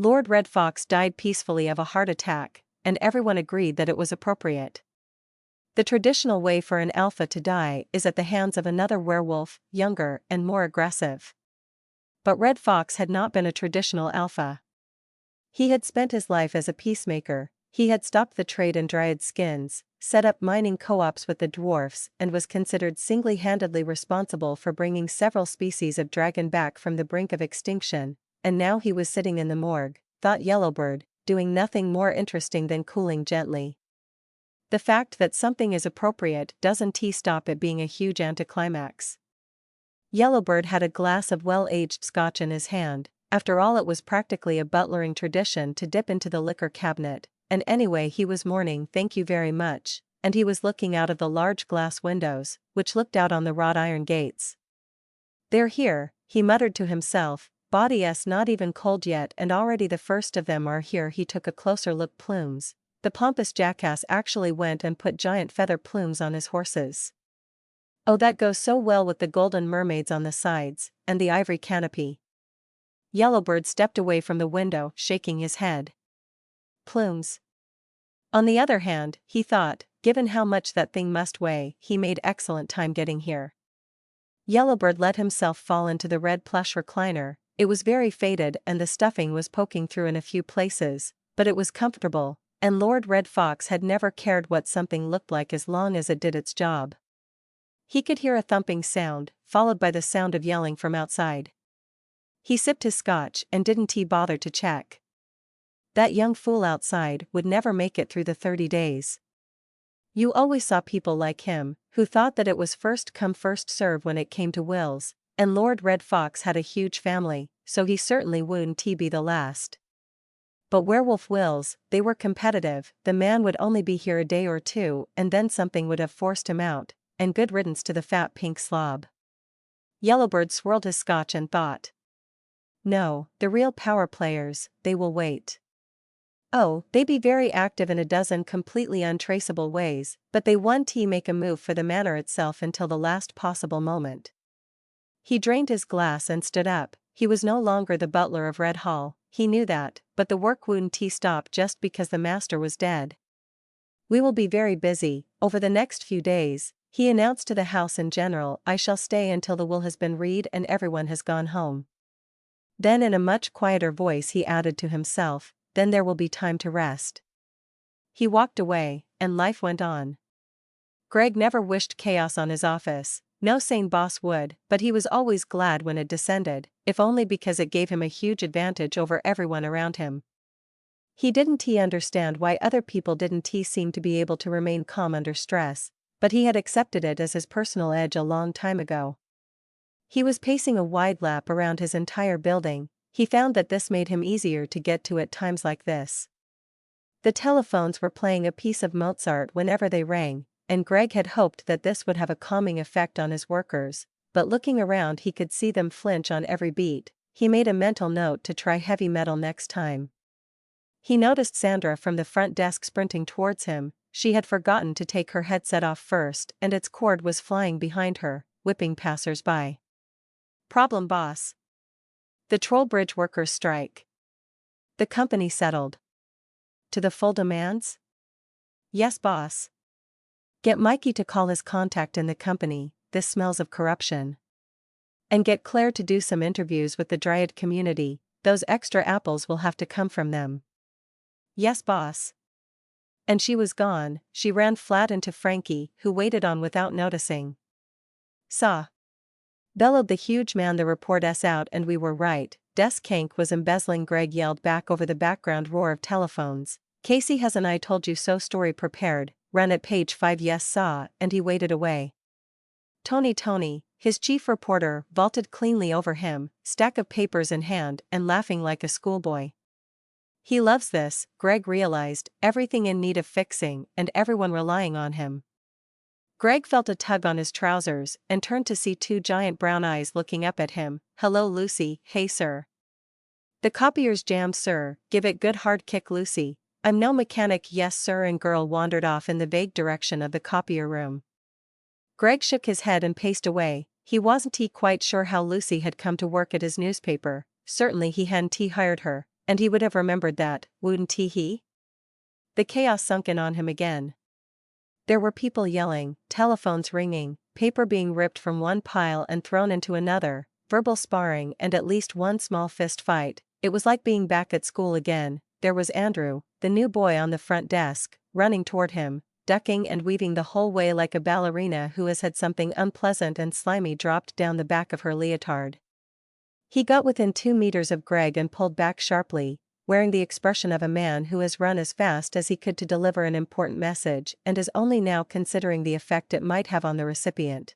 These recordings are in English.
Lord Red Fox died peacefully of a heart attack, and everyone agreed that it was appropriate. The traditional way for an alpha to die is at the hands of another werewolf, younger and more aggressive. But Red Fox had not been a traditional alpha. He had spent his life as a peacemaker. He had stopped the trade in dried skins, set up mining co-ops with the dwarfs, and was considered single-handedly responsible for bringing several species of dragon back from the brink of extinction, and now he was sitting in the morgue, thought Yellowbird, doing nothing more interesting than cooling gently. The fact that something is appropriate doesn't stop it being a huge anticlimax. Yellowbird had a glass of well-aged scotch in his hand. After all, it was practically a butlering tradition to dip into the liquor cabinet, and anyway he was mourning "thank you very much," and he was looking out of the large glass windows, which looked out on the wrought iron gates. "They're here," he muttered to himself, "body's not even cold yet and already the first of them are here." He took a closer look. Plumes. The pompous jackass actually went and put giant feather plumes on his horses. "Oh, that goes so well with the golden mermaids on the sides, and the ivory canopy." Yellowbird stepped away from the window, shaking his head. Plumes. On the other hand, he thought, given how much that thing must weigh, he made excellent time getting here. Yellowbird let himself fall into the red plush recliner. It was very faded and the stuffing was poking through in a few places, but it was comfortable, and Lord Red Fox had never cared what something looked like as long as it did its job. He could hear a thumping sound, followed by the sound of yelling from outside. He sipped his scotch and didn't bother to check. That young fool outside would never make it through the 30 days. You always saw people like him, who thought that it was first come first serve when it came to wills, and Lord Red Fox had a huge family, so he certainly wouldn't be the last. But werewolf wills, they were competitive. The man would only be here a day or two and then something would have forced him out, and good riddance to the fat pink slob. Yellowbird swirled his scotch and thought. No, the real power players, they will wait. Oh, they be very active in a dozen completely untraceable ways, but they won't make a move for the manor itself until the last possible moment. He drained his glass and stood up. He was no longer the butler of Red Hall, he knew that, but the work wouldn't stop just because the master was dead. "We will be very busy over the next few days," he announced to the house in general. "I shall stay until the will has been read and everyone has gone home." Then in a much quieter voice he added to himself, "Then there will be time to rest." He walked away, and life went on. Greg never wished chaos on his office. No sane boss would, but he was always glad when it descended, if only because it gave him a huge advantage over everyone around him. He didn't understand why other people didn't seem to be able to remain calm under stress, but he had accepted it as his personal edge a long time ago. He was pacing a wide lap around his entire building. He found that this made him easier to get to at times like this. The telephones were playing a piece of Mozart whenever they rang, and Greg had hoped that this would have a calming effect on his workers, but looking around he could see them flinch on every beat. He made a mental note to try heavy metal next time. He noticed Sandra from the front desk sprinting towards him. She had forgotten to take her headset off first and its cord was flying behind her, whipping passers-by. "Problem, boss." "The Trollbridge workers' strike. The company settled to the full demands?" "Yes, boss." "Get Mikey to call his contact in the company, this smells of corruption. And get Claire to do some interviews with the Dryad community, those extra apples will have to come from them." "Yes, boss." And she was gone. She ran flat into Frankie, who waited on without noticing. "Saw," bellowed the huge man, "the report's out and we were right." Desk Kank was embezzling. Greg yelled back over the background roar of telephones. "Casey has an I told you so story prepared, run at page 5. Yes, saw," and he waited away. Tony, his chief reporter, vaulted cleanly over him, stack of papers in hand and laughing like a schoolboy. He loves this, Greg realized, everything in need of fixing and everyone relying on him. Greg felt a tug on his trousers and turned to see two giant brown eyes looking up at him. "Hello, Lucy." "Hey, sir." "The copier's jammed, sir." "Give it good hard kick, Lucy." "I'm no mechanic." "Yes, sir," and girl wandered off in the vague direction of the copier room. Greg shook his head and paced away. He wasn't quite sure how Lucy had come to work at his newspaper. Certainly he hadn't hired her, and he would have remembered that, wouldn't he? The chaos sunk in on him again. There were people yelling, telephones ringing, paper being ripped from one pile and thrown into another, verbal sparring and at least one small fist fight. It was like being back at school again. There was Andrew, the new boy on the front desk, running toward him, ducking and weaving the whole way like a ballerina who has had something unpleasant and slimy dropped down the back of her leotard. He got within 2 meters of Greg and pulled back sharply, wearing the expression of a man who has run as fast as he could to deliver an important message and is only now considering the effect it might have on the recipient.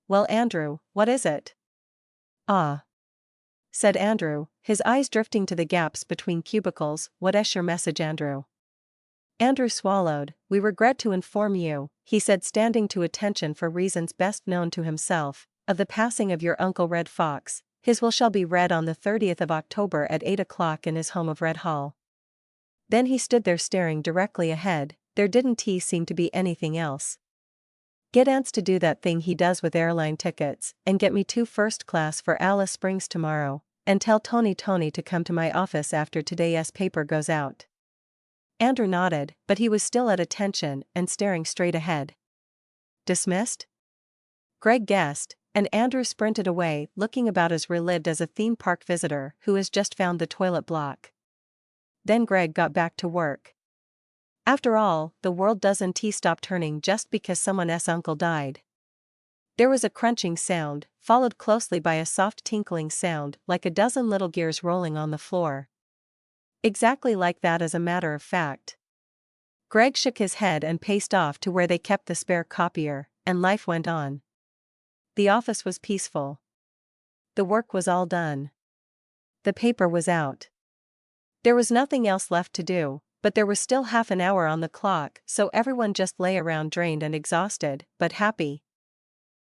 "Well, Andrew, what is it?" "Ah," said Andrew, his eyes drifting to the gaps between cubicles. "What's your message, Andrew?" Andrew swallowed. "We regret to inform you," he said, standing to attention for reasons best known to himself, "of the passing of your uncle Red Fox. His will shall be read on the 30th of October at 8 o'clock in his home of Red Hall." Then he stood there staring directly ahead. There didn't seem to be anything else. "Get Ants to do that thing he does with airline tickets, and get me 2 first class for Alice Springs tomorrow, and tell Tony to come to my office after today's paper goes out." Andrew nodded, but he was still at attention and staring straight ahead. "Dismissed?" Greg guessed, and Andrew sprinted away, looking about as relieved as a theme park visitor who has just found the toilet block. Then Greg got back to work. After all, the world doesn't stop turning just because someone's uncle died. There was a crunching sound, followed closely by a soft tinkling sound, like a dozen little gears rolling on the floor. Exactly like that, as a matter of fact. Greg shook his head and paced off to where they kept the spare copier, and life went on. The office was peaceful. The work was all done. The paper was out. There was nothing else left to do, but there was still half an hour on the clock, so everyone just lay around drained and exhausted, but happy.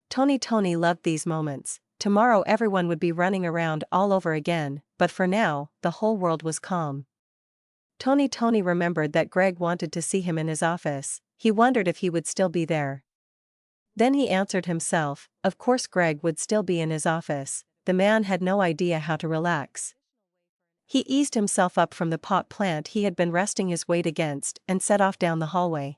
Tony loved these moments. Tomorrow everyone would be running around all over again, but for now, the whole world was calm. Tony remembered that Greg wanted to see him in his office. He wondered if he would still be there. Then he answered himself, of course Greg would still be in his office. The man had no idea how to relax. He eased himself up from the pot plant he had been resting his weight against and set off down the hallway.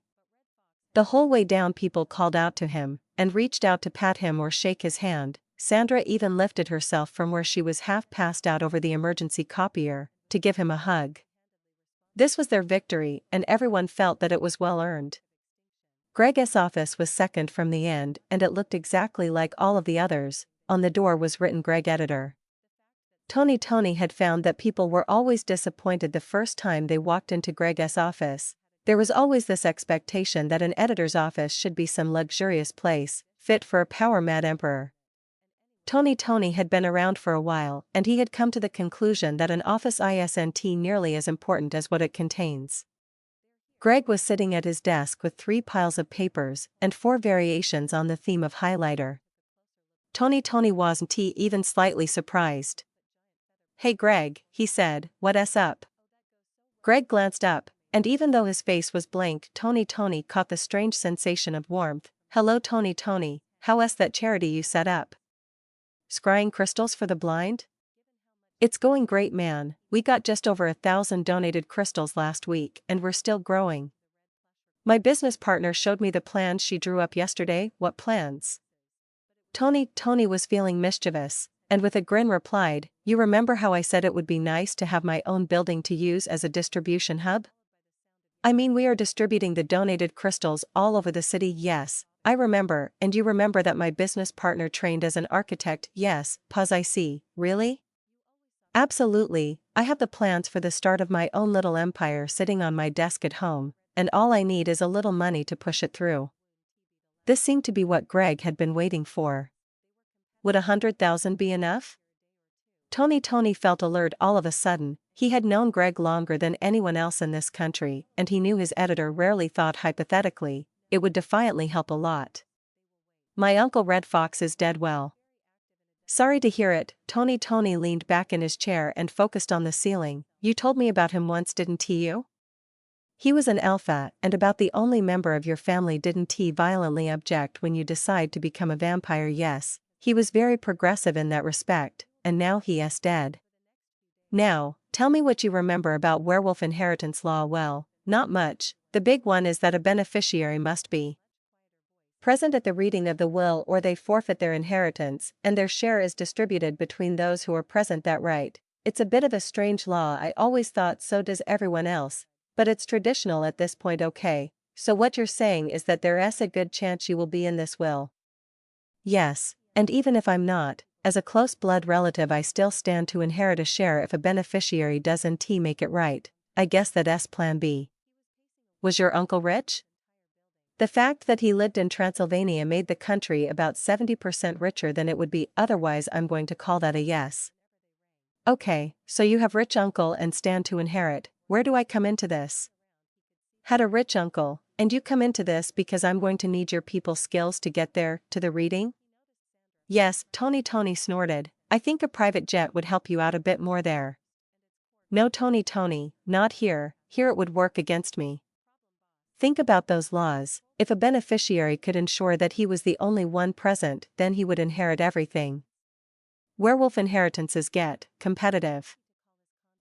The whole way down people called out to him, and reached out to pat him or shake his hand. Sandra even lifted herself from where she was half passed out over the emergency copier, to give him a hug. This was their victory, and everyone felt that it was well earned. Greg's office was second from the end, and it looked exactly like all of the others. On the door was written Greg Editor. Tony had found that people were always disappointed the first time they walked into Greg's office. There was always this expectation that an editor's office should be some luxurious place, fit for a power-mad emperor. Tony had been around for a while, and he had come to the conclusion that an office isn't nearly as important as what it contains. Greg was sitting at his desk with 3 piles of papers and 4 variations on the theme of highlighter. Tony wasn't even slightly surprised. "Hey Greg," he said, "what's up?" Greg glanced up, and even though his face was blank, Tony caught the strange sensation of warmth. "Hello Tony, how's that charity you set up? Scrying crystals for the blind?" "It's going great, man. We got just over 1,000 donated crystals last week and we're still growing. My business partner showed me the plans she drew up yesterday." "What plans?" Tony was feeling mischievous, and with a grin replied, "You remember how I said it would be nice to have my own building to use as a distribution hub? I mean, we are distributing the donated crystals all over the city." "Yes, I remember, and you remember that my business partner trained as an architect." "Yes, I see. Really?" "Absolutely, I have the plans for the start of my own little empire sitting on my desk at home, and all I need is a little money to push it through." This seemed to be what Greg had been waiting for. Would 100,000 be enough? Tony felt alert all of a sudden. He had known Greg longer than anyone else in this country, and he knew his editor rarely thought hypothetically. It would definitely help a lot. "My uncle Red Fox is dead." "Well, sorry to hear it." Tony leaned back in his chair and focused on the ceiling. "You told me about him once, didn't you? He was an alpha and about the only member of your family. Didn't he violently object when you decide to become a vampire?" "Yes, he was very progressive in that respect, and now he is dead." Now, Tell me what you remember about werewolf inheritance law. Well, not much. The big one is that a beneficiary must be present at the reading of the will or they forfeit their inheritance, and their share is distributed between those who are present. That right? It's a bit of a strange law. I always thought so does everyone else, but it's traditional at this point. Okay, so what you're saying is that there's a good chance you will be in this will. Yes, and even if I'm not, as a close blood relative I still stand to inherit a share if a beneficiary doesn't make it right. I guess that's plan B. Was your uncle rich? The fact that he lived in Transylvania made the country about 70% richer than it would be otherwise. I'm going to call that a yes. Okay, so you have rich uncle and stand to inherit. Where do I come into this? Had a rich uncle, and you come into this because I'm going to need your people's skills to get there, to the reading? Yes, Tony snorted. I think a private jet would help you out a bit more there. No Tony, not here. Here it would work against me. Think about those laws. If a beneficiary could ensure that he was the only one present, then he would inherit everything. Werewolf inheritances get competitive.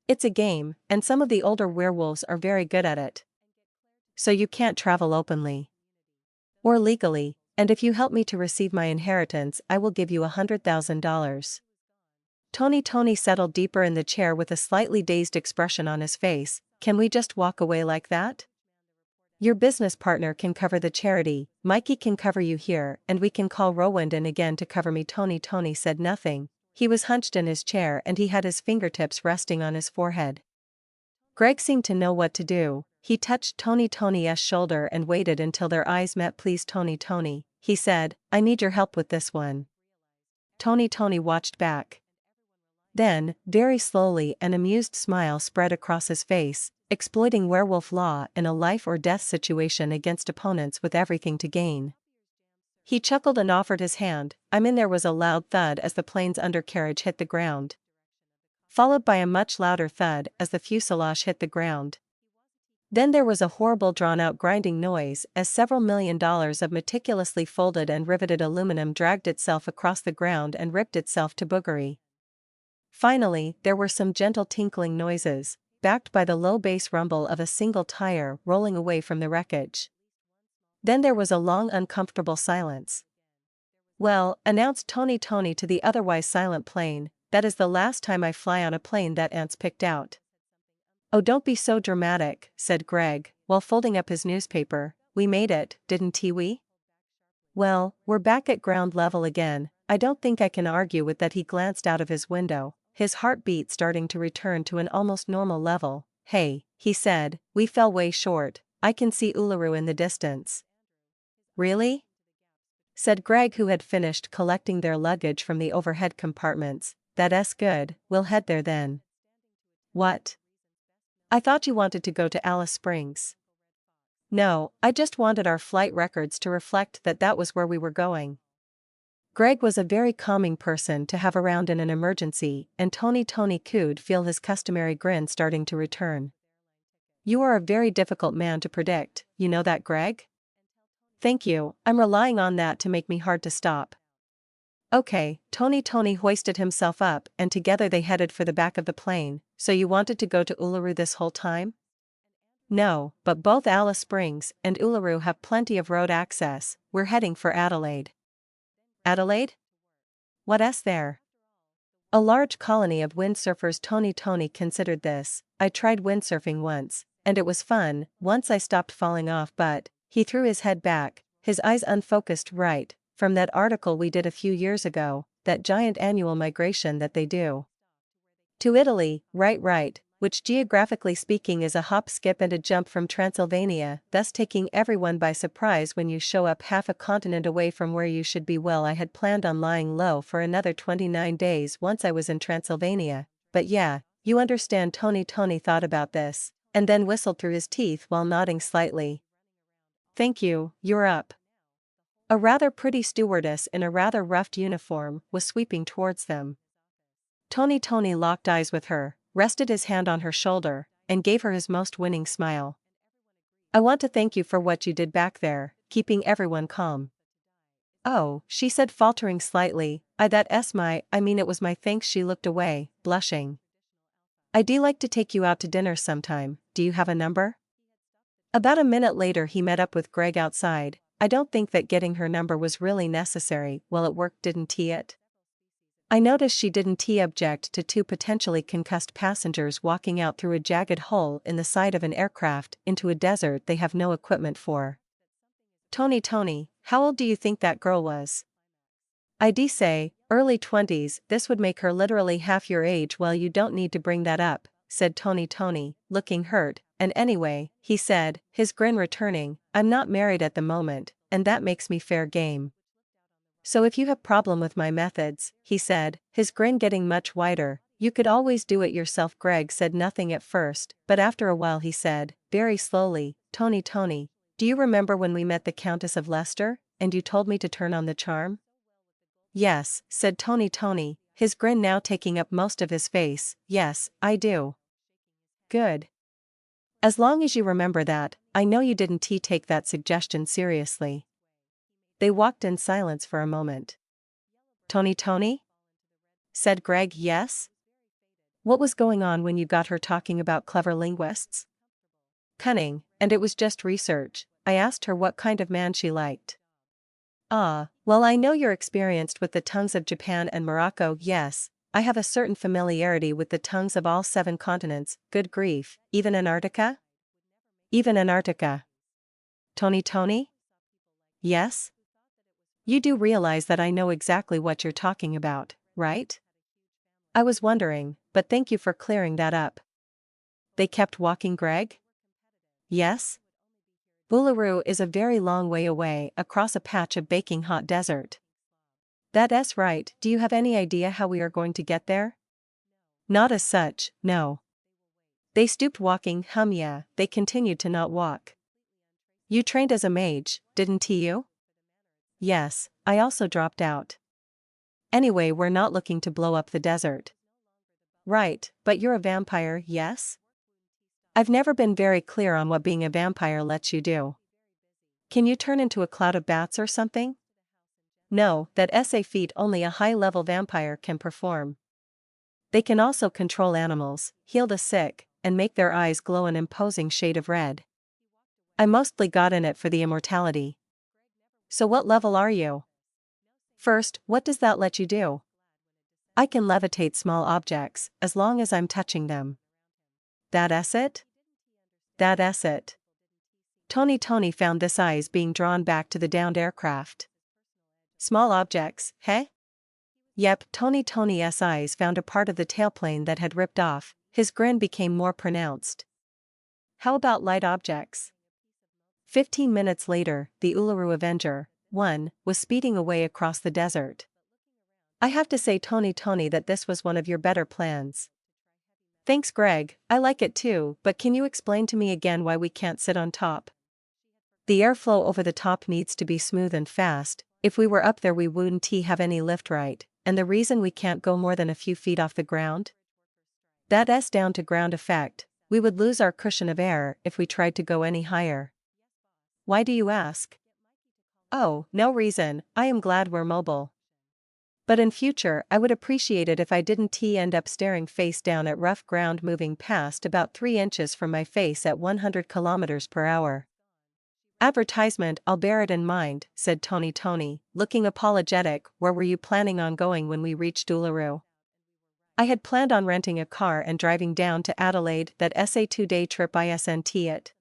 It's a game, and some of the older werewolves are very good at it. So you can't travel openly or legally, and if you help me to receive my inheritance, I will give you $100,000. Tony settled deeper in the chair with a slightly dazed expression on his face. Can we just walk away like that? Your business partner can cover the charity, Mikey can cover you here, and we can call Rowan in again to cover me. Tony said nothing. He was hunched in his chair and he had his fingertips resting on his forehead. Greg seemed to know what to do. He touched Tony's shoulder and waited until their eyes met. Please Tony, he said, I need your help with this one. Tony watched back. Then, very slowly, an amused smile spread across his face. Exploiting werewolf law in a life-or-death situation against opponents with everything to gain. He chuckled and offered his hand. I'm in. There was a loud thud as the plane's undercarriage hit the ground, followed by a much louder thud as the fuselage hit the ground. Then there was a horrible drawn-out grinding noise as several $1 million of meticulously folded and riveted aluminum dragged itself across the ground and ripped itself to boogery. Finally, there were some gentle tinkling noises, backed by the low bass rumble of a single tire rolling away from the wreckage. Then there was a long uncomfortable silence. Well, announced Tony to the otherwise silent plane, that is the last time I fly on a plane that Ant's picked out. Oh, don't be so dramatic, said Greg, while folding up his newspaper. We made it, didn't we? Well, we're back at ground level again. I don't think I can argue with that. He glanced out of his window, his heartbeat starting to return to an almost normal level. Hey, he said, we fell way short. I can see Uluru in the distance. Really? Said Greg, who had finished collecting their luggage from the overhead compartments. That's good, we'll head there then. What? I thought you wanted to go to Alice Springs. No, I just wanted our flight records to reflect that that was where we were going. Greg was a very calming person to have around in an emergency, and Tony could feel his customary grin starting to return. You are a very difficult man to predict, you know that, Greg? Thank you, I'm relying on that to make me hard to stop. Okay, Tony hoisted himself up and together they headed for the back of the plane. So you wanted to go to Uluru this whole time? No, but both Alice Springs and Uluru have plenty of road access. We're heading for Adelaide. Adelaide? What's there? A large colony of windsurfers. Tony considered this. I tried windsurfing once, and it was fun, once I stopped falling off, but, he threw his head back, his eyes unfocused. Right, from that article we did a few years ago, that giant annual migration that they do. To Italy, right, which geographically speaking is a hop, skip and a jump from Transylvania, thus taking everyone by surprise when you show up half a continent away from where you should be. Well, I had planned on lying low for another 29 days once I was in Transylvania, but yeah, you understand. Tony thought about this, and then whistled through his teeth while nodding slightly. Thank you, you're up. A rather pretty stewardess in a rather rough uniform was sweeping towards them. Tony locked eyes with her, rested his hand on her shoulder, and gave her his most winning smile. I want to thank you for what you did back there, keeping everyone calm. Oh, she said, faltering slightly, it was my thanks. She looked away, blushing. I'd like to take you out to dinner sometime, do you have a number? About a minute later he met up with Greg outside. I don't think that getting her number was really necessary, well it worked didn't it? I noticed she didn't object to two potentially concussed passengers walking out through a jagged hole in the side of an aircraft into a desert they have no equipment for. Tony, how old do you think that girl was? I'd say, early 20s, this would make her literally half your age. Well, you don't need to bring that up, said Tony, looking hurt, and anyway, he said, his grin returning, I'm not married at the moment, and that makes me fair game. So if you have problem with my methods, he said, his grin getting much wider, you could always do it yourself. Greg said nothing at first, but after a while he said, very slowly, Tony, do you remember when we met the Countess of Leicester, and you told me to turn on the charm? Yes, said Tony, his grin now taking up most of his face, yes, I do. Good. As long as you remember that, I know you didn't take that suggestion seriously. They walked in silence for a moment. Tony? Said Greg. Yes? What was going on when you got her talking about clever linguists? Cunning, and it was just research. I asked her what kind of man she liked. Ah, well, I know you're experienced with the tongues of Japan and Morocco. Yes, I have a certain familiarity with the tongues of all 7 continents. Good grief, even Antarctica? Even Antarctica. Tony? Yes? You do realize that I know exactly what you're talking about, right? I was wondering, but thank you for clearing that up. They kept walking. Greg? Yes? Uluru is a very long way away, across a patch of baking hot desert. That's right. Do you have any idea how we are going to get there? Not as such, no. They stooped walking. Yeah, they continued to not walk. You trained as a mage, didn't you? Yes, I also dropped out. Anyway, we're not looking to blow up the desert. Right, but you're a vampire, yes? I've never been very clear on what being a vampire lets you do. Can you turn into a cloud of bats or something? No, that's a feat only a high-level vampire can perform. They can also control animals, heal the sick, and make their eyes glow an imposing shade of red. I mostly got in it for the immortality. So what level are you? First, what does that let you do? I can levitate small objects, as long as I'm touching them. That's it? That's it. Tony found this eyes being drawn back to the downed aircraft. Small objects, hey? Yep, Tony's eyes found a part of the tailplane that had ripped off, his grin became more pronounced. How about light objects? 15 minutes later, the Uluru Avenger, 1, was speeding away across the desert. I have to say Tony that this was one of your better plans. Thanks Greg, I like it too, but can you explain to me again why we can't sit on top? The airflow over the top needs to be smooth and fast. If we were up there we wouldn't have any lift, right? And the reason we can't go more than a few feet off the ground? That's down to ground effect. We would lose our cushion of air if we tried to go any higher. Why do you ask? Oh, no reason, I am glad we're mobile. But in future I would appreciate it if I didn't end up staring face down at rough ground moving past about 3 inches from my face at 100 kilometers per hour. Advertisement, I'll bear it in mind, said Tony, looking apologetic. Where were you planning on going when we reached Uluru? I had planned on renting a car and driving down to Adelaide. That's a 2-day trip, isn't it?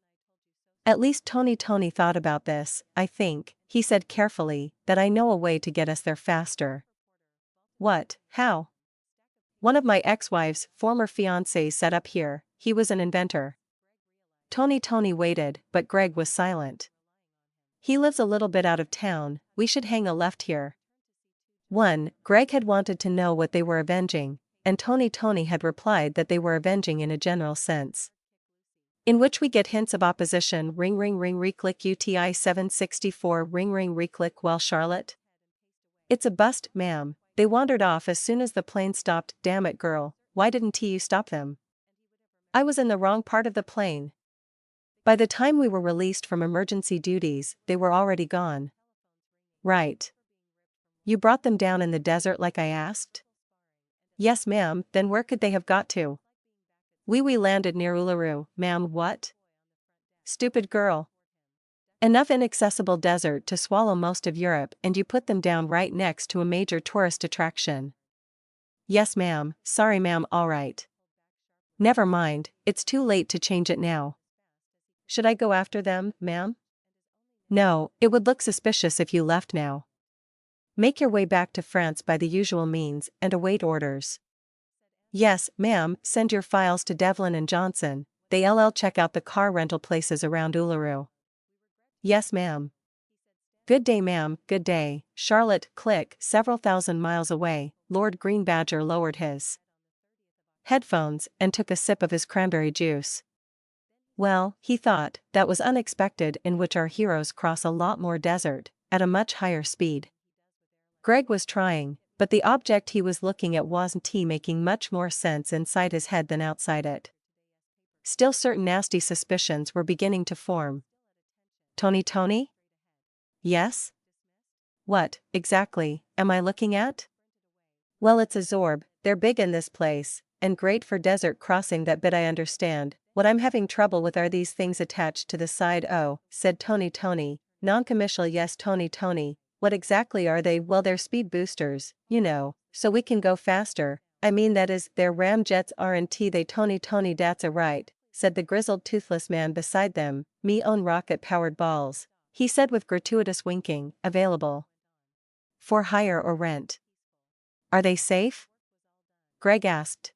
At least Tony thought about this. I think, he said carefully, that I know a way to get us there faster. What, how? One of my ex-wife's former fiancés set up here, he was an inventor. Tony waited, but Greg was silent. He lives a little bit out of town, we should hang a left here. 1. Greg had wanted to know what they were avenging, and Tony had replied that they were avenging in a general sense. In which we get hints of opposition. Ring reclick UTI 764 ring reclick. Well Charlotte? It's a bust, ma'am. They wandered off as soon as the plane stopped. Damn it girl, why didn't you stop them? I was in the wrong part of the plane. By the time we were released from emergency duties, they were already gone. Right. You brought them down in the desert like I asked? Yes ma'am, then where could they have got to? We landed near Uluru, ma'am. What? Stupid girl. Enough inaccessible desert to swallow most of Europe, and you put them down right next to a major tourist attraction. Yes ma'am, sorry ma'am. Alright. Never mind, it's too late to change it now. Should I go after them, ma'am? No, it would look suspicious if you left now. Make your way back to France by the usual means and await orders. Yes, ma'am, send your files to Devlin and Johnson, they'll check out the car rental places around Uluru. Yes ma'am. Good day ma'am, good day. Charlotte, click. Several thousand miles away, Lord Green Badger lowered his headphones and took a sip of his cranberry juice. Well, he thought, that was unexpected, in which our heroes cross a lot more desert, at a much higher speed. Greg was trying, but the object he was looking at wasn't making much more sense inside his head than outside it. Still, certain nasty suspicions were beginning to form. Tony? Yes? What, exactly, am I looking at? Well, it's a Zorb, they're big in this place, and great for desert crossing. That bit I understand. What I'm having trouble with are these things attached to the side. Oh, said Tony, non-commercial. Yes Tony, what exactly are they? Well, they're speed boosters, you know, so we can go faster. I mean, that is, they're ramjets, aren't they? Tony, that's a right, said the grizzled toothless man beside them. Me own rocket-powered balls, he said with gratuitous winking. Available for hire or rent. Are they safe? Greg asked.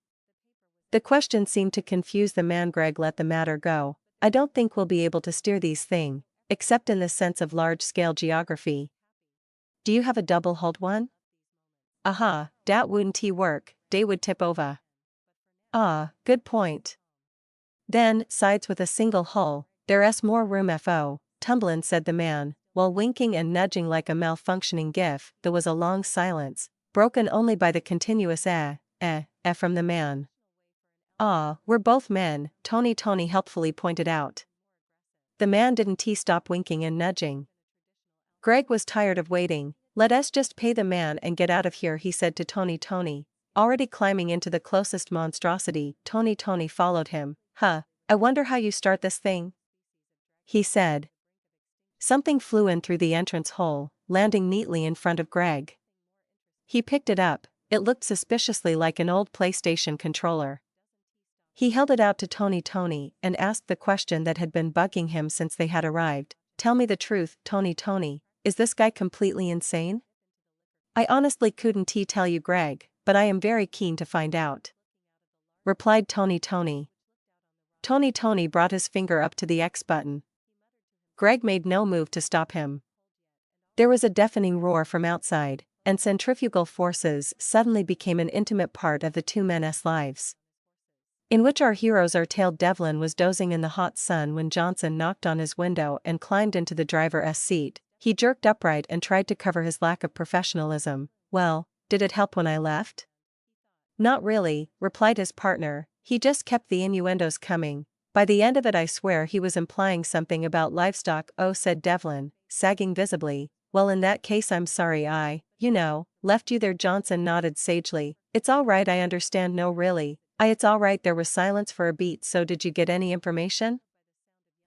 The question seemed to confuse the man. Greg let the matter go. I don't think we'll be able to steer these things, except in the sense of large-scale geography. Do you have a double-hulled one? Aha, dat wouldn't work, they would tip over. Ah, good point. Then, sides with a single hull, there's more room fo, tumblin', said the man, while winking and nudging like a malfunctioning gif. There was a long silence, broken only by the continuous from the man. Ah, we're both men, Tony helpfully pointed out. The man didn't stop winking and nudging. Greg was tired of waiting. Let us just pay the man and get out of here, he said to Tony, already climbing into the closest monstrosity. Tony followed him. I wonder how you start this thing? He said. Something flew in through the entrance hole, landing neatly in front of Greg. He picked it up. It looked suspiciously like an old PlayStation controller. He held it out to Tony and asked the question that had been bugging him since they had arrived. Tell me the truth, Tony, is this guy completely insane? I honestly couldn't tell you, Greg, but I am very keen to find out, replied Tony. Tony brought his finger up to the X button. Greg made no move to stop him. There was a deafening roar from outside, and centrifugal forces suddenly became an intimate part of the two men's lives. In which our heroes are tailed. Devlin was dozing in the hot sun when Johnson knocked on his window and climbed into the driver's seat. He jerked upright and tried to cover his lack of professionalism. Well, did it help when I left? Not really, replied his partner, he just kept the innuendos coming. By the end of it I swear he was implying something about livestock. Oh, said Devlin, sagging visibly. Well, in that case I'm sorry I, left you there. Johnson nodded sagely. It's all right, I understand. No really. It's all right. There was silence for a beat. So did you get any information?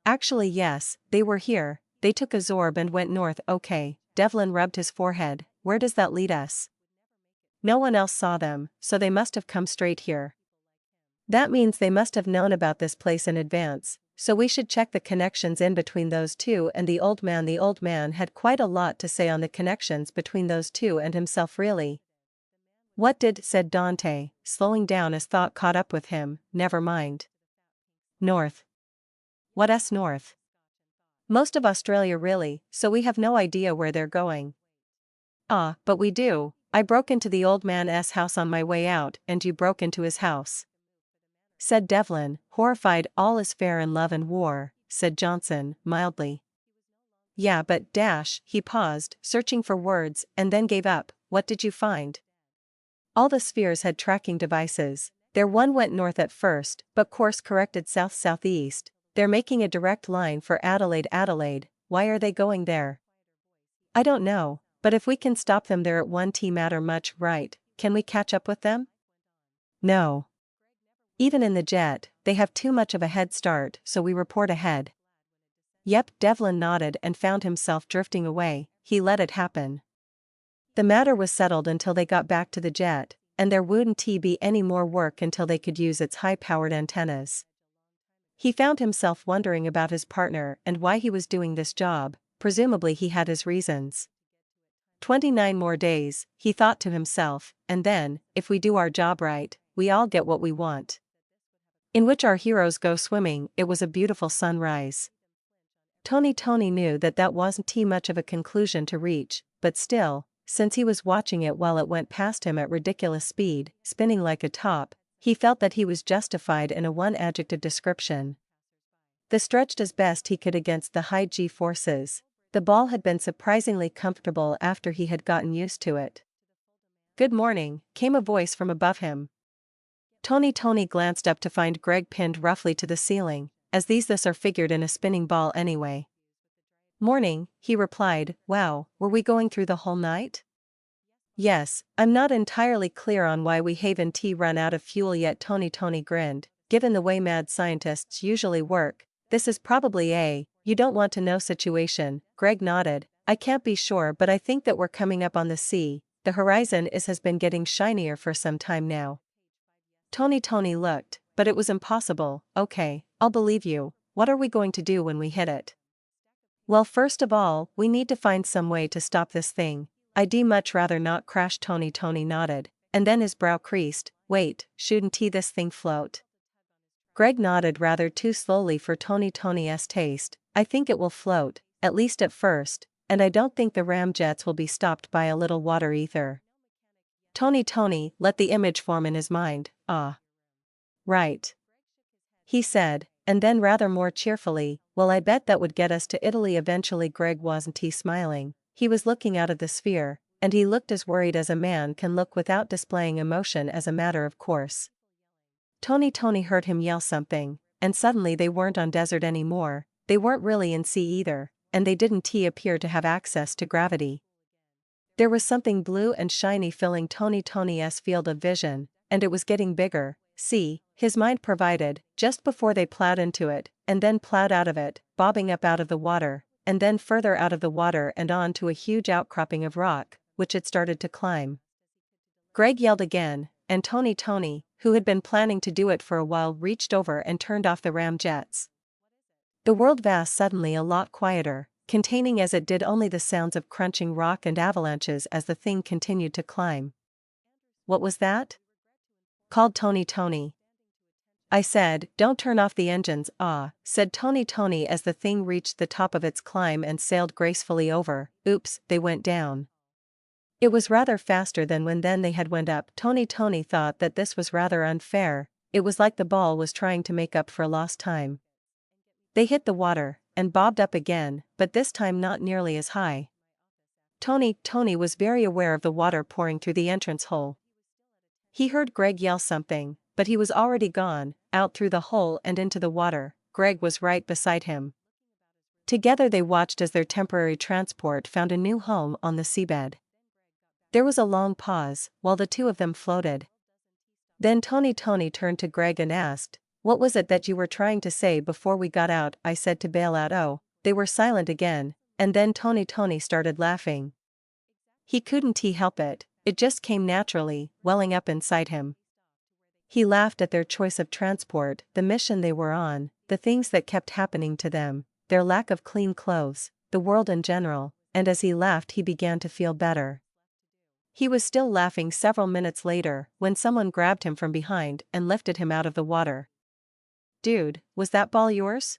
Actually yes, they were here, they took a Zorb and went north. Okay, Devlin rubbed his forehead. Where does that lead us? No one else saw them, so they must have come straight here. That means they must have known about this place in advance, so we should check the connections in between those two and the old man. The old man had quite a lot to say on the connections between those two and himself. Really? What did, said Dante, slowing down as thought caught up with him. Never mind. North. What's north? Most of Australia really, so we have no idea where they're going. Ah, but we do. I broke into the old man's house on my way out, and you broke into his house, said Devlin, horrified. All is fair in love and war, said Johnson, mildly. Yeah, but he paused, searching for words, and then gave up. What did you find? All the spheres had tracking devices. Their one went north at first, but course corrected south-southeast. They're making a direct line for Adelaide. Why are they going there? I don't know, but if we can stop them there it won't matter much, right? Can we catch up with them? No. Even in the jet, they have too much of a head start, so we report ahead. Yep, Devlin nodded and found himself drifting away. He let it happen. The matter was settled until they got back to the jet, and there wouldn't be any more work until they could use its high-powered antennas. He found himself wondering about his partner and why he was doing this job. Presumably he had his reasons. 29 more days, he thought to himself, and then, if we do our job right, we all get what we want. In which our heroes go swimming. It was a beautiful sunrise. Tony knew that wasn't too much of a conclusion to reach, but still, since he was watching it while it went past him at ridiculous speed, spinning like a top, he felt that he was justified in a one-adjective description. The stretched as best he could against the high G-forces. The ball had been surprisingly comfortable after he had gotten used to it. "Good morning," came a voice from above him. Tony glanced up to find Greg pinned roughly to the ceiling, as these are figured in a spinning ball anyway. "Morning," he replied. "Wow, were we going through the whole night?" "Yes, I'm not entirely clear on why we haven't run out of fuel yet." Tony grinned. "Given the way mad scientists usually work, this is probably a you don't want to know situation." Greg nodded. "I can't be sure, but I think that we're coming up on the sea. The horizon has been getting shinier for some time now." Tony looked, but it was impossible. "Okay, I'll believe you. What are we going to do when we hit it?" "Well, first of all, we need to find some way to stop this thing. I'd much rather not crash." Tony nodded, and then his brow creased. "Wait, shouldn't this thing float?" Greg nodded rather too slowly for Tony's taste. "I think it will float, at least at first, and I don't think the ramjets will be stopped by a little water either." Tony let the image form in his mind. "Ah. Right," he said, and then rather more cheerfully, "Well, I bet that would get us to Italy eventually." Greg wasn't smiling. He was looking out of the sphere, and he looked as worried as a man can look without displaying emotion as a matter of course. Tony heard him yell something, and suddenly they weren't on desert anymore. They weren't really in sea either, and they didn't appear to have access to gravity. There was something blue and shiny filling Tony's field of vision, and it was getting bigger. See, his mind provided, just before they plowed into it, and then plowed out of it, bobbing up out of the water, and then further out of the water and on to a huge outcropping of rock, which it started to climb. Greg yelled again, and Tony, who had been planning to do it for a while, reached over and turned off the ramjets. The world vast suddenly a lot quieter, containing as it did only the sounds of crunching rock and avalanches as the thing continued to climb. "What was that?" called Tony. "I said, don't turn off the engines." "Ah," said Tony as the thing reached the top of its climb and sailed gracefully over. "Oops, they went down." It was rather faster than when they had went up. Tony thought that this was rather unfair. It was like the ball was trying to make up for lost time. They hit the water, and bobbed up again, but this time not nearly as high. Tony was very aware of the water pouring through the entrance hole. He heard Greg yell something, but he was already gone, out through the hole and into the water. Greg was right beside him. Together they watched as their temporary transport found a new home on the seabed. There was a long pause, while the two of them floated. Then Tony turned to Greg and asked, "What was it that you were trying to say before we got out?" "I said to bail out." "Oh." They were silent again, and then Tony started laughing. He couldn't help it, it just came naturally, welling up inside him. He laughed at their choice of transport, the mission they were on, the things that kept happening to them, their lack of clean clothes, the world in general, and as he laughed he began to feel better. He was still laughing several minutes later when someone grabbed him from behind and lifted him out of the water. "Dude, was that ball yours?"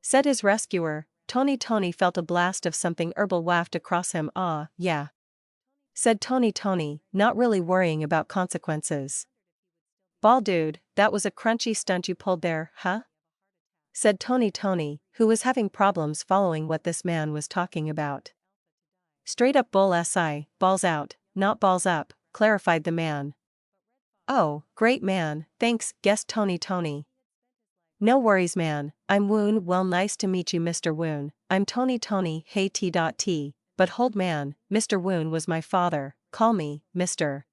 said his rescuer. Tony felt a blast of something herbal waft across him. "Ah, yeah," said Tony, not really worrying about consequences. "Ball dude, that was a crunchy stunt you pulled there, huh?" said Tony, who was having problems following what this man was talking about. "Straight up bull si, balls out, not balls up," clarified the man. "Oh, great man, thanks," guessed Tony. "No worries man, I'm Woon." "Well, nice to meet you Mr. Woon, I'm Tony, hey T.T. But hold man, Mr. Woon was my father, call me, Mr.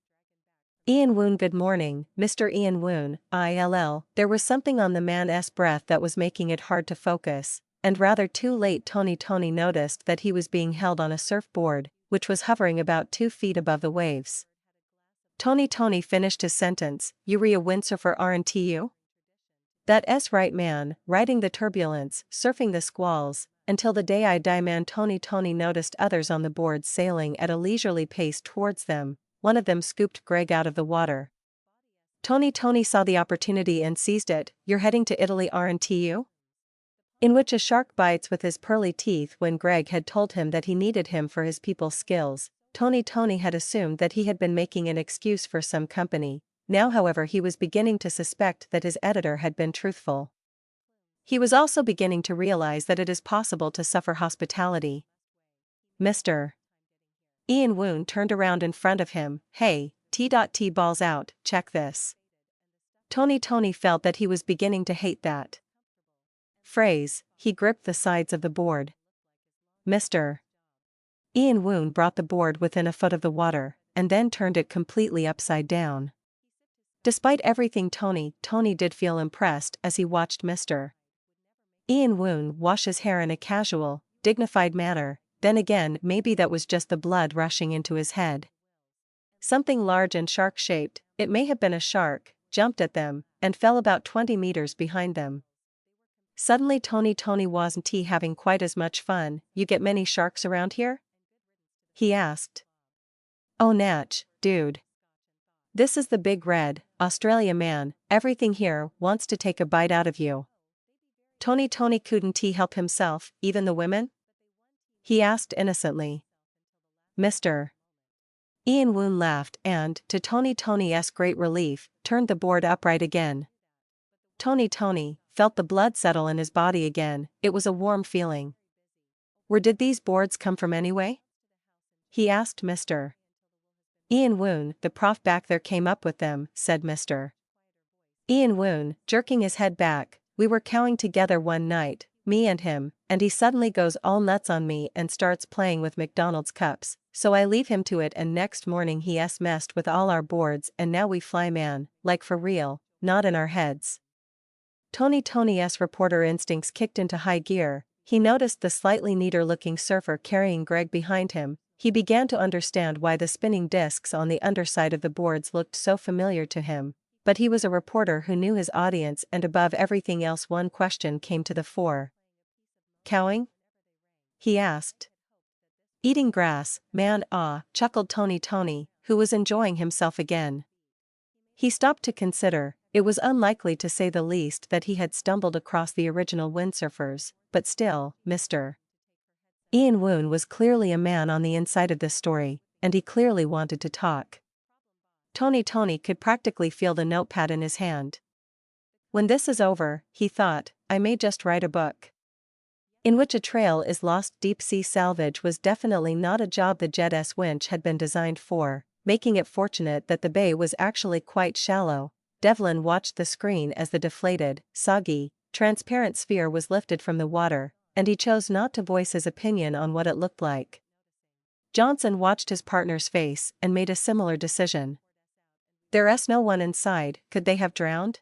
Ian Woon. Good morning, Mr. Ian Woon, ILL. There was something on the man's breath that was making it hard to focus, and rather too late Tony noticed that he was being held on a surfboard, which was hovering about 2 feet above the waves. Tony finished his sentence. "You a windsurfer, aren't you?" That's right, man, riding the turbulence, surfing the squalls, until the day I die, man. Tony noticed others on the boards sailing at a leisurely pace towards them. One of them scooped Greg out of the water. Tony saw the opportunity and seized it. "You're heading to Italy, aren't you?" In which a shark bites with his pearly teeth. When Greg had told him that he needed him for his people's skills, Tony had assumed that he had been making an excuse for some company. Now however he was beginning to suspect that his editor had been truthful. He was also beginning to realize that it is possible to suffer hospitality. Mr. Ian Woon turned around in front of him. "Hey, T. balls out, check this." Tony felt that he was beginning to hate that phrase. He gripped the sides of the board. Mr. Ian Woon brought the board within a foot of the water, and then turned it completely upside down. Despite everything, Tony did feel impressed as he watched Mr. Ian Woon wash his hair in a casual, dignified manner. Then again, maybe that was just the blood rushing into his head. Something large and shark-shaped, it may have been a shark, jumped at them, and fell about 20 meters behind them. Suddenly Tony wasn't having quite as much fun. "You get many sharks around here?" he asked. "Oh natch, dude. This is the big red, Australia man, everything here wants to take a bite out of you." Tony couldn't help himself, "Even the women?" he asked innocently. Mr. Ian Woon laughed and, to Tony's great relief, turned the board upright again. Tony felt the blood settle in his body again. It was a warm feeling. "Where did these boards come from anyway?" he asked Mr. Ian Woon. "The prof back there came up with them," said Mr. Ian Woon, jerking his head back. "We were cowing together one night, me and him, and he suddenly goes all nuts on me and starts playing with McDonald's cups, so I leave him to it, and next morning he's messed with all our boards and now we fly, man, like for real, not in our heads." Tony's reporter instincts kicked into high gear. He noticed the slightly neater-looking surfer carrying Greg behind him. He began to understand why the spinning discs on the underside of the boards looked so familiar to him. But he was a reporter who knew his audience, and above everything else one question came to the fore. "Cowing?" he asked. "Eating grass, man." Chuckled Tony, who was enjoying himself again. He stopped to consider. It was unlikely, to say the least, that he had stumbled across the original windsurfers, but still, Mr. Ian Woon was clearly a man on the inside of this story, and he clearly wanted to talk. Tony could practically feel the notepad in his hand. When this is over, he thought, I may just write a book in which a trail is lost. Deep sea salvage was definitely not a job the jet's winch had been designed for, making it fortunate that the bay was actually quite shallow. Devlin watched the screen as the deflated, soggy, transparent sphere was lifted from the water, and he chose not to voice his opinion on what it looked like. Johnson watched his partner's face and made a similar decision. "There's no one inside, could they have drowned?"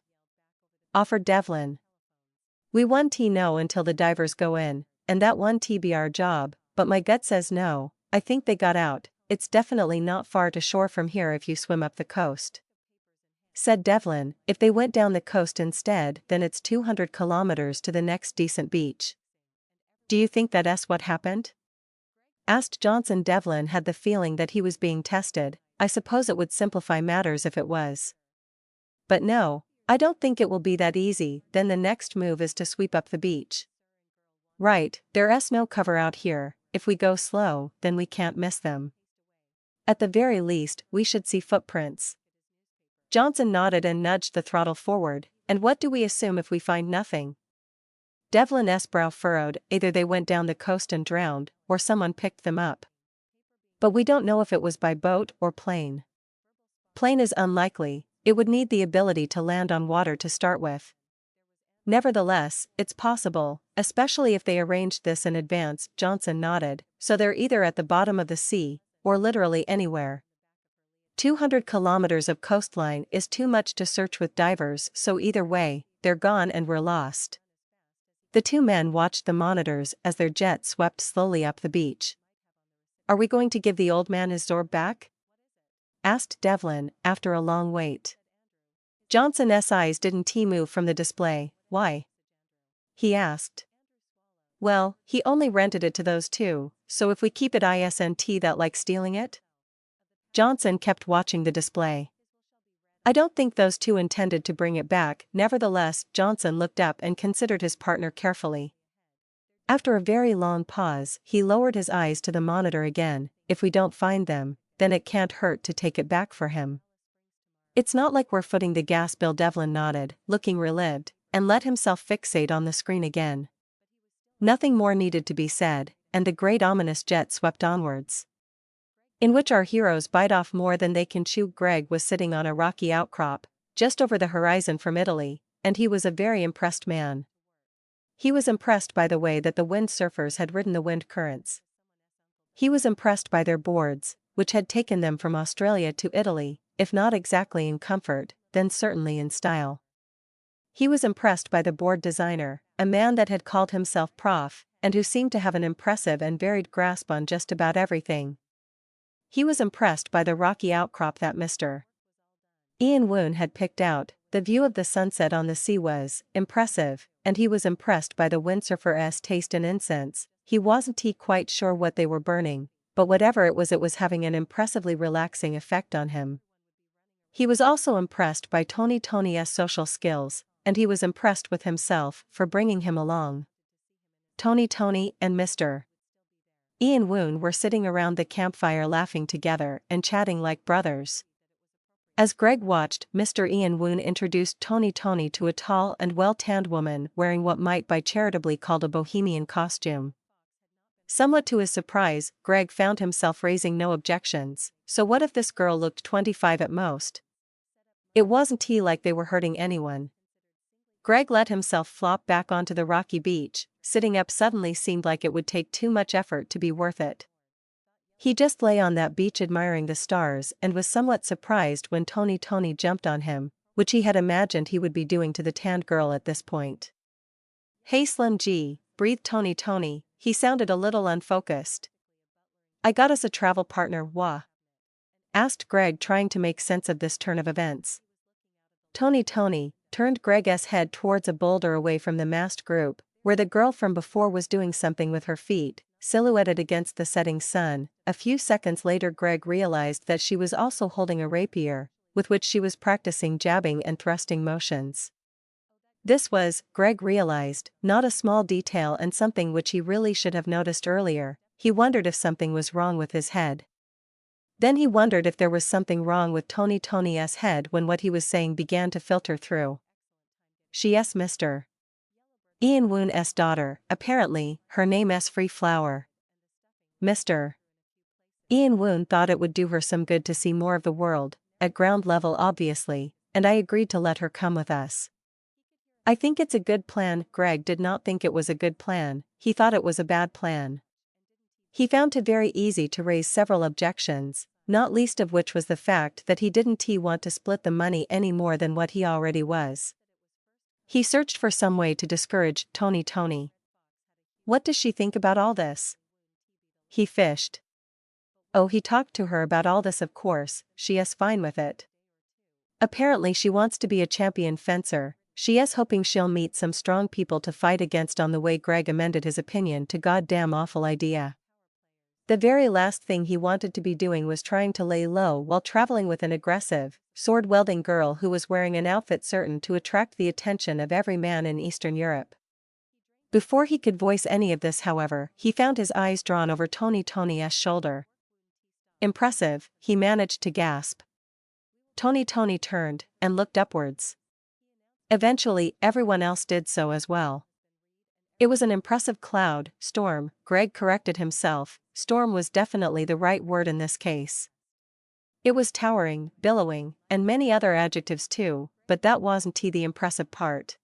offered Devlin. "We won't know until the divers go in, and that won't be our job, but my gut says no. I think they got out. It's definitely not far to shore from here if you swim up the coast," said Devlin. "If they went down the coast instead, then it's 200 kilometers to the next decent beach." "Do you think that's what happened?" asked Johnson. Devlin had the feeling that he was being tested. "I suppose it would simplify matters if it was. But no, I don't think it will be that easy. Then the next move is to sweep up the beach." "Right, there's no cover out here. If we go slow, then we can't miss them. At the very least, we should see footprints." Johnson nodded and nudged the throttle forward. "And what do we assume if we find nothing?" Devlin's brow furrowed. "Either they went down the coast and drowned, or someone picked them up. But we don't know if it was by boat or plane. Plane is unlikely, it would need the ability to land on water to start with. Nevertheless, it's possible, especially if they arranged this in advance." Johnson nodded. "So they're either at the bottom of the sea, or literally anywhere." 200 kilometers of coastline is too much to search with divers, so either way, they're gone and we're lost. The two men watched the monitors as their jet swept slowly up the beach. Are we going to give the old man his Zorb back? Asked Devlin, after a long wait. Johnson's eyes didn't move from the display. Why? He asked. Well, he only rented it to those two, so if we keep it isn't that like stealing it? Johnson kept watching the display. I don't think those two intended to bring it back. Nevertheless, Johnson looked up and considered his partner carefully. After a very long pause, he lowered his eyes to the monitor again. If we don't find them, then it can't hurt to take it back for him. It's not like we're footing the gas bill. Devlin nodded, looking relieved, and let himself fixate on the screen again. Nothing more needed to be said, and the great ominous jet swept onwards. In which our heroes bite off more than they can chew. Greg was sitting on a rocky outcrop, just over the horizon from Italy, and he was a very impressed man. He was impressed by the way that the windsurfers had ridden the wind currents. He was impressed by their boards, which had taken them from Australia to Italy, if not exactly in comfort, then certainly in style. He was impressed by the board designer, a man that had called himself Prof, and who seemed to have an impressive and varied grasp on just about everything. He was impressed by the rocky outcrop that Mr. Ian Woon had picked out. The view of the sunset on the sea was impressive, and he was impressed by the windsurfer's taste in incense. He wasn't quite sure what they were burning, but whatever it was having an impressively relaxing effect on him. He was also impressed by Tony's social skills, and he was impressed with himself for bringing him along. Tony and Mr. Ian Woon were sitting around the campfire laughing together and chatting like brothers. As Greg watched, Mr. Ian Woon introduced Tony to a tall and well-tanned woman wearing what might be charitably called a bohemian costume. Somewhat to his surprise, Greg found himself raising no objections. So what if this girl looked 25 at most? It wasn't like they were hurting anyone. Greg let himself flop back onto the rocky beach. Sitting up suddenly seemed like it would take too much effort to be worth it. He just lay on that beach admiring the stars and was somewhat surprised when Tony jumped on him, which he had imagined he would be doing to the tanned girl at this point. Hey Slim G, breathed Tony. He sounded a little unfocused. I got us a travel partner, wah? Asked Greg, trying to make sense of this turn of events. Tony turned Greg's head towards a boulder away from the massed group, where the girl from before was doing something with her feet, silhouetted against the setting sun. A few seconds later Greg realized that she was also holding a rapier, with which she was practicing jabbing and thrusting motions. This was, Greg realized, not a small detail and something which he really should have noticed earlier. He wondered if something was wrong with his head. Then he wondered if there was something wrong with Tony's head when what he was saying began to filter through. She's Mr. Ian Woon's daughter, apparently, her name's Free Flower. Mr. Ian Woon thought it would do her some good to see more of the world, at ground level obviously, and I agreed to let her come with us. I think it's a good plan. Greg did not think it was a good plan, he thought it was a bad plan. He found it very easy to raise several objections, not least of which was the fact that he didn't want to split the money any more than what he already was. He searched for some way to discourage Tony. What does she think about all this? He fished. Oh, he talked to her about all this, of course. She's fine with it. Apparently she wants to be a champion fencer. She is hoping she'll meet some strong people to fight against. On the way, Greg amended his opinion to goddamn awful idea. The very last thing he wanted to be doing was trying to lay low while traveling with an aggressive, sword-wielding girl who was wearing an outfit certain to attract the attention of every man in Eastern Europe. Before he could voice any of this, however, he found his eyes drawn over Tony's shoulder. Impressive, he managed to gasp. Tony turned and looked upwards. Eventually, everyone else did so as well. It was an impressive cloud, storm. Greg corrected himself, storm was definitely the right word in this case. It was towering, billowing, and many other adjectives too, but that wasn't the impressive part.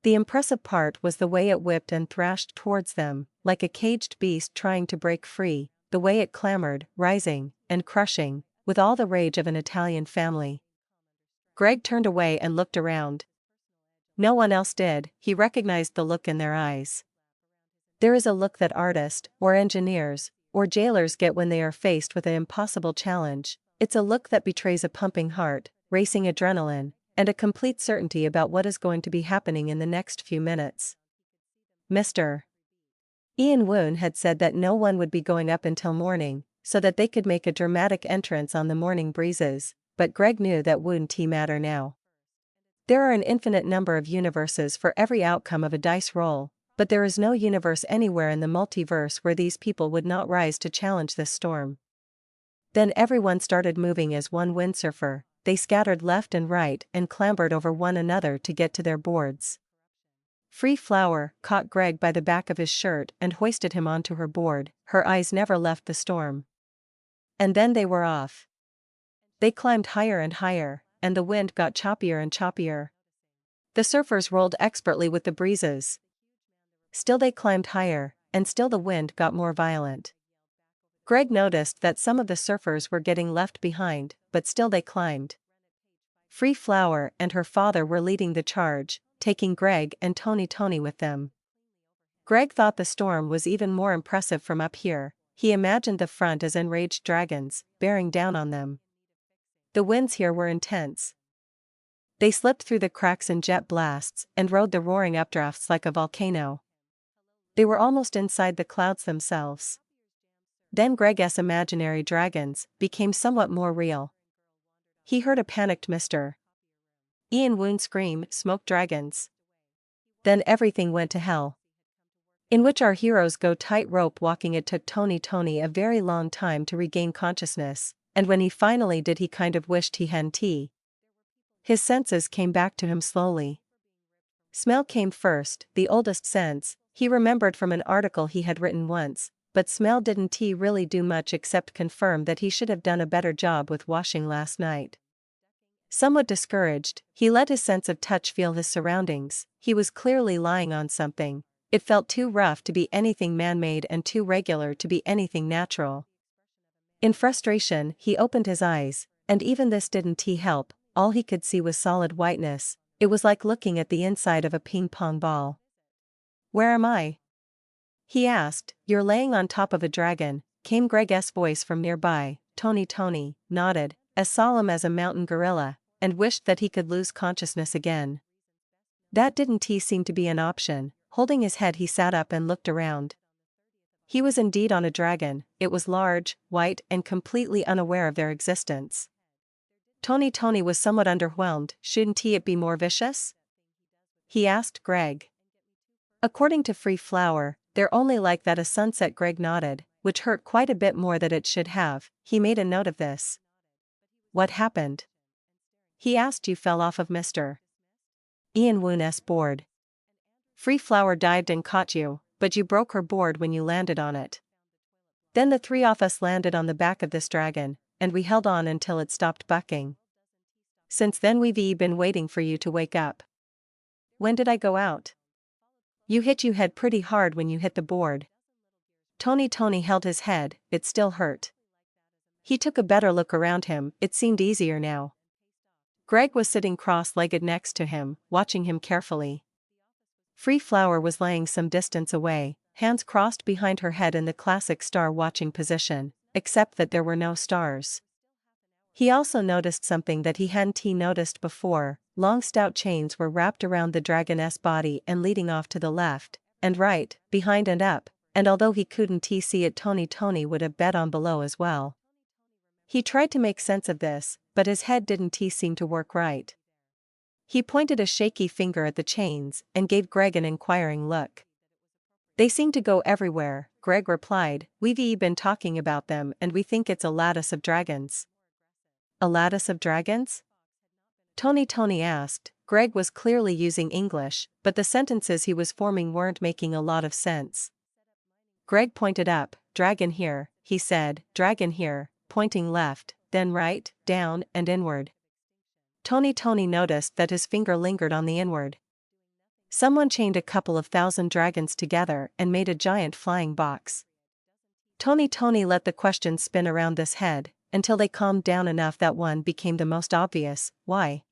The impressive part was the way it whipped and thrashed towards them, like a caged beast trying to break free, the way it clamored, rising, and crushing, with all the rage of an Italian family. Greg turned away and looked around. No one else did. He recognized the look in their eyes. There is a look that artists, or engineers, or jailers get when they are faced with an impossible challenge. It's a look that betrays a pumping heart, racing adrenaline, and a complete certainty about what is going to be happening in the next few minutes. Mr. Ian Woon had said that no one would be going up until morning, so that they could make a dramatic entrance on the morning breezes, but Greg knew that wouldn't matter now. There are an infinite number of universes for every outcome of a dice roll, but there is no universe anywhere in the multiverse where these people would not rise to challenge this storm. Then everyone started moving as one windsurfer. They scattered left and right and clambered over one another to get to their boards. Free Flower caught Greg by the back of his shirt and hoisted him onto her board. Her eyes never left the storm. And then they were off. They climbed higher and higher, and the wind got choppier and choppier. The surfers rolled expertly with the breezes. Still they climbed higher, and still the wind got more violent. Greg noticed that some of the surfers were getting left behind, but still they climbed. Free Flower and her father were leading the charge, taking Greg and Tony with them. Greg thought the storm was even more impressive from up here. He imagined the front as enraged dragons, bearing down on them. The winds here were intense. They slipped through the cracks in jet blasts and rode the roaring updrafts like a volcano. They were almost inside the clouds themselves. Then Greg's imaginary dragons became somewhat more real. He heard a panicked Mr. Ian Woon scream, "Smoke dragons." Then everything went to hell. In which our heroes go tightrope walking. It took Tony a very long time to regain consciousness, and when he finally did he kind of wished he hadn't. His senses came back to him slowly. Smell came first, the oldest sense, he remembered from an article he had written once, but smell didn't really do much except confirm that he should have done a better job with washing last night. Somewhat discouraged, he let his sense of touch feel his surroundings. He was clearly lying on something. It felt too rough to be anything man-made and too regular to be anything natural. In frustration, he opened his eyes, and even this didn't help. All he could see was solid whiteness. It was like looking at the inside of a ping-pong ball. "Where am I?" he asked. "You're laying on top of a dragon," came Greg's voice from nearby. Tony nodded, as solemn as a mountain gorilla, and wished that he could lose consciousness again. That didn't seem to be an option. Holding his head he sat up and looked around. He was indeed on a dragon. It was large, white and completely unaware of their existence. Tony was somewhat underwhelmed. "Shouldn't it be more vicious?" he asked Greg. "According to Free Flower, they're only like that." A sunset. Greg nodded, which hurt quite a bit more than it should have. He made a note of this. "What happened?" he asked. "You fell off of Mr. Ian Woon's board. Free Flower dived and caught you, but you broke her board when you landed on it. Then the three of us landed on the back of this dragon, and we held on until it stopped bucking. Since then we've been waiting for you to wake up." "When did I go out?" "You hit your head pretty hard when you hit the board." Tony held his head. It still hurt. He took a better look around him. It seemed easier now. Greg was sitting cross-legged next to him, watching him carefully. Free Flower was laying some distance away, hands crossed behind her head in the classic star-watching position, except that there were no stars. He also noticed something that he hadn't noticed before. Long stout chains were wrapped around the dragoness body and leading off to the left, and right, behind and up, and although he couldn't see it, Tony would have bet on below as well. He tried to make sense of this, but his head didn't seem to work right. He pointed a shaky finger at the chains and gave Greg an inquiring look. "They seem to go everywhere," Greg replied. "We've been talking about them and we think it's a lattice of dragons." "A lattice of dragons?" Tony asked. Greg was clearly using English, but the sentences he was forming weren't making a lot of sense. Greg pointed up. "Dragon here," he said. "Dragon here," pointing left, then right, down, and inward. Tony noticed that his finger lingered on the inward. Someone chained a couple of thousand dragons together and made a giant flying box. Tony let the question spin around his head. until they calmed down enough that one became the most obvious. Why?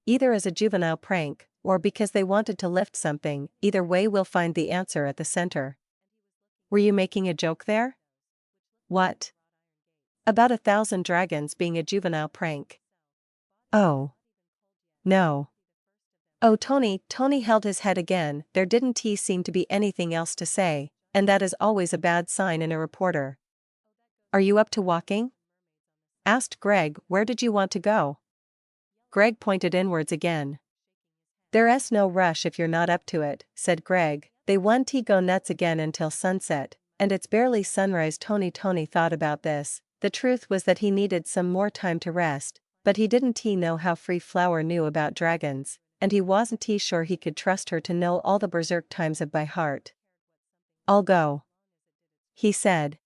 Either as a juvenile prank, or because they wanted to lift something. Either way, we'll find the answer at the center. Were you making a joke there? What? About 1,000 dragons being a juvenile prank. Oh. No. Oh, Tony held his head again. There didn't seem to be anything else to say, and that is always a bad sign in a reporter. Are you up to walking? Asked Greg. Where did you want to go? Greg pointed inwards again. There's no rush if you're not up to it, said Greg. They want to go nuts again until sunset, and it's barely sunrise. Tony thought about this. The truth was that he needed some more time to rest, but he didn't know how Free Flower knew about dragons, and he wasn't sure he could trust her to know all the berserk times of by heart. I'll go, he said.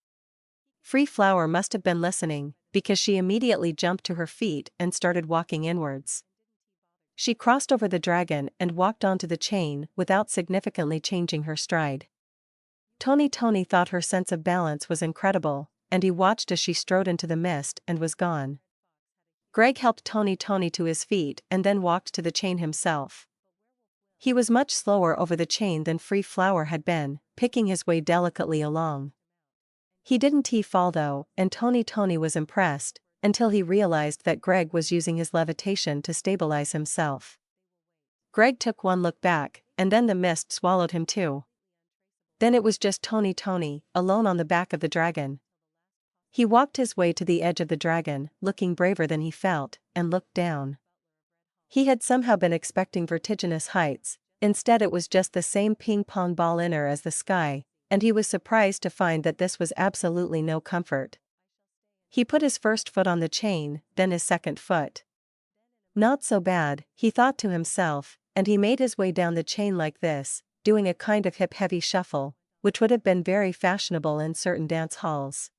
Free Flower must have been listening, because she immediately jumped to her feet and started walking inwards. She crossed over the dragon and walked onto the chain without significantly changing her stride. Tony thought her sense of balance was incredible, and he watched as she strode into the mist and was gone. Greg helped Tony to his feet and then walked to the chain himself. He was much slower over the chain than Free Flower had been, picking his way delicately along. He didn't fall though, and Tony was impressed, until he realized that Greg was using his levitation to stabilize himself. Greg took one look back, and then the mist swallowed him too. Then it was just Tony, alone on the back of the dragon. He walked his way to the edge of the dragon, looking braver than he felt, and looked down. He had somehow been expecting vertiginous heights, instead it was just the same ping-pong ball inner as the sky, and he was surprised to find that this was absolutely no comfort. He put his first foot on the chain, then his second foot. Not so bad, he thought to himself, and he made his way down the chain like this, doing a kind of hip-heavy shuffle, which would have been very fashionable in certain dance halls.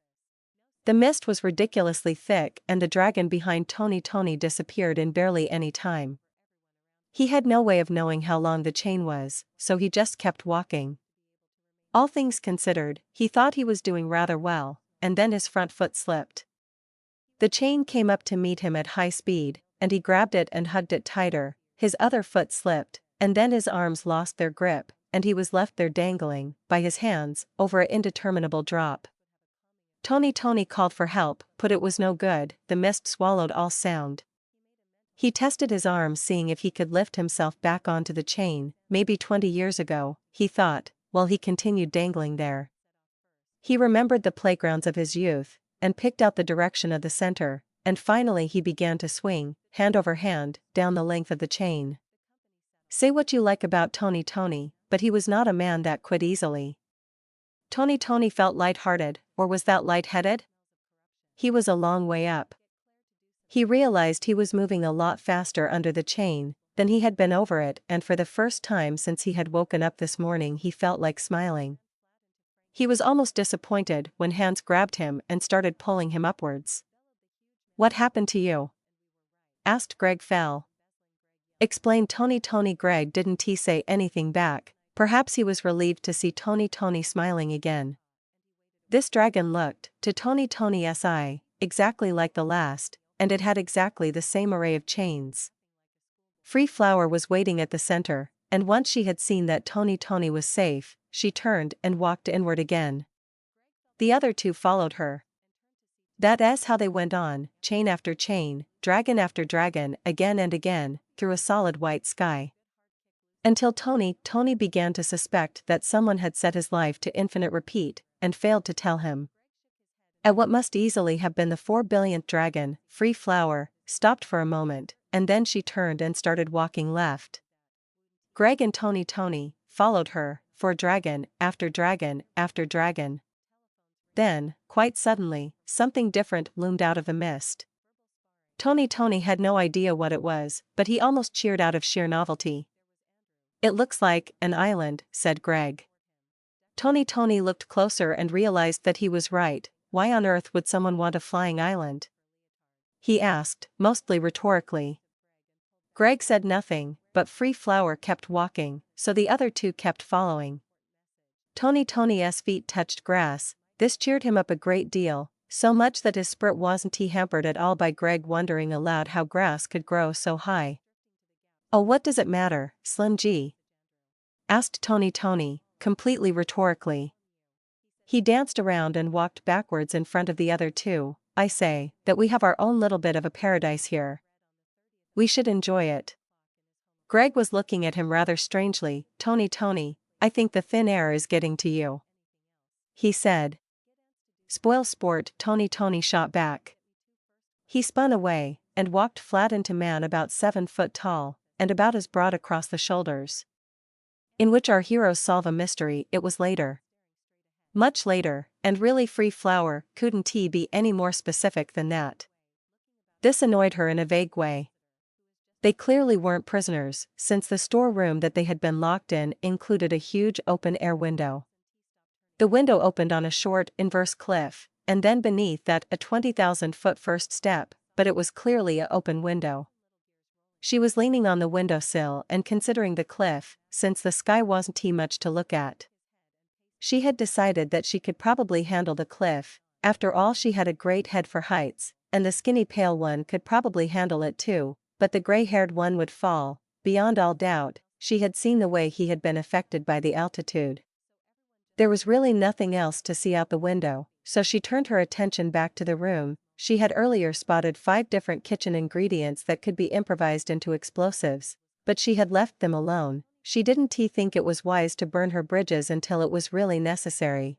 The mist was ridiculously thick and the dragon behind Tony disappeared in barely any time. He had no way of knowing how long the chain was, so he just kept walking. All things considered, he thought he was doing rather well, and then his front foot slipped. The chain came up to meet him at high speed, and he grabbed it and hugged it tighter. His other foot slipped, and then his arms lost their grip, and he was left there dangling, by his hands, over an indeterminable drop. Tony called for help, but it was no good. The mist swallowed all sound. He tested his arms, seeing if he could lift himself back onto the chain. Maybe 20 years ago, he thought, while he continued dangling there. He remembered the playgrounds of his youth, and picked out the direction of the center, and finally he began to swing, hand over hand, down the length of the chain. Say what you like about Tony, but he was not a man that quit easily. Tony felt light-hearted, or was that light-headed? He was a long way up. He realized he was moving a lot faster under the chain than he had been over it, and for the first time since he had woken up this morning he felt like smiling. He was almost disappointed when hands grabbed him and started pulling him upwards. What happened to you? Asked Greg Fell. Explained Tony. Greg didn't say anything back. Perhaps he was relieved to see Tony smiling again. This dragon looked, to Tony's eye, exactly like the last, and it had exactly the same array of chains. Free Flower was waiting at the center, and once she had seen that Tony was safe, she turned and walked inward again. The other two followed her. That's how they went on, chain after chain, dragon after dragon, again and again, through a solid white sky. Until Tony began to suspect that someone had set his life to infinite repeat, and failed to tell him. At what must easily have been the 4 billionth dragon, Free Flower stopped for a moment, and then she turned and started walking left. Greg and Tony followed her, for dragon after dragon after dragon. Then, quite suddenly, something different loomed out of the mist. Tony had no idea what it was, but he almost cheered out of sheer novelty. It looks like an island, said Greg. Tony looked closer and realized that he was right. Why on earth would someone want a flying island? He asked, mostly rhetorically. Greg said nothing, but Free Flower kept walking, so the other two kept following. Tony's feet touched grass. This cheered him up a great deal, So much that his spirit wasn't hampered at all by Greg wondering aloud how grass could grow so high. "Oh, what does it matter, Slim G?" asked Tony, completely rhetorically. He danced around and walked backwards in front of the other two. "I say, that we have our own little bit of a paradise here. We should enjoy it." Greg was looking at him rather strangely. Tony, I think the thin air is getting to you," he said. "Spoil sport," Tony shot back. He spun away, and walked flat into man about 7 foot tall, and about as broad across the shoulders. In which our heroes solve a mystery. It was later. Much later, and really free flower, couldn't he be any more specific than that? This annoyed her in a vague way. They clearly weren't prisoners, since the storeroom that they had been locked in included a huge open-air window. The window opened on a short, inverse cliff, and then beneath that a 20,000-foot first step, but it was clearly an open window. She was leaning on the windowsill and considering the cliff, since the sky wasn't much to look at. She had decided that she could probably handle the cliff. After all, she had a great head for heights, and the skinny pale one could probably handle it too, but the gray-haired one would fall. Beyond all doubt, she had seen the way he had been affected by the altitude. There was really nothing else to see out the window, so she turned her attention back to the room. She had earlier spotted 5 different kitchen ingredients that could be improvised into explosives, but she had left them alone. She didn't think it was wise to burn her bridges until it was really necessary.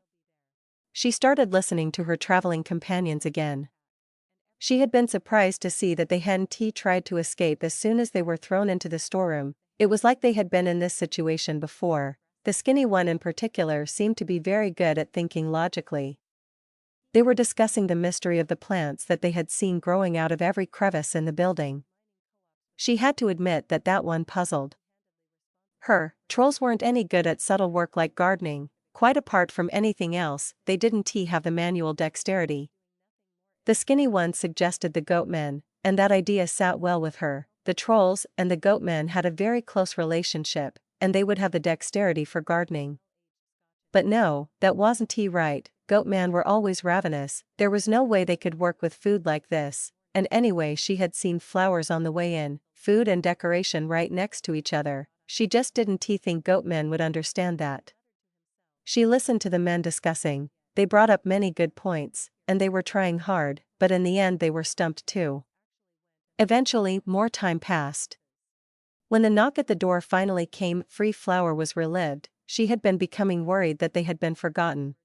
She started listening to her traveling companions again. She had been surprised to see that they hadn't tried to escape as soon as they were thrown into the storeroom. It was like they had been in this situation before. The skinny one in particular seemed to be very good at thinking logically. They were discussing the mystery of the plants that they had seen growing out of every crevice in the building. She had to admit that that one puzzled her. Trolls weren't any good at subtle work like gardening. Quite apart from anything else, they didn't have the manual dexterity. The skinny one suggested the goatmen, and that idea sat well with her. The trolls and the goatmen had a very close relationship, and they would have the dexterity for gardening. But no, that wasn't right. Goatmen were always ravenous. There was no way they could work with food like this, and anyway, she had seen flowers on the way in, food and decoration right next to each other. She just didn't think goatmen would understand that. She listened to the men discussing. They brought up many good points, and they were trying hard, but in the end they were stumped too. Eventually, more time passed. When the knock at the door finally came, Free Flower was relived. She had been becoming worried that they had been forgotten.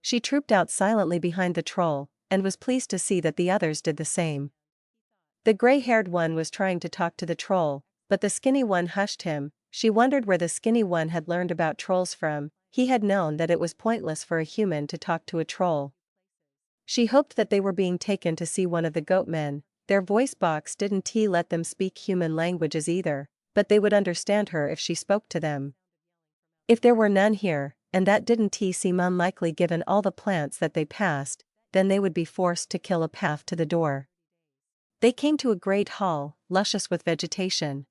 She trooped out silently behind the troll, and was pleased to see that the others did the same. The gray-haired one was trying to talk to the troll, but the skinny one hushed him. She wondered where the skinny one had learned about trolls from. He had known that it was pointless for a human to talk to a troll. She hoped that they were being taken to see one of the goatmen. Their voice box didn't let them speak human languages either, but they would understand her if she spoke to them. If there were none here, and that didn't seem unlikely given all the plants that they passed, then they would be forced to kill a path to the door. They came to a great hall, luscious with vegetation.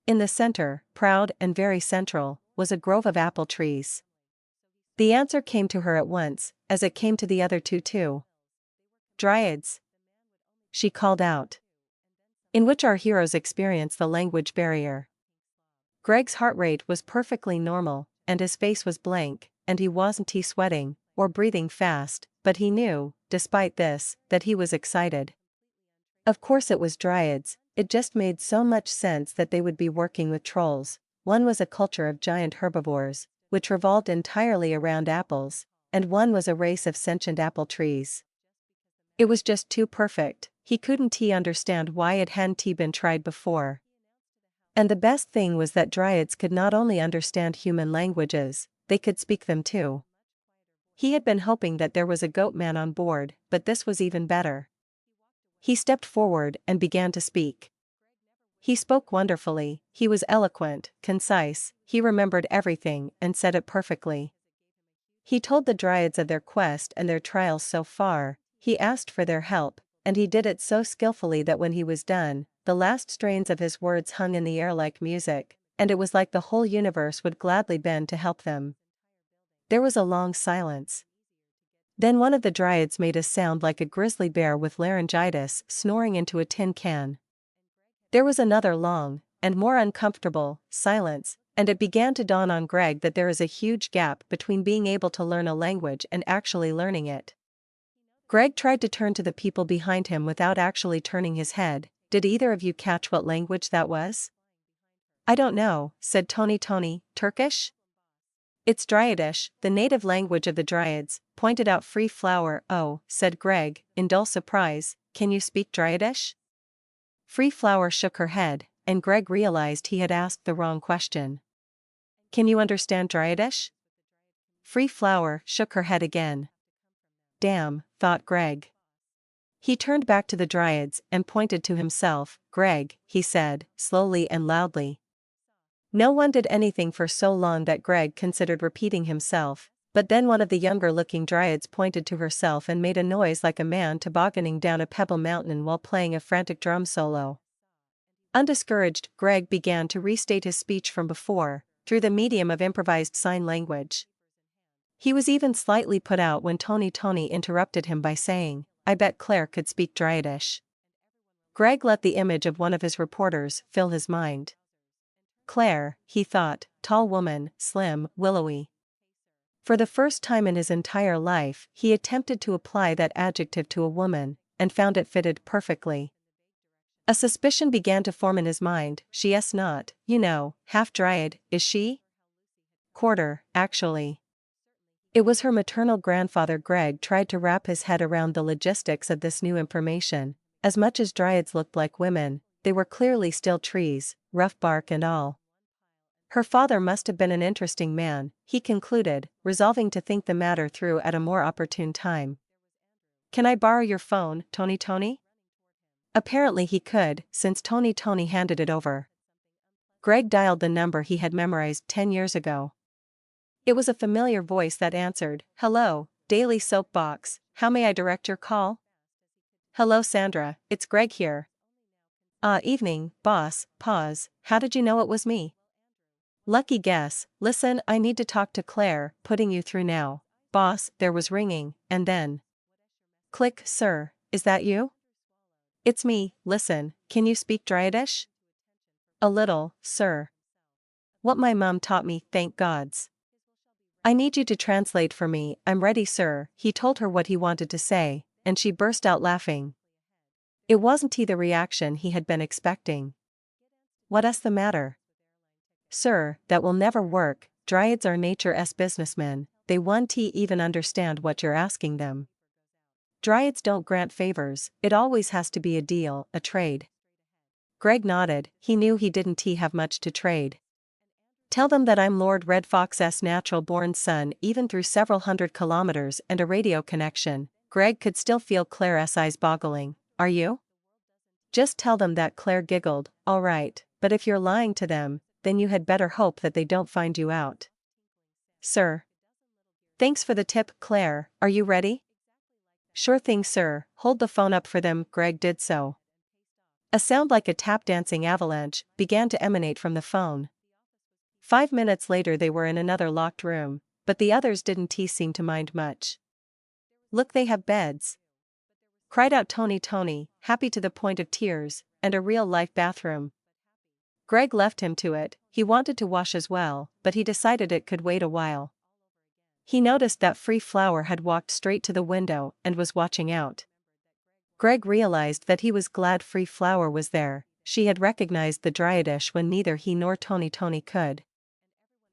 In the center, proud and very central, was a grove of apple trees. The answer came to her at once, as it came to the other two too. "Dryads," she called out. In which our heroes experience the language barrier. Greg's heart rate was perfectly normal, and his face was blank, and he wasn't sweating, or breathing fast, but he knew, despite this, that he was excited. Of course it was dryads. It just made so much sense that they would be working with trolls. One was a culture of giant herbivores, which revolved entirely around apples, and one was a race of sentient apple trees. It was just too perfect. He couldn't understand why it hadn't been tried before. And the best thing was that dryads could not only understand human languages, they could speak them too. He had been hoping that there was a goat man on board, but this was even better. He stepped forward and began to speak. He spoke wonderfully. He was eloquent, concise, he remembered everything and said it perfectly. He told the dryads of their quest and their trials so far. He asked for their help, and he did it so skillfully that when he was done, the last strains of his words hung in the air like music, and it was like the whole universe would gladly bend to help them. There was a long silence. Then one of the dryads made a sound like a grizzly bear with laryngitis snoring into a tin can. There was another long, and more uncomfortable, silence, and it began to dawn on Greg that there is a huge gap between being able to learn a language and actually learning it. Greg tried to turn to the people behind him without actually turning his head. Did either of you catch what language that was? I don't know, said Tony. Turkish? It's Dryadish, the native language of the Dryads, pointed out Free Flower. Oh, said Greg, in dull surprise, can you speak Dryadish? Free Flower shook her head, and Greg realized he had asked the wrong question. Can you understand Dryadish? Free Flower shook her head again. Damn, thought Greg. He turned back to the Dryads and pointed to himself. Greg, he said, slowly and loudly. No one did anything for so long that Greg considered repeating himself, but then one of the younger-looking Dryads pointed to herself and made a noise like a man tobogganing down a pebble mountain while playing a frantic drum solo. Undiscouraged, Greg began to restate his speech from before, through the medium of improvised sign language. He was even slightly put out when Tony interrupted him by saying, I bet Claire could speak Dryadish. Greg let the image of one of his reporters fill his mind. Claire, he thought, tall woman, slim, willowy. For the first time in his entire life, he attempted to apply that adjective to a woman, and found it fitted perfectly. A suspicion began to form in his mind. She's not, you know, half Dryad, is she? Quarter, actually. It was her maternal grandfather. Greg tried to wrap his head around the logistics of this new information. As much as Dryads looked like women, they were clearly still trees, rough bark and all. Her father must have been an interesting man, he concluded, resolving to think the matter through at a more opportune time. Can I borrow your phone, Tony? Apparently he could, since Tony handed it over. Greg dialed the number he had memorized 10 years ago. It was a familiar voice that answered. Hello, Daily Soapbox, how may I direct your call? Hello Sandra, it's Greg here. Evening, boss. Pause, how did you know it was me? Lucky guess. Listen, I need to talk to Claire, putting you through now. Boss, there was ringing, and then. Click. Sir, is that you? It's me. Listen, can you speak Dryadish? A little, sir. What my mum taught me, thank gods. I need you to translate for me. I'm ready, sir. He told her what he wanted to say, and she burst out laughing. It wasn't the reaction he had been expecting. What's the matter? Sir, that will never work. Dryads are nature's businessmen, they won't even understand what you're asking them. Dryads don't grant favors, it always has to be a deal, a trade. Greg nodded, he knew he didn't have much to trade. Tell them that I'm Lord Red Fox's natural-born son. Even through several hundred kilometers and a radio connection, Greg could still feel Claire's eyes boggling. Are you? Just tell them that. Claire giggled. All right, but if you're lying to them, then you had better hope that they don't find you out. Sir. Thanks for the tip, Claire. Are you ready? Sure thing, sir. Hold the phone up for them. Greg did so. A sound like a tap-dancing avalanche began to emanate from the phone. 5 minutes later they were in another locked room, but the others didn't seem to mind much. Look, they have beds. Cried out Tony, happy to the point of tears, and a real-life bathroom. Greg left him to it. He wanted to wash as well, but he decided it could wait a while. He noticed that Free Flower had walked straight to the window and was watching out. Greg realized that he was glad Free Flower was there. She had recognized the Dryadish when neither he nor Tony could.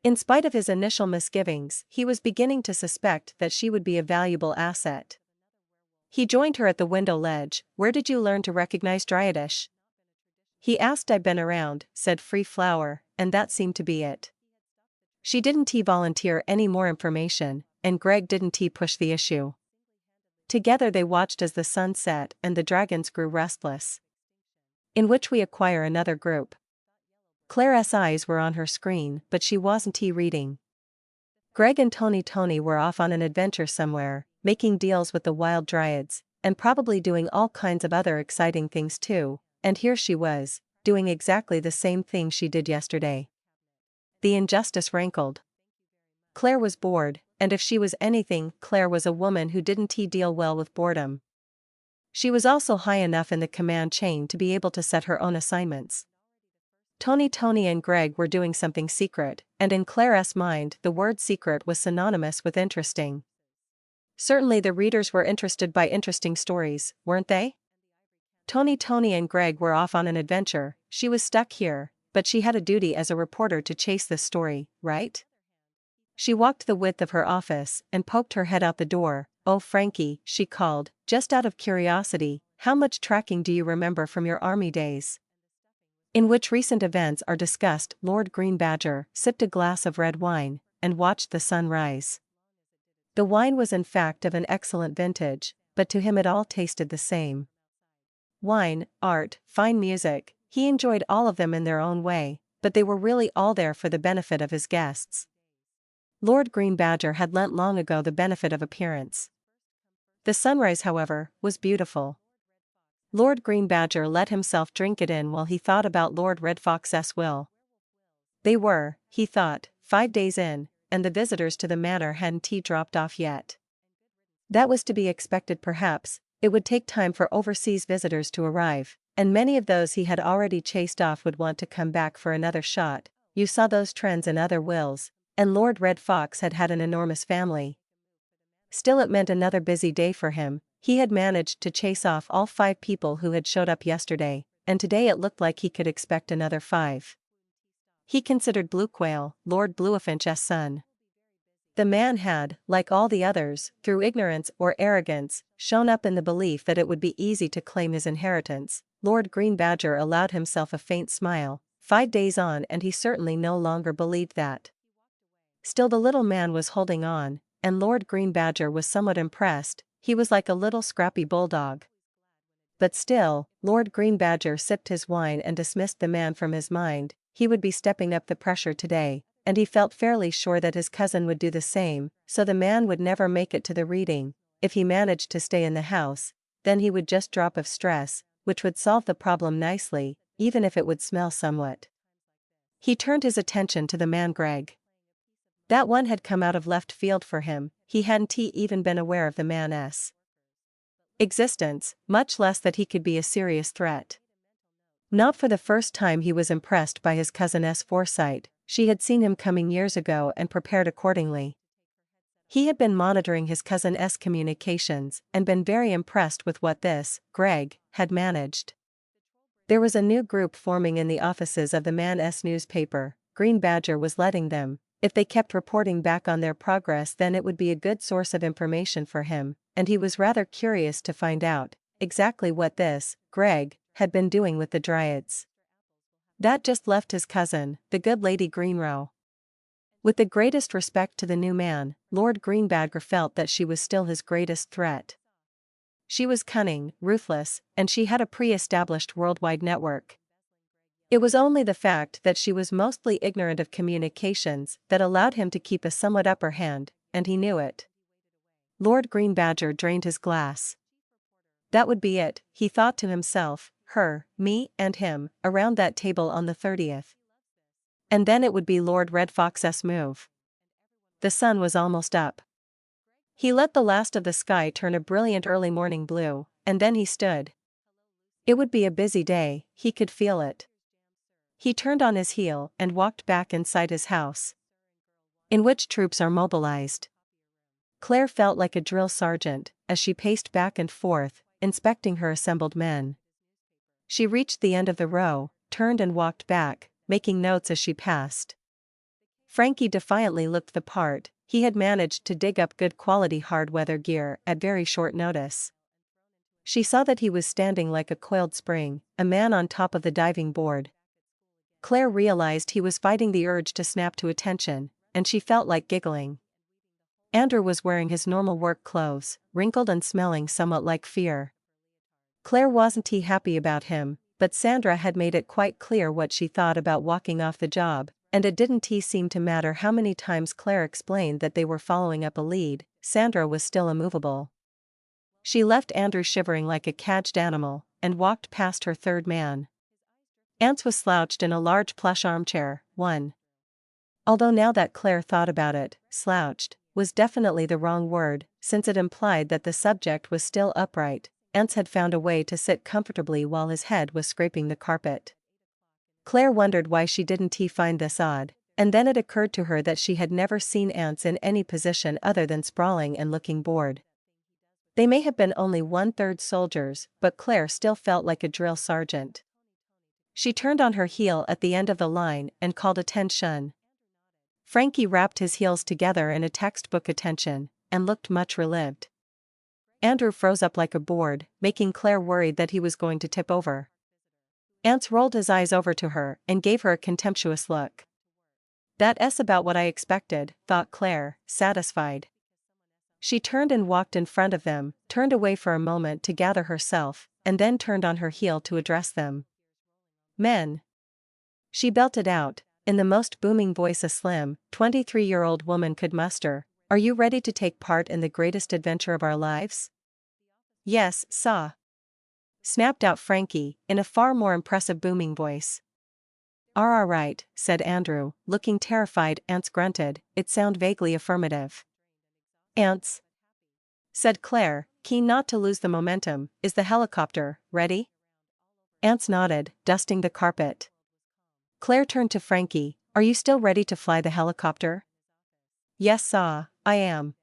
In spite of his initial misgivings, he was beginning to suspect that she would be a valuable asset. He joined her at the window ledge. Where did you learn to recognize Dryadish? He asked. I've been around, said Free Flower, and that seemed to be it. She didn't volunteer any more information, and Greg didn't push the issue. Together they watched as the sun set and the dragons grew restless. In which we acquire another group. Claire's eyes were on her screen, but she wasn't reading. Greg and Tony were off on an adventure somewhere, making deals with the wild Dryads, and probably doing all kinds of other exciting things too, and here she was, doing exactly the same thing she did yesterday. The injustice rankled. Claire was bored, and if she was anything, Claire was a woman who didn't deal well with boredom. She was also high enough in the command chain to be able to set her own assignments. Tony and Greg were doing something secret, and in Claire's mind the word secret was synonymous with interesting. Certainly the readers were interested by interesting stories, weren't they? Tony and Greg were off on an adventure, she was stuck here, but she had a duty as a reporter to chase this story, right? She walked the width of her office and poked her head out the door. "Oh Frankie," she called, "just out of curiosity, how much tracking do you remember from your army days?" In which recent events are discussed. Lord Green Badger sipped a glass of red wine and watched the sun rise. The wine was in fact of an excellent vintage, but to him it all tasted the same. Wine, art, fine music, he enjoyed all of them in their own way, but they were really all there for the benefit of his guests. Lord Green Badger had lent long ago the benefit of appearance. The sunrise, however, was beautiful. Lord Green Badger let himself drink it in while he thought about Lord Red Fox's will. They were, he thought, 5 days in, and the visitors to the manor hadn't dropped off yet. That was to be expected perhaps. It would take time for overseas visitors to arrive, and many of those he had already chased off would want to come back for another shot. You saw those trends in other wills, and Lord Red Fox had an enormous family. Still it meant another busy day for him. He had managed to chase off all 5 people who had showed up yesterday, and today it looked like he could expect another 5. He considered Blue Quail, Lord Bluefinch's son. The man had, like all the others, through ignorance or arrogance, shown up in the belief that it would be easy to claim his inheritance. Lord Green Badger allowed himself a faint smile. 5 days on and he certainly no longer believed that. Still the little man was holding on, and Lord Green Badger was somewhat impressed. He was like a little scrappy bulldog. But still, Lord Green Badger sipped his wine and dismissed the man from his mind. He would be stepping up the pressure today, and he felt fairly sure that his cousin would do the same, so the man would never make it to the reading. If he managed to stay in the house, then he would just drop of stress, which would solve the problem nicely, even if it would smell somewhat. He turned his attention to the man Greg. That one had come out of left field for him. He hadn't even been aware of the man's existence, much less that he could be a serious threat. Not for the first time he was impressed by his cousin's foresight. She had seen him coming years ago and prepared accordingly. He had been monitoring his cousin's communications and been very impressed with what this, Greg, had managed. There was a new group forming in the offices of the man's newspaper. Green Badger was letting them. If they kept reporting back on their progress, then it would be a good source of information for him, and he was rather curious to find out exactly what this, Greg, had been doing with the Dryads. That just left his cousin, the good Lady Greenrow. With the greatest respect to the new man, Lord Green Badger felt that she was still his greatest threat. She was cunning, ruthless, and she had a pre-established worldwide network. It was only the fact that she was mostly ignorant of communications that allowed him to keep a somewhat upper hand, and he knew it. Lord Green Badger drained his glass. That would be it, he thought to himself, her, me, and him, around that table on the 30th. And then it would be Lord Red Fox's move. The sun was almost up. He let the last of the sky turn a brilliant early morning blue, and then he stood. It would be a busy day, he could feel it. He turned on his heel and walked back inside his house, in which troops are mobilized. Claire felt like a drill sergeant as she paced back and forth, inspecting her assembled men. She reached the end of the row, turned and walked back, making notes as she passed. Frankie defiantly looked the part. He had managed to dig up good quality hard weather gear at very short notice. She saw that he was standing like a coiled spring, a man on top of the diving board. Claire realized he was fighting the urge to snap to attention, and she felt like giggling. Andrew was wearing his normal work clothes, wrinkled and smelling somewhat like fear. Claire wasn't happy about him, but Sandra had made it quite clear what she thought about walking off the job, and it didn't seem to matter how many times Claire explained that they were following up a lead. Sandra was still immovable. She left Andrew shivering like a caged animal, and walked past her third man. Ance was slouched in a large plush armchair, one. Although now that Claire thought about it, slouched, was definitely the wrong word, since it implied that the subject was still upright. Ants had found a way to sit comfortably while his head was scraping the carpet. Claire wondered why she didn't find this odd, and then it occurred to her that she had never seen ants in any position other than sprawling and looking bored. They may have been only 1/3 soldiers, but Claire still felt like a drill sergeant. She turned on her heel at the end of the line and called attention. Frankie rapped his heels together in a textbook attention, and looked much relieved. Andrew froze up like a board, making Claire worried that he was going to tip over. Ants rolled his eyes over to her and gave her a contemptuous look. That's about what I expected, thought Claire, satisfied. She turned and walked in front of them, turned away for a moment to gather herself, and then turned on her heel to address them. Men. She belted out, in the most booming voice a slim, 23-year-old woman could muster, are you ready to take part in the greatest adventure of our lives? Yes, sir. Snapped out Frankie, in a far more impressive booming voice. All right, said Andrew, looking terrified. Ants grunted, it sounded vaguely affirmative. Ants, said Claire, keen not to lose the momentum, is the helicopter ready? Ants nodded, dusting the carpet. Claire turned to Frankie, are you still ready to fly the helicopter? Yes, sir, I am.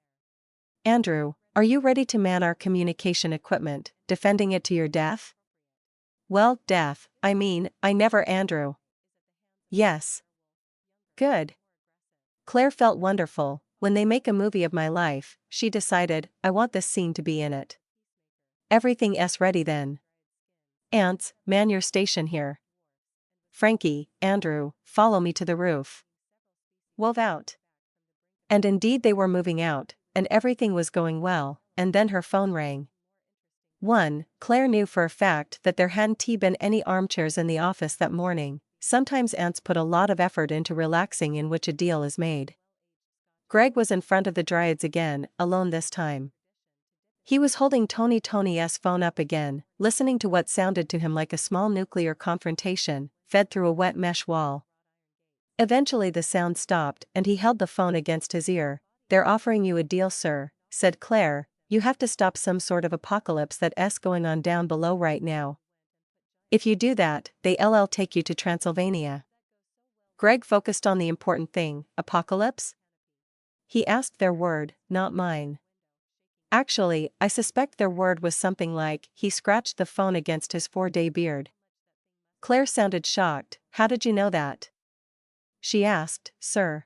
Andrew, are you ready to man our communication equipment, defending it to your death? Well, death, I never. Andrew. Yes. Good. Claire felt wonderful. When they make a movie of my life, she decided, I want this scene to be in it. Everything's ready then. Ants, man your station here. Frankie, Andrew, follow me to the roof. Wove out. And indeed they were moving out, and everything was going well, and then her phone rang. 1. Claire knew for a fact that there hadn't been any armchairs in the office that morning. Sometimes ants put a lot of effort into relaxing, in which a deal is made. Greg was in front of the dryads again, alone this time. He was holding Tony's phone up again, listening to what sounded to him like a small nuclear confrontation, fed through a wet mesh wall. Eventually the sound stopped and he held the phone against his ear. They're offering you a deal, sir, said Claire. You have to stop some sort of apocalypse that's going on down below right now. If you do that, they'll take you to Transylvania. Greg focused on the important thing, apocalypse? He asked. Their word, not mine. Actually, I suspect their word was something like, he scratched the phone against his 4-day beard. Claire sounded shocked. How did you know that? She asked, sir.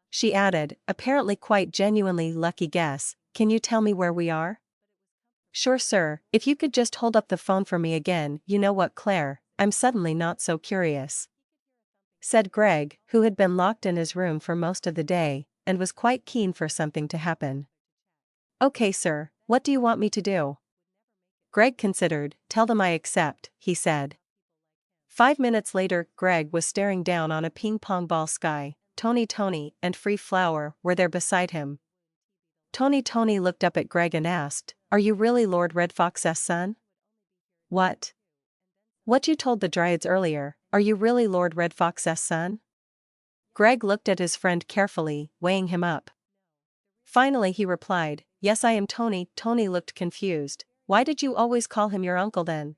She added, apparently quite genuinely lucky guess, can you tell me where we are? Sure, sir, if you could just hold up the phone for me again. You know what, Claire, I'm suddenly not so curious, said Greg, who had been locked in his room for most of the day, and was quite keen for something to happen. Okay, sir, what do you want me to do? Greg considered. Tell them I accept, he said. 5 minutes later, Greg was staring down on a ping-pong ball sky. Tony and Free Flower were there beside him. Tony looked up at Greg and asked, are you really Lord Red Fox's son? What? What you told the dryads earlier, are you really Lord Red Fox's son? Greg looked at his friend carefully, weighing him up. Finally he replied, yes I am Tony. Tony looked confused. Why did you always call him your uncle then?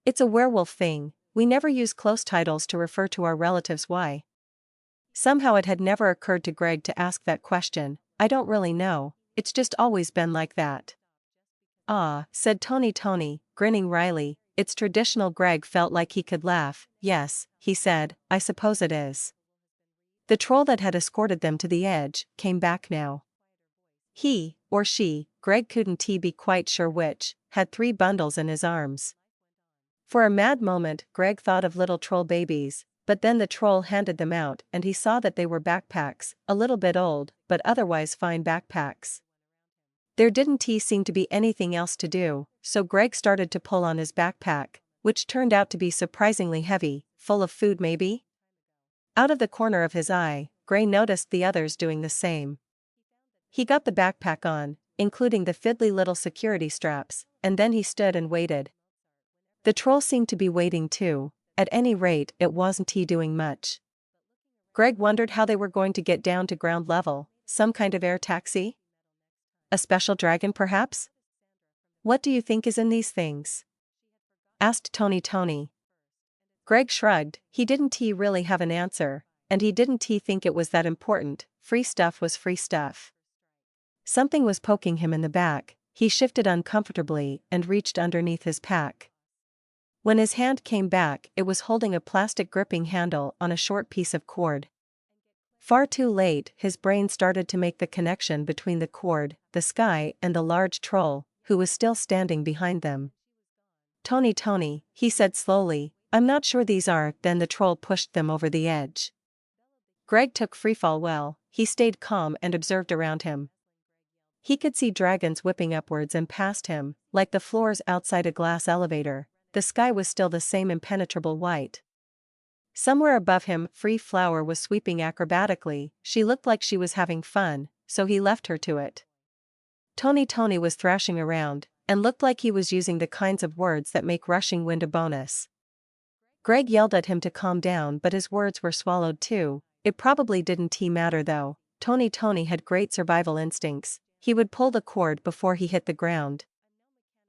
It's a werewolf thing, we never use close titles to refer to our relatives. Why? Somehow it had never occurred to Greg to ask that question. I don't really know, it's just always been like that. Ah, said Tony, grinning wryly, it's traditional. Greg felt like he could laugh. Yes, he said, I suppose it is. The troll that had escorted them to the edge came back now. He, or she, Greg couldn't be quite sure which, had 3 bundles in his arms. For a mad moment Greg thought of little troll babies, but then the troll handed them out and he saw that they were backpacks, a little bit old, but otherwise fine backpacks. There didn't seem to be anything else to do, so Greg started to pull on his backpack, which turned out to be surprisingly heavy, full of food maybe? Out of the corner of his eye, Greg noticed the others doing the same. He got the backpack on, including the fiddly little security straps, and then he stood and waited. The troll seemed to be waiting too. At any rate, it wasn't doing much. Greg wondered how they were going to get down to ground level, some kind of air taxi? A special dragon perhaps? What do you think is in these things? Asked Tony. Greg shrugged. He didn't really have an answer, and he didn't think it was that important. Free stuff was free stuff. Something was poking him in the back. He shifted uncomfortably and reached underneath his pack. When his hand came back, it was holding a plastic gripping handle on a short piece of cord. Far too late, his brain started to make the connection between the cord, the sky, and the large troll, who was still standing behind them. Tony, he said slowly, I'm not sure these are. Then the troll pushed them over the edge. Greg took freefall well. He stayed calm and observed around him. He could see dragons whipping upwards and past him, like the floors outside a glass elevator. The sky was still the same impenetrable white. Somewhere above him, Free Flower was sweeping acrobatically. She looked like she was having fun, so he left her to it. Tony was thrashing around, and looked like he was using the kinds of words that make rushing wind a bonus. Greg yelled at him to calm down, but his words were swallowed too. It probably didn't matter though. Tony had great survival instincts. He would pull the cord before he hit the ground.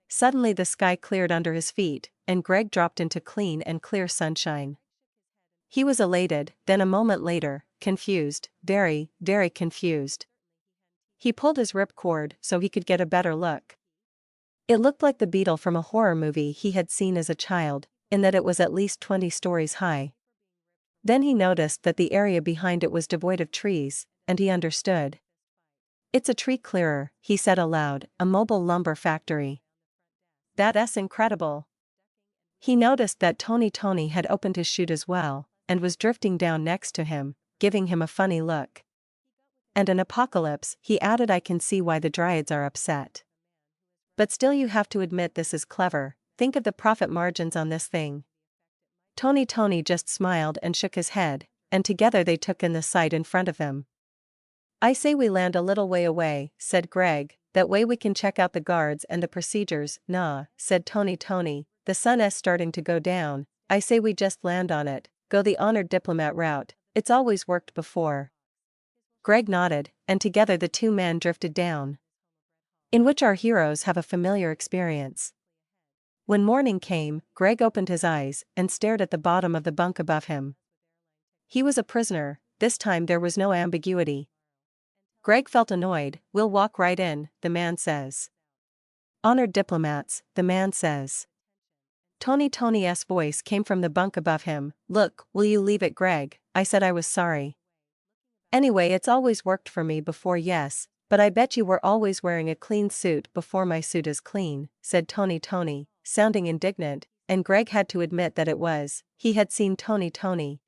Suddenly the sky cleared under his feet, and Greg dropped into clean and clear sunshine. He was elated, then a moment later, confused, very, very confused. He pulled his ripcord so he could get a better look. It looked like the beetle from a horror movie he had seen as a child, in that it was at least 20 stories high. Then he noticed that the area behind it was devoid of trees, and he understood. It's a tree clearer, he said aloud, a mobile lumber factory. That's incredible. He noticed that Tony had opened his chute as well, and was drifting down next to him, giving him a funny look. And an apocalypse, he added. I can see why the Dryads are upset. But still, you have to admit this is clever. Think of the profit margins on this thing. Tony just smiled and shook his head, and together they took in the sight in front of them. I say we land a little way away, said Greg, that way we can check out the guards and the procedures. Nah, said Tony, the sun's starting to go down. I say we just land on it, go the honored diplomat route, it's always worked before. Greg nodded, and together the two men drifted down. In which our heroes have a familiar experience. When morning came, Greg opened his eyes and stared at the bottom of the bunk above him. He was a prisoner. This time there was no ambiguity. Greg felt annoyed. We'll walk right in, the man says. Honored diplomats, the man says. Tony's voice came from the bunk above him. Look, will you leave it, Greg? I said I was sorry. Anyway, it's always worked for me before, yes, but I bet you were always wearing a clean suit before. My suit is clean, said Tony, sounding indignant, and Greg had to admit that it was. He had seen Tony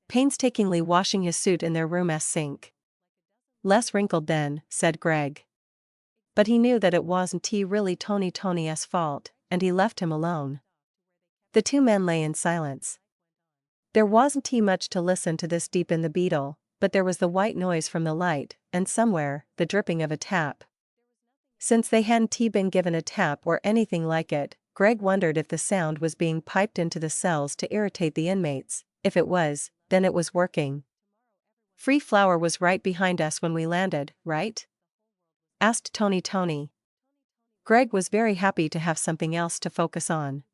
painstakingly washing his suit in their room's sink. Less wrinkled then, said Greg. But he knew that it wasn't really Tony's fault, and he left him alone. The two men lay in silence. There wasn't much to listen to this deep in the beetle, but there was the white noise from the light, and somewhere, the dripping of a tap. Since they hadn't been given a tap or anything like it, Greg wondered if the sound was being piped into the cells to irritate the inmates. If it was, then it was working. Free Flower was right behind us when we landed, right? Asked Tony. Greg was very happy to have something else to focus on.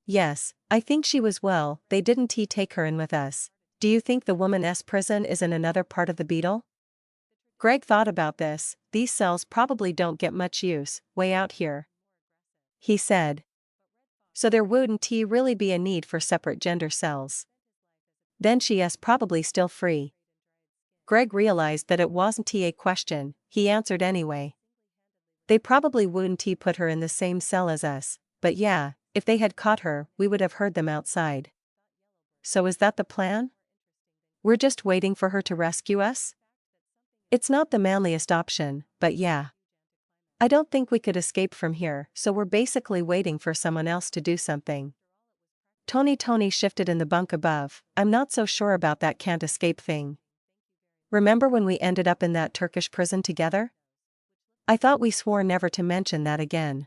Yes, I think she was. Well, they didn't take her in with us. Do you think the woman's prison is in another part of the beetle? Greg thought about this. These cells probably don't get much use, way out here. He said. So there wouldn't really be a need for separate gender cells. Then she's probably still free. Greg realized that it wasn't a question. He answered anyway. They probably wouldn't put her in the same cell as us, but yeah, if they had caught her, we would have heard them outside. So is that the plan? We're just waiting for her to rescue us? It's not the manliest option, but yeah. I don't think we could escape from here, so we're basically waiting for someone else to do something. Tony shifted in the bunk above. I'm not so sure about that can't escape thing. Remember when we ended up in that Turkish prison together? I thought we swore never to mention that again.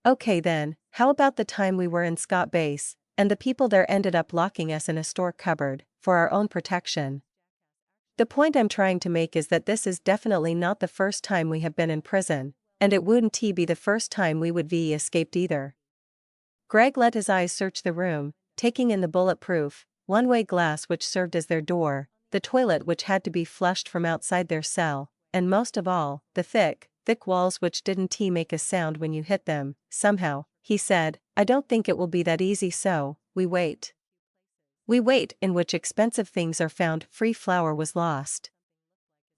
Okay then, how about the time we were in Scott Base, and the people there ended up locking us in a store cupboard, for our own protection? The point I'm trying to make is that this is definitely not the first time we have been in prison, and it wouldn't be the first time we would be escaped either. Greg let his eyes search the room, taking in the bulletproof, one-way glass which served as their door, the toilet which had to be flushed from outside their cell, and most of all, the thick walls which didn't make a sound when you hit them. Somehow, he said, I don't think it will be that easy, so we wait. We wait in which expensive things are found. Free flour was lost.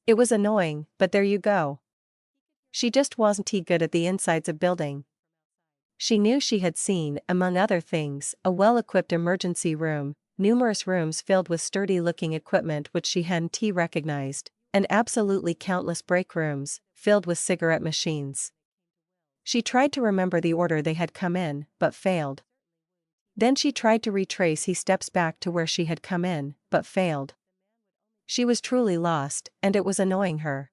It was annoying, but there you go. She just wasn't good at the insides of building. She knew she had seen, among other things, a well-equipped emergency room, numerous rooms filled with sturdy-looking equipment which she hadn't recognized, and absolutely countless break rooms, filled with cigarette machines. She tried to remember the order they had come in, but failed. Then she tried to retrace his steps back to where she had come in, but failed. She was truly lost, and it was annoying her.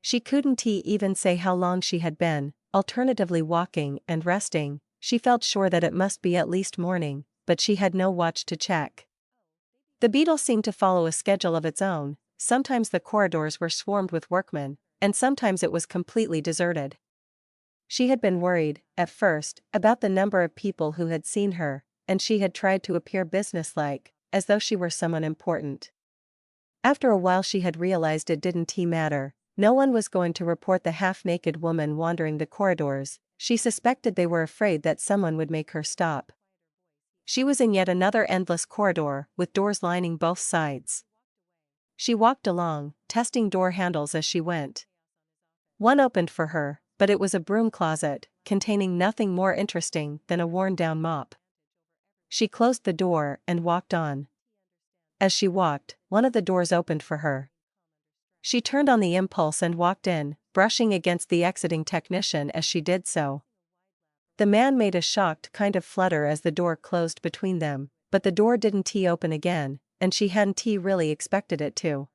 She couldn't even say how long she had been, alternatively walking and resting. She felt sure that it must be at least morning, but she had no watch to check. The beetle seemed to follow a schedule of its own. Sometimes the corridors were swarmed with workmen, and sometimes it was completely deserted. She had been worried, at first, about the number of people who had seen her, and she had tried to appear businesslike, as though she were someone important. After a while she had realized it didn't matter. No one was going to report the half-naked woman wandering the corridors. She suspected they were afraid that someone would make her stop. She was in yet another endless corridor, with doors lining both sides. She walked along, testing door handles as she went. One opened for her, but it was a broom closet, containing nothing more interesting than a worn-down mop. She closed the door and walked on. As she walked, one of the doors opened for her. She turned on the impulse and walked in, brushing against the exiting technician as she did so. The man made a shocked kind of flutter as the door closed between them, but the door didn't open again, and she hadn't really expected it to.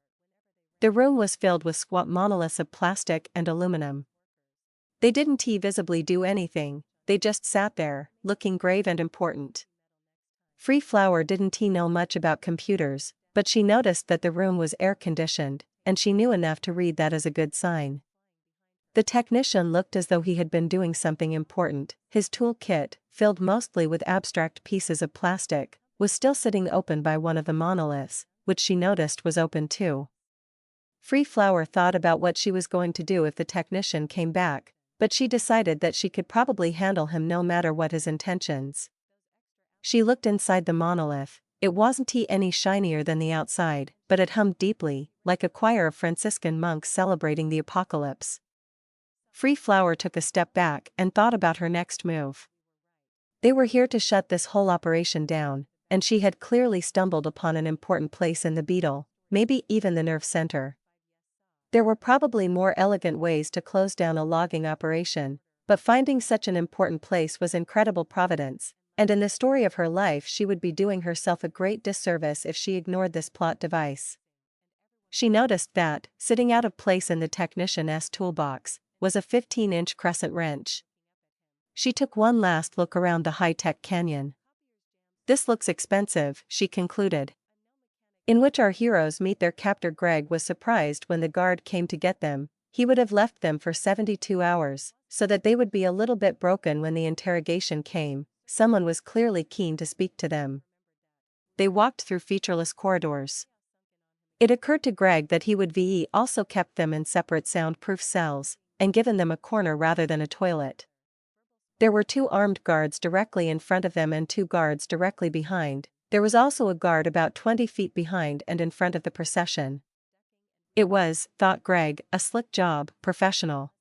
The room was filled with squat monoliths of plastic and aluminum. They didn't visibly do anything, they just sat there, looking grave and important. Free Flower didn't know much about computers, but she noticed that the room was air-conditioned, and she knew enough to read that as a good sign. The technician looked as though he had been doing something important. His tool kit, filled mostly with abstract pieces of plastic, was still sitting open by one of the monoliths, which she noticed was open too. Free Flower thought about what she was going to do if the technician came back, but she decided that she could probably handle him no matter what his intentions. She looked inside the monolith. It wasn't any shinier than the outside, but it hummed deeply, like a choir of Franciscan monks celebrating the apocalypse. Free Flower took a step back and thought about her next move. They were here to shut this whole operation down, and she had clearly stumbled upon an important place in the beetle, maybe even the nerve center. There were probably more elegant ways to close down a logging operation, but finding such an important place was incredible providence. And in the story of her life she would be doing herself a great disservice if she ignored this plot device. She noticed that, sitting out of place in the technician's toolbox, was a 15-inch crescent wrench. She took one last look around the high-tech canyon. This looks expensive, she concluded. In which our heroes meet their captor. Greg was surprised when the guard came to get them. He would have left them for 72 hours, so that they would be a little bit broken when the interrogation came. Someone was clearly keen to speak to them. They walked through featureless corridors. It occurred to Greg that he would also kept them in separate soundproof cells, and given them a corner rather than a toilet. There were 2 armed guards directly in front of them and 2 guards directly behind. There was also a guard about 20 feet behind and in front of the procession. It was, thought Greg, a slick job, professional.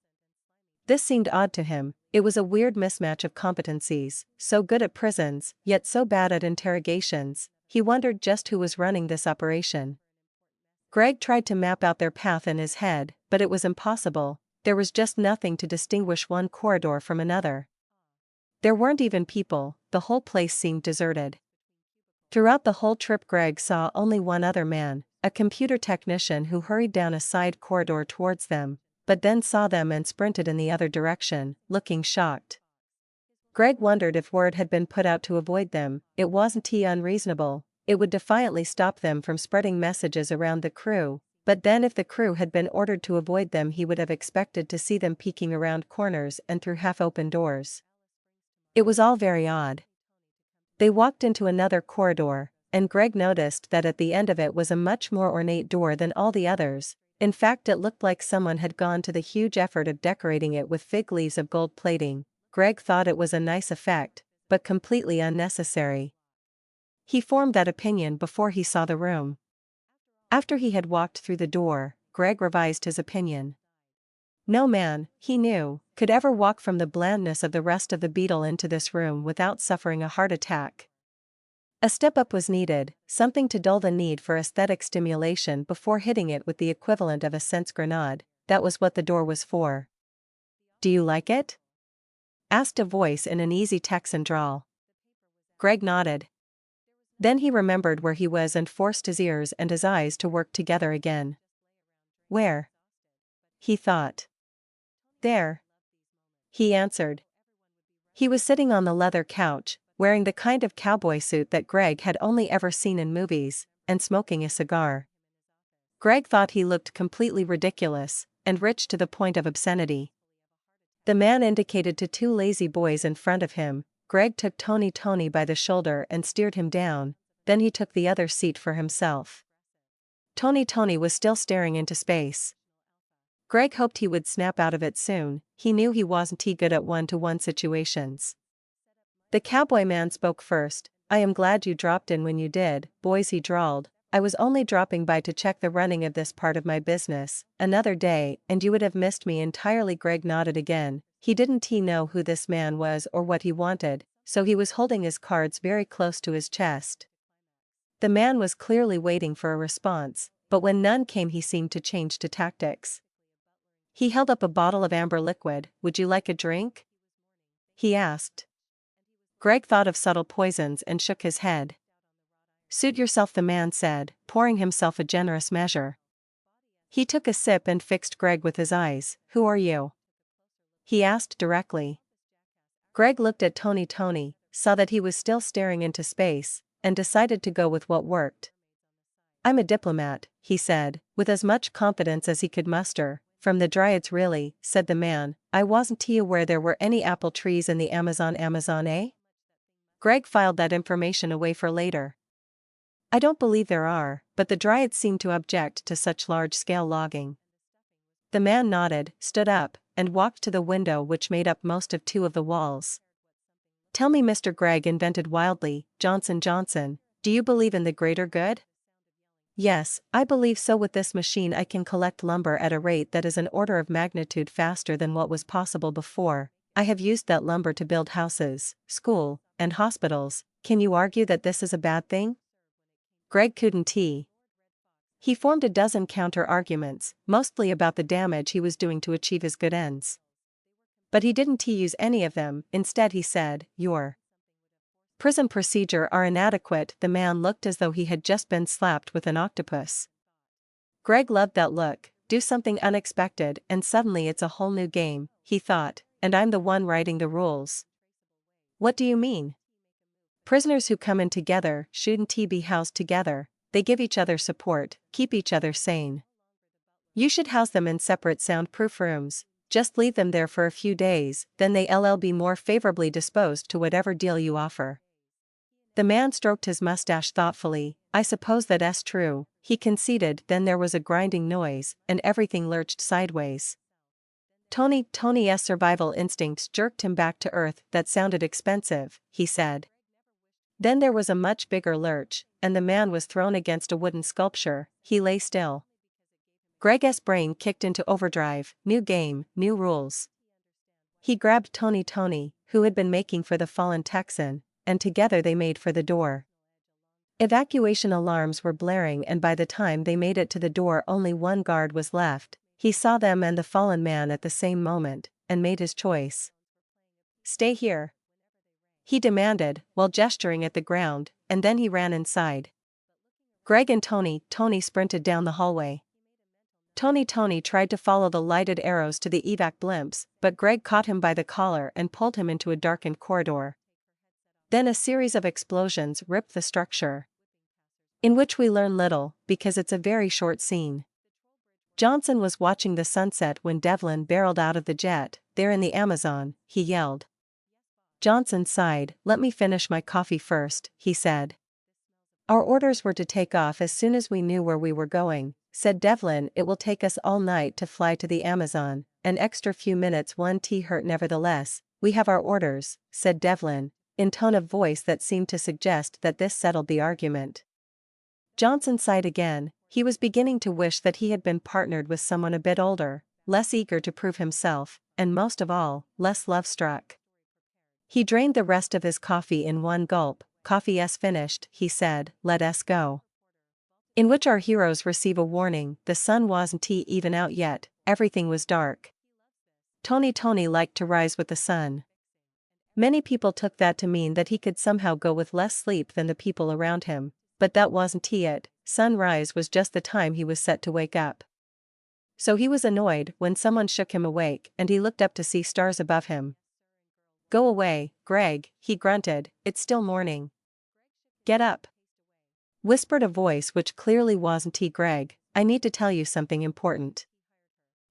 This seemed odd to him. It was a weird mismatch of competencies, so good at prisons, yet so bad at interrogations. He wondered just who was running this operation. Greg tried to map out their path in his head, but it was impossible. There was just nothing to distinguish one corridor from another. There weren't even people, the whole place seemed deserted. Throughout the whole trip Greg saw only one other man, a computer technician who hurried down a side corridor towards them, but then saw them and sprinted in the other direction, looking shocked. Greg wondered if word had been put out to avoid them. It wasn't unreasonable. it would defiantly stop them from spreading messages around the crew, but then if the crew had been ordered to avoid them he would have expected to see them peeking around corners and through half-open doors. It was all very odd. They walked into another corridor, and Greg noticed that at the end of it was a much more ornate door than all the others. In fact, it looked like someone had gone to the huge effort of decorating it with fig leaves of gold plating. Greg thought it was a nice effect, but completely unnecessary. He formed that opinion before he saw the room. After he had walked through the door, Greg revised his opinion. No man, he knew, could ever walk from the blandness of the rest of the beetle into this room without suffering a heart attack. A step up was needed, something to dull the need for aesthetic stimulation before hitting it with the equivalent of a sense grenade. That was what the door was for. "Do you like it?" asked a voice in an easy Texan drawl. Greg nodded. Then he remembered where he was and forced his ears and his eyes to work together again. "Where?" he thought. "There," he answered. He was sitting on the leather couch, wearing the kind of cowboy suit that Greg had only ever seen in movies, and smoking a cigar. Greg thought he looked completely ridiculous, and rich to the point of obscenity. The man indicated to two lazy boys in front of him. Greg took Tony by the shoulder and steered him down, then he took the other seat for himself. Tony was still staring into space. Greg hoped he would snap out of it soon. He knew he wasn't good at one-to-one situations. The cowboy man spoke first. "I am glad you dropped in when you did, boys," he drawled. "I was only dropping by to check the running of this part of my business. Another day, and you would have missed me entirely." Greg nodded again. He didn't know who this man was or what he wanted, so he was holding his cards very close to his chest. The man was clearly waiting for a response, but when none came he seemed to change to tactics. He held up a bottle of amber liquid. "Would you like a drink?" he asked. Greg thought of subtle poisons and shook his head. "Suit yourself," the man said, pouring himself a generous measure. He took a sip and fixed Greg with his eyes. "Who are you?" he asked directly. Greg looked at Tony, saw that he was still staring into space, and decided to go with what worked. "I'm a diplomat," he said, with as much confidence as he could muster. "From the Dryads." "Really?" said the man. "I wasn't aware there were any apple trees in the Amazon, eh?" Greg filed that information away for later. "I don't believe there are, but the Dryads seem to object to such large-scale logging." The man nodded, stood up, and walked to the window which made up most of two of the walls. "Tell me, Mr. Greg invented wildly, Johnson, do you believe in the greater good?" "Yes, I believe so. With this machine I can collect lumber at a rate that is an order of magnitude faster than what was possible before. I have used that lumber to build houses, school, and hospitals. Can you argue that this is a bad thing?" Greg couldn't. He formed a dozen counter-arguments, mostly about the damage he was doing to achieve his good ends. But he didn't use any of them. Instead he said, "Your prison procedure are inadequate." The man looked as though he had just been slapped with an octopus. Greg loved that look. Do something unexpected and suddenly it's a whole new game, he thought, and I'm the one writing the rules. "What do you mean?" "Prisoners who come in together shouldn't be housed together. They give each other support, keep each other sane. You should house them in separate soundproof rooms. Just leave them there for a few days, then they'll be more favorably disposed to whatever deal you offer." The man stroked his mustache thoughtfully. "I suppose that's true," he conceded. Then there was a grinding noise, and everything lurched sideways. Tony's survival instincts jerked him back to earth. "That sounded expensive," he said. Then there was a much bigger lurch, and the man was thrown against a wooden sculpture. He lay still. Greg's brain kicked into overdrive. New game, new rules. He grabbed Tony, who had been making for the fallen Texan, and together they made for the door. Evacuation alarms were blaring, and by the time they made it to the door only one guard was left. He saw them and the fallen man at the same moment, and made his choice. "Stay here," he demanded, while gesturing at the ground, and then he ran inside. Greg and Tony sprinted down the hallway. Tony tried to follow the lighted arrows to the evac blimps, but Greg caught him by the collar and pulled him into a darkened corridor. Then a series of explosions ripped the structure. in which we learn little, because it's a very short scene. Johnson was watching the sunset when Devlin barreled out of the jet. "There in the Amazon," he yelled. Johnson sighed. "Let me finish my coffee first," he said. "Our orders were to take off as soon as we knew where we were going," said Devlin. "It will take us all night to fly to the Amazon, an extra few minutes won't hurt. Nevertheless, we have our orders," said Devlin, in tone of voice that seemed to suggest that this settled the argument. Johnson sighed again. He was beginning to wish that he had been partnered with someone a bit older, less eager to prove himself, and most of all, less love-struck. He drained the rest of his coffee in one gulp. "Coffee's finished," he said, "let us go." In which our heroes receive a warning. The sun wasn't even out yet, everything was dark. Tony liked to rise with the sun. Many people took that to mean that he could somehow go with less sleep than the people around him, but that wasn't it. Sunrise was just the time he was set to wake up. So he was annoyed when someone shook him awake and he looked up to see stars above him. "Go away, Greg," he grunted, "it's still morning." "Get up," whispered a voice which clearly wasn't Greg. "I need to tell you something important."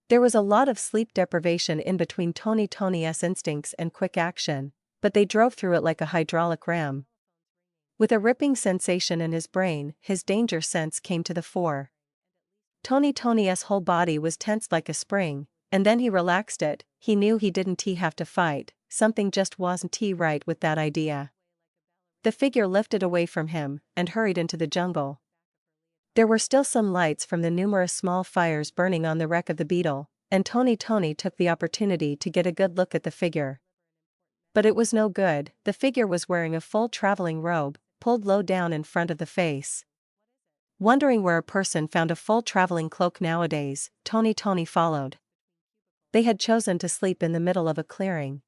There was a lot of sleep deprivation in between Tony's instincts and quick action, but they drove through it like a hydraulic ram. With a ripping sensation in his brain, his danger sense came to the fore. Tony's whole body was tensed like a spring, and then he relaxed it. He knew he didn't have to fight. Something just wasn't right with that idea. The figure lifted away from him and hurried into the jungle. There were still some lights from the numerous small fires burning on the wreck of the Beetle, and Tony took the opportunity to get a good look at the figure. But it was no good. The figure was wearing a full traveling robe, pulled low down in front of the face. Wondering where a person found a full traveling cloak nowadays, Tony followed. They had chosen to sleep in the middle of a clearing.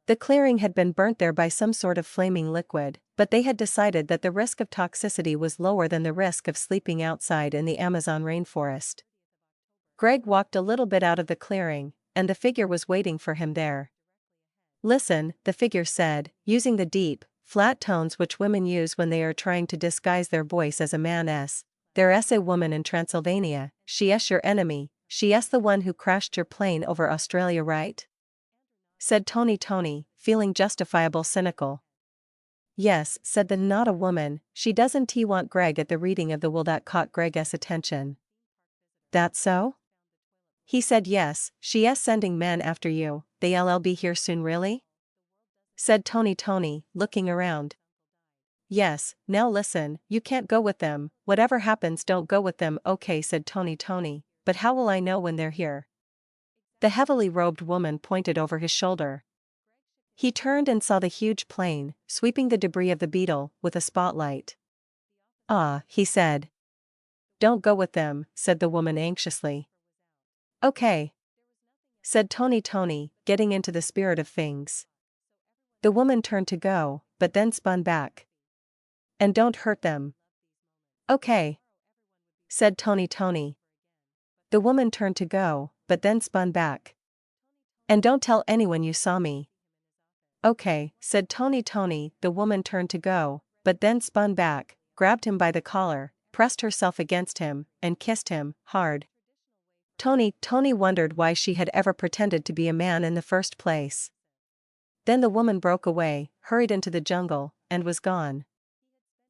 The clearing had been burnt there by some sort of flaming liquid, but they had decided that the risk of toxicity was lower than the risk of sleeping outside in the Amazon rainforest. Greg walked a little bit out of the clearing, and the figure was waiting for him there. "Listen," the figure said, using the deep, flat tones which women use when they are trying to disguise their voice as a man's. "There's a woman in Transylvania, she's your enemy, she's the one who crashed your plane over Australia, right?" said Tony, feeling justifiable cynical. "Yes," said the not a woman, "she doesn't want Greg at the reading of the will." That caught Greg's attention. "That so?" He said. "Yes, she's sending men after you. They'll be here soon." "Really?" said Tony, looking around. "Yes, now listen, you can't go with them, whatever happens don't go with them." "Okay," said Tony, "but how will I know when they're here?" The heavily robed woman pointed over his shoulder. He turned and saw the huge plane, sweeping the debris of the Beetle, with a spotlight. "Ah," he said. "Don't go with them," said the woman anxiously. "Okay," said Tony, getting into the spirit of things. The woman turned to go, but then spun back. "And don't hurt them." "Okay," said Tony. The woman turned to go, but then spun back. "And don't tell anyone you saw me." "Okay," said Tony. The woman turned to go, but then spun back, grabbed him by the collar, pressed herself against him, and kissed him, hard. Tony wondered why she had ever pretended to be a man in the first place. Then the woman broke away, hurried into the jungle, and was gone.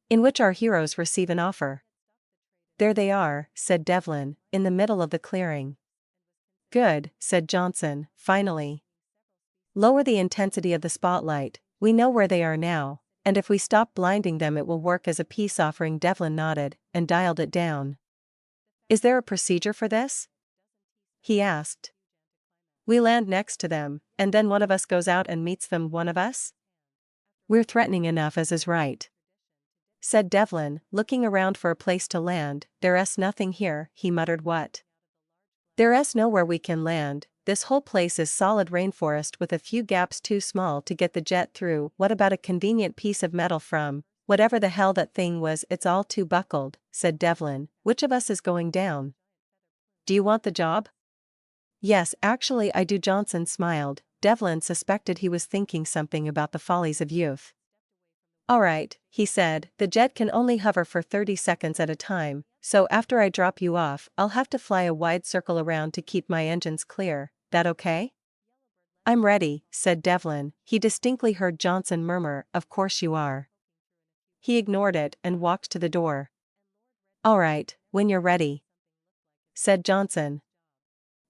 In which our heroes receive an offer. "There they are," said Devlin, in the middle of the clearing. "Good," said Johnson, finally. "Lower the intensity of the spotlight, we know where they are now, and if we stop blinding them it will work as a peace offering." Devlin nodded, and dialed it down. "Is there a procedure for this?" he asked. "We land next to them, and then one of us goes out and meets them." "One of us?" "We're threatening enough as is right," said Devlin, looking around for a place to land. "There's nothing here," he muttered. "What?" "There's nowhere we can land. This whole place is solid rainforest with a few gaps too small to get the jet through." "What about a convenient piece of metal from whatever the hell that thing was?" "It's all too buckled," said Devlin. "Which of us is going down?" "Do you want the job?" "Yes, actually I do." Johnson smiled. Devlin suspected he was thinking something about the follies of youth. Alright, he said, the jet can only hover for 30 seconds at a time, so after I drop you off, I'll have to fly a wide circle around to keep my engines clear. That okay? I'm ready, said Devlin. He distinctly heard Johnson murmur, of course you are. He ignored it and walked to the door. Alright, when you're ready, said Johnson.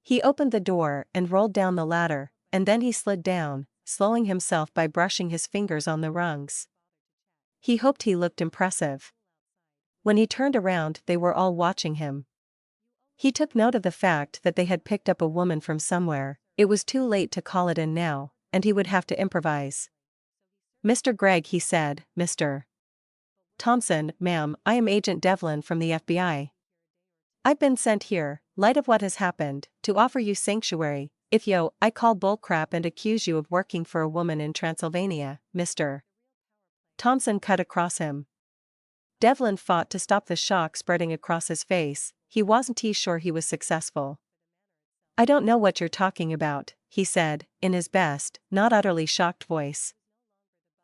He opened the door and rolled down the ladder, and then he slid down, slowing himself by brushing his fingers on the rungs. He hoped he looked impressive. When he turned around, they were all watching him. He took note of the fact that they had picked up a woman from somewhere. It was too late to call it in now, and he would have to improvise. Mr. Gregg, he said. Mr. Thompson, ma'am, I am Agent Devlin from the FBI. I've been sent here, light of what has happened, to offer you sanctuary. If I call bullcrap and accuse you of working for a woman in Transylvania, Mr. Thompson cut across him. Devlin fought to stop the shock spreading across his face. He wasn't sure he was successful. I don't know what you're talking about, he said, in his best, not utterly shocked voice.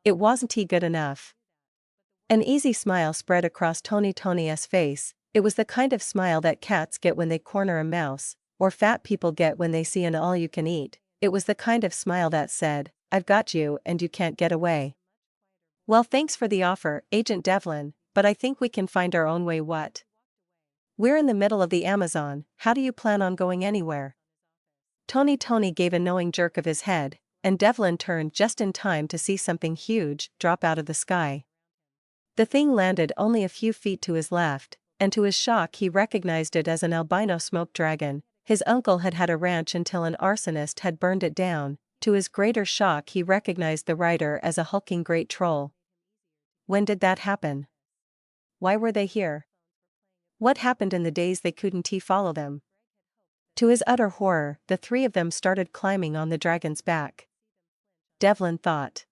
It wasn't good enough. An easy smile spread across Tony's face. It was the kind of smile that cats get when they corner a mouse, or fat people get when they see an all-you-can-eat. It was the kind of smile that said, I've got you and you can't get away. Well, thanks for the offer, Agent Devlin, but I think we can find our own way. What? We're in the middle of the Amazon. How do you plan on going anywhere? Tony gave a knowing jerk of his head, and Devlin turned just in time to see something huge drop out of the sky. The thing landed only a few feet to his left, and to his shock he recognized it as an albino smoke dragon. His uncle had had a ranch until an arsonist had burned it down. To his greater shock he recognized the rider as a hulking great troll. When did that happen? Why were they here? What happened in the days they couldn't follow them? To his utter horror, the three of them started climbing on the dragon's back. Devlin thought.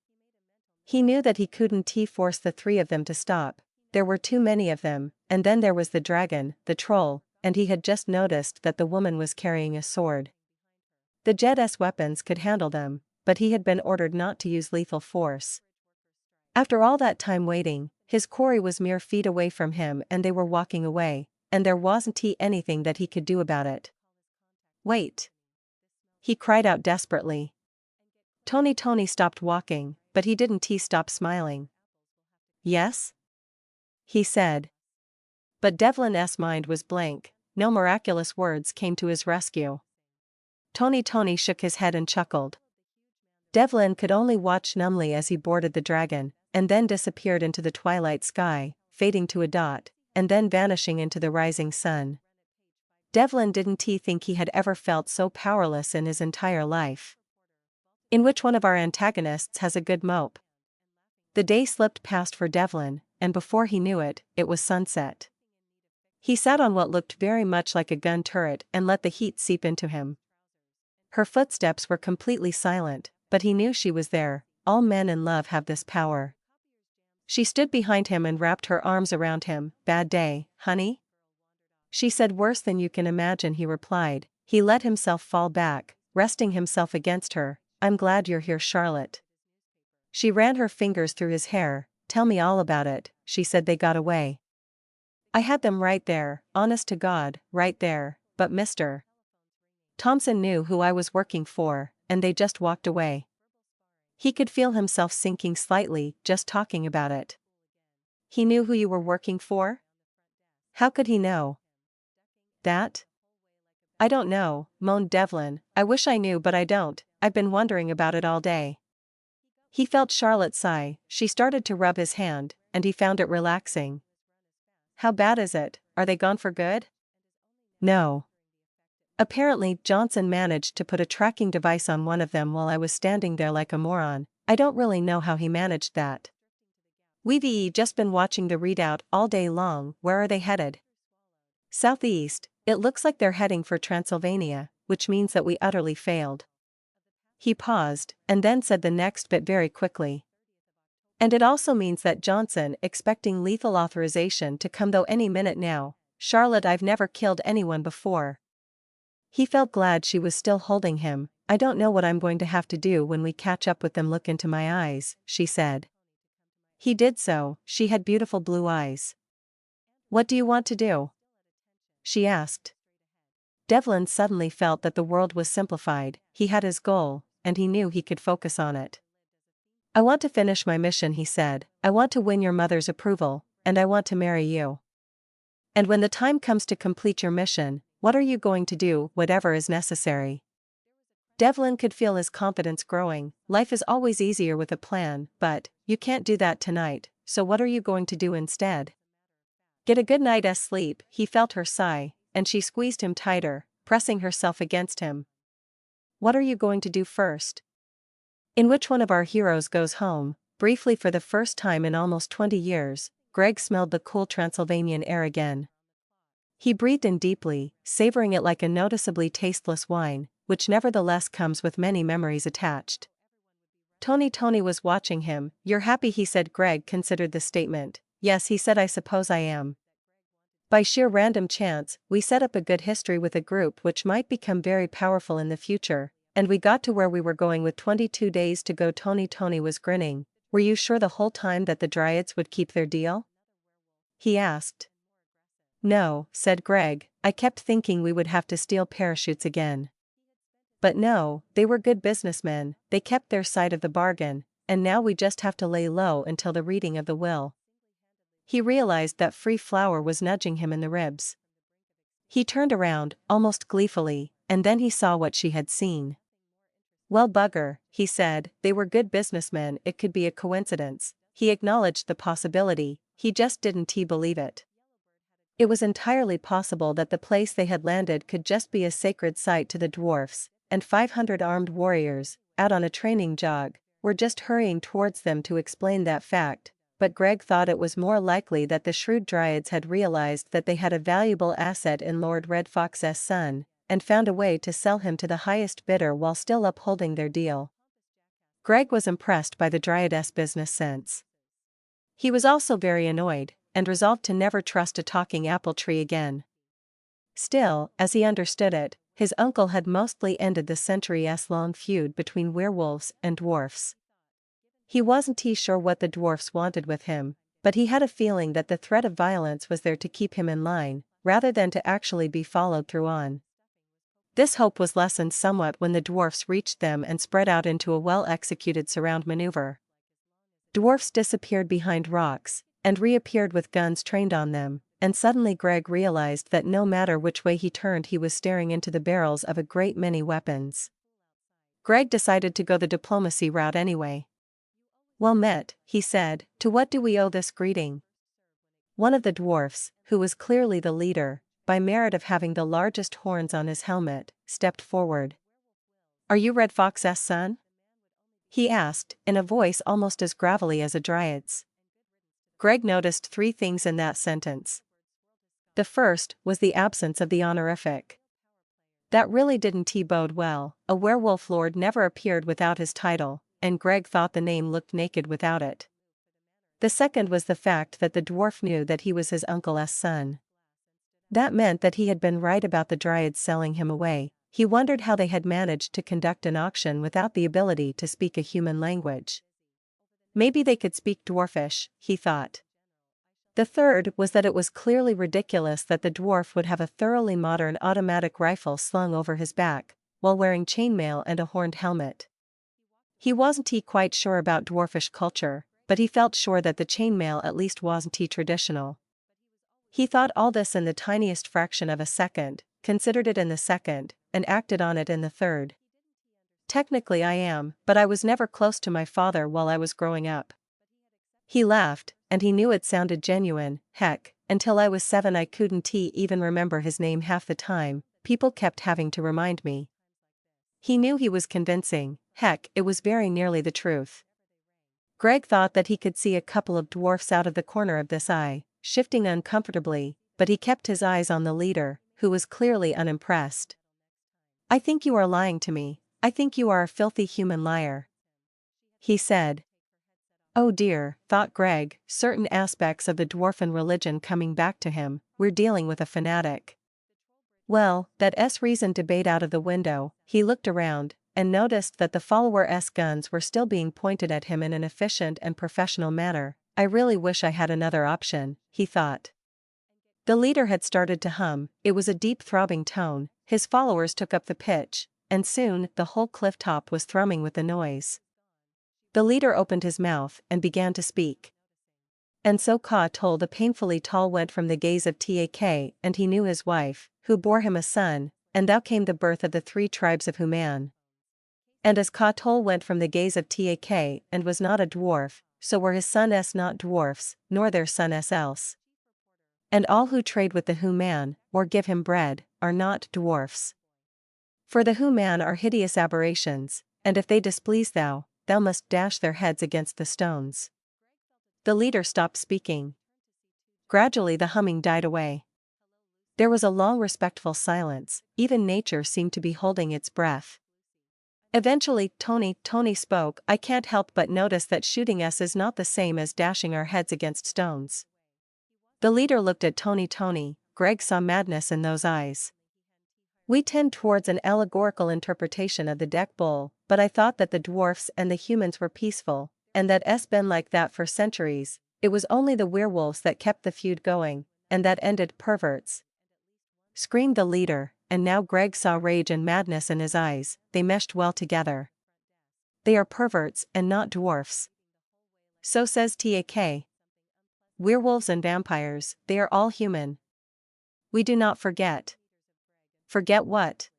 He knew that he couldn't force the three of them to stop. There were too many of them, and then there was the dragon, the troll, and he had just noticed that the woman was carrying a sword. The Jet's weapons could handle them, but he had been ordered not to use lethal force. After all that time waiting, his quarry was mere feet away from him and they were walking away, and there wasn't anything that he could do about it. Wait! He cried out desperately. Tony stopped walking, but he didn't stop smiling. Yes? He said. But Devlin's mind was blank. No miraculous words came to his rescue. Tony shook his head and chuckled. Devlin could only watch numbly as he boarded the dragon, and then disappeared into the twilight sky, fading to a dot, and then vanishing into the rising sun. Devlin didn't think he had ever felt so powerless in his entire life. In which one of our antagonists has a good mope? The day slipped past for Devlin, and before he knew it, it was sunset. He sat on what looked very much like a gun turret and let the heat seep into him. Her footsteps were completely silent, but he knew she was there. All men in love have this power. She stood behind him and wrapped her arms around him. Bad day, honey? She said. Worse than you can imagine, he replied. He let himself fall back, resting himself against her. I'm glad you're here, Charlotte. She ran her fingers through his hair. Tell me all about it, she said. They got away. I had them right there, honest to God, right there, but Mr. Thompson knew who I was working for, and they just walked away. He could feel himself sinking slightly just talking about it. He knew who you were working for? How could he know that? I don't know, moaned Devlin. I wish I knew, but I don't. I've been wondering about it all day. He felt Charlotte sigh. She started to rub his hand, and he found it relaxing. How bad is it? Are they gone for good? No. Apparently, Johnson managed to put a tracking device on one of them while I was standing there like a moron. I don't really know how he managed that. We've just been watching the readout all day long. Where are they headed? Southeast. It looks like they're heading for Transylvania, which means that we utterly failed. He paused, and then said the next bit very quickly. And it also means that Johnson expecting lethal authorization to come though any minute now. Charlotte, I've never killed anyone before. He felt glad she was still holding him. I don't know what I'm going to have to do when we catch up with them. Look into my eyes, she said. He did so. She had beautiful blue eyes. "What do you want to do?" she asked. Devlin suddenly felt that the world was simplified. He had his goal, and he knew he could focus on it. "I want to finish my mission," he said. "I want to win your mother's approval, and I want to marry you. And when the time comes to complete your mission, what are you going to do? Whatever is necessary." Devlin could feel his confidence growing. Life is always easier with a plan, but you can't do that tonight, so what are you going to do instead? "Get a good night's sleep." He felt her sigh, and she squeezed him tighter, pressing herself against him. "What are you going to do first?" In which one of our heroes goes home? Briefly, for the first time in almost 20 years, Greg smelled the cool Transylvanian air again. He breathed in deeply, savoring it like a noticeably tasteless wine, which nevertheless comes with many memories attached. Tony was watching him. "You're happy," he said. Greg considered the statement. "Yes," he said, "I suppose I am. By sheer random chance, we set up a good history with a group which might become very powerful in the future, and we got to where we were going with 22 days to go." Tony was grinning. "Were you sure the whole time that the Dryads would keep their deal?" he asked. "No," said Greg, "I kept thinking we would have to steal parachutes again. But no, they were good businessmen, they kept their side of the bargain, and now we just have to lay low until the reading of the will." He realized that free flour was nudging him in the ribs. He turned around, almost gleefully, and then he saw what she had seen. "Well, bugger," he said, "they were good businessmen." It could be a coincidence. He acknowledged the possibility, he just didn't believe it. It was entirely possible that the place they had landed could just be a sacred site to the dwarfs, and 500 armed warriors, out on a training jog, were just hurrying towards them to explain that fact. But Greg thought it was more likely that the shrewd Dryads had realized that they had a valuable asset in Lord Red Fox's son, and found a way to sell him to the highest bidder while still upholding their deal. Greg was impressed by the Dryad's business sense. He was also very annoyed, and resolved to never trust a talking apple tree again. Still, as he understood it, his uncle had mostly ended the centuries-long feud between werewolves and dwarfs. He wasn't sure what the dwarfs wanted with him, but he had a feeling that the threat of violence was there to keep him in line, rather than to actually be followed through on. This hope was lessened somewhat when the dwarfs reached them and spread out into a well-executed surround maneuver. Dwarfs disappeared behind rocks, and reappeared with guns trained on them, and suddenly Greg realized that no matter which way he turned he was staring into the barrels of a great many weapons. Greg decided to go the diplomacy route anyway. "Well met," he said, "to what do we owe this greeting?" One of the dwarfs, who was clearly the leader, by merit of having the largest horns on his helmet, stepped forward. "Are you Red Fox's son?" he asked, in a voice almost as gravelly as a dryad's. Greg noticed 3 things in that sentence. The first was the absence of the honorific. That really didn't bode well. A werewolf lord never appeared without his title, and Greg thought the name looked naked without it. The second was the fact that the dwarf knew that he was his uncle's son. That meant that he had been right about the Dryads selling him away. He wondered how they had managed to conduct an auction without the ability to speak a human language. Maybe they could speak Dwarfish, he thought. The third was that it was clearly ridiculous that the dwarf would have a thoroughly modern automatic rifle slung over his back, while wearing chainmail and a horned helmet. He wasn't quite sure about dwarfish culture, but he felt sure that the chainmail at least wasn't traditional. He thought all this in the tiniest fraction of a second, considered it in the second, and acted on it in the third. "Technically I am, but I was never close to my father while I was growing up." He laughed, and he knew it sounded genuine. "Heck, until I was 7 I couldn't even remember his name half the time, people kept having to remind me." He knew he was convincing. Heck, it was very nearly the truth. Greg thought that he could see a couple of dwarfs out of the corner of this eye, shifting uncomfortably, but he kept his eyes on the leader, who was clearly unimpressed. "I think you are lying to me. I think you are a filthy human liar," he said. Oh dear, thought Greg, certain aspects of the dwarfen religion coming back to him. We're dealing with a fanatic. Well, that reasoned debate out of the window, he looked around, and noticed that the follower's guns were still being pointed at him in an efficient and professional manner, I really wish I had another option, he thought. The leader had started to hum, it was a deep throbbing tone, his followers took up the pitch, and soon the whole cliff top was thrumming with the noise. The leader opened his mouth and began to speak. And so Ka told a painfully tall went from the gaze of Tak, and he knew his wife, who bore him a son, and thou came the birth of the 3 tribes of Human. And as Ka Tol went from the gaze of Tak and was not a dwarf, so were his sons not dwarfs, nor their sons else. And all who trade with the Human, or give him bread, are not dwarfs. For the Human are hideous aberrations, and if they displease thou, thou must dash their heads against the stones. The leader stopped speaking. Gradually the humming died away. There was a long respectful silence, even nature seemed to be holding its breath. Eventually, Tony spoke. I can't help but notice that shooting us is not the same as dashing our heads against stones. The leader looked at Tony. Greg saw madness in those eyes. We tend towards an allegorical interpretation of the deck bowl, but I thought that the dwarfs and the humans were peaceful, and that it's been like that for centuries. It was only the werewolves that kept the feud going, and that ended perverts. Screamed the leader, and now Greg saw rage and madness in his eyes, they meshed well together. They are perverts and not dwarfs. So says Tak. Werewolves and vampires, they are all human. We do not forget. Forget what?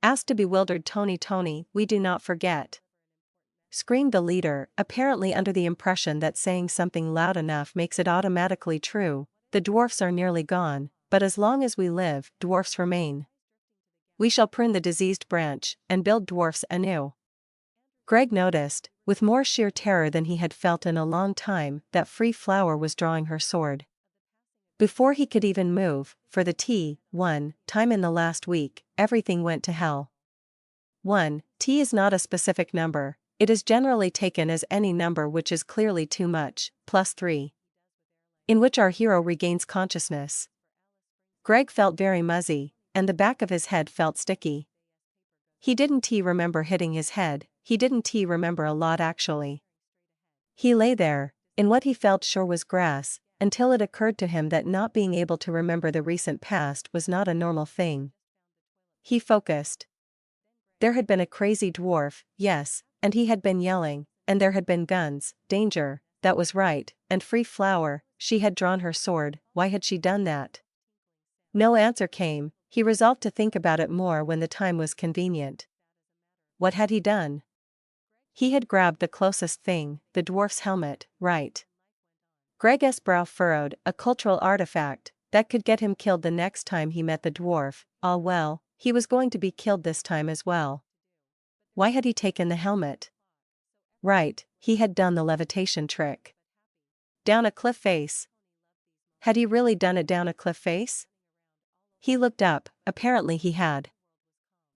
Asked a bewildered Tony, we do not forget. Screamed the leader, apparently under the impression that saying something loud enough makes it automatically true. The dwarfs are nearly gone, but as long as we live, dwarfs remain. We shall prune the diseased branch, and build dwarfs anew. Greg noticed, with more sheer terror than he had felt in a long time, that Free Flower was drawing her sword. Before he could even move, for the T1 time in the last week, everything went to hell. 1. T is not a specific number, it is generally taken as any number which is clearly too much, +3. In which our hero regains consciousness. Greg felt very muzzy, and the back of his head felt sticky. He didn't remember hitting his head, he didn't remember a lot actually. He lay there, in what he felt sure was grass, until it occurred to him that not being able to remember the recent past was not a normal thing. He focused. There had been a crazy dwarf, yes, and he had been yelling, and there had been guns, danger, that was right, and Free Flower, she had drawn her sword. Why had she done that? No answer came. He resolved to think about it more when the time was convenient. What had he done? He had grabbed the closest thing, the dwarf's helmet, right. Greg's brow furrowed, a cultural artifact, that could get him killed the next time he met the dwarf. Ah well, he was going to be killed this time as well. Why had he taken the helmet? Right, he had done the levitation trick. Down a cliff face. Had he really done it down a cliff face? He looked up, apparently he had.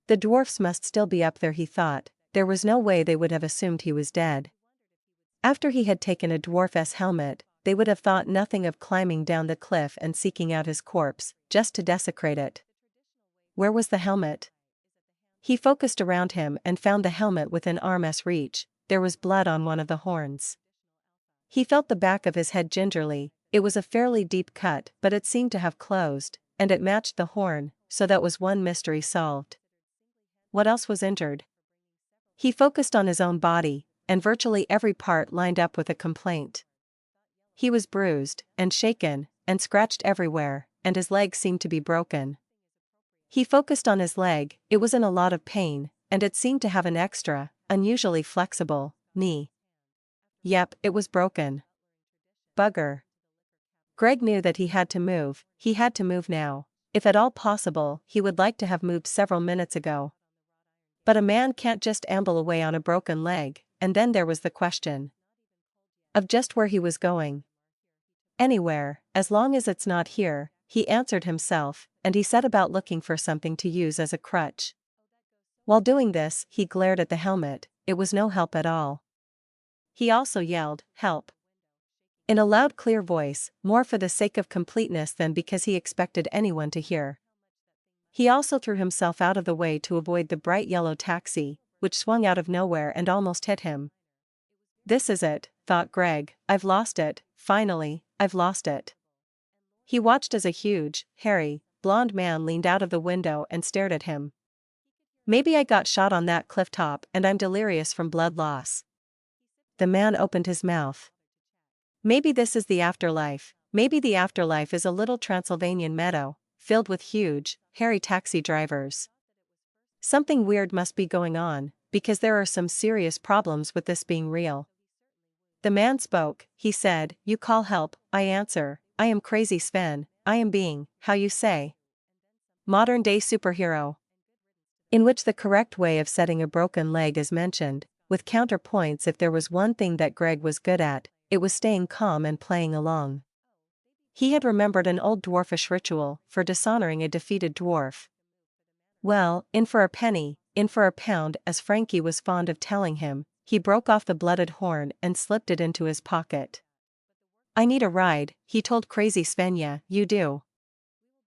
The dwarfs must still be up there, he thought, there was no way they would have assumed he was dead. After he had taken a dwarf's helmet, they would have thought nothing of climbing down the cliff and seeking out his corpse, just to desecrate it. Where was the helmet? He focused around him and found the helmet within arm's reach. There was blood on one of the horns. He felt the back of his head gingerly. It was a fairly deep cut, but it seemed to have closed, and it matched the horn, so that was one mystery solved. What else was injured? He focused on his own body, and virtually every part lined up with a complaint. He was bruised, and shaken, and scratched everywhere, and his leg seemed to be broken. He focused on his leg, it was in a lot of pain, and it seemed to have an extra, unusually flexible, knee. Yep, it was broken. Bugger. Greg knew that he had to move now. If at all possible, he would like to have moved several minutes ago. But a man can't just amble away on a broken leg, and then there was the question of just where he was going. Anywhere, as long as it's not here, he answered himself, and he set about looking for something to use as a crutch. While doing this, he glared at the helmet, it was no help at all. He also yelled, "Help!" in a loud clear voice, more for the sake of completeness than because he expected anyone to hear. He also threw himself out of the way to avoid the bright yellow taxi, which swung out of nowhere and almost hit him. This is it, thought Greg, I've lost it, finally, I've lost it. He watched as a huge, hairy, blond man leaned out of the window and stared at him. Maybe I got shot on that cliff top and I'm delirious from blood loss. The man opened his mouth. Maybe this is the afterlife, maybe the afterlife is a little Transylvanian meadow, filled with huge, hairy taxi drivers. Something weird must be going on, because there are some serious problems with this being real. The man spoke, he said, you call help, I answer, I am Crazy Sven, I am being, how you say, modern-day superhero. In which the correct way of setting a broken leg is mentioned, with counterpoints. If there was one thing that Greg was good at, it was staying calm and playing along. He had remembered an old dwarfish ritual for dishonoring a defeated dwarf. Well, in for a penny, in for a pound, as Frankie was fond of telling him. He broke off the blooded horn and slipped it into his pocket. I need a ride, he told Crazy Sven. Yeah, you do,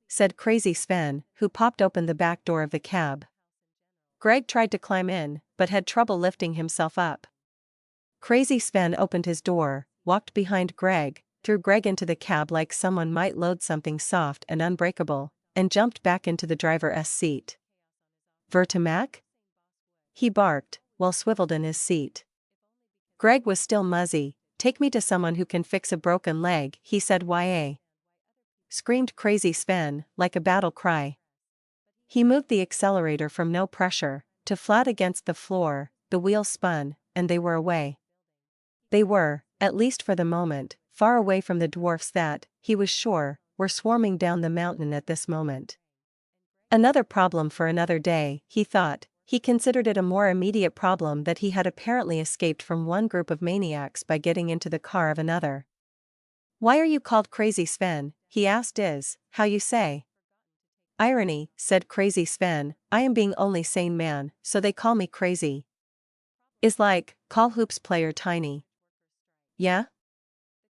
said Crazy Sven, who popped open the back door of the cab. Greg tried to climb in, but had trouble lifting himself up. Crazy Sven opened his door, walked behind Greg, threw Greg into the cab like someone might load something soft and unbreakable, and jumped back into the driver's seat. Vertimac? He barked, while swiveled in his seat. Greg was still muzzy. Take me to someone who can fix a broken leg, he said. Ya! Screamed Crazy Sven, like a battle cry. He moved the accelerator from no pressure to flat against the floor, the wheels spun, and they were away. They were, at least for the moment, far away from the dwarfs that, he was sure, were swarming down the mountain at this moment. Another problem for another day, he thought. He considered it a more immediate problem that he had apparently escaped from one group of maniacs by getting into the car of another. Why are you called Crazy Sven? He asked. Is, how you say. Irony, said Crazy Sven, I am being only sane man, so they call me crazy. Is like, call hoops player tiny. Yeah?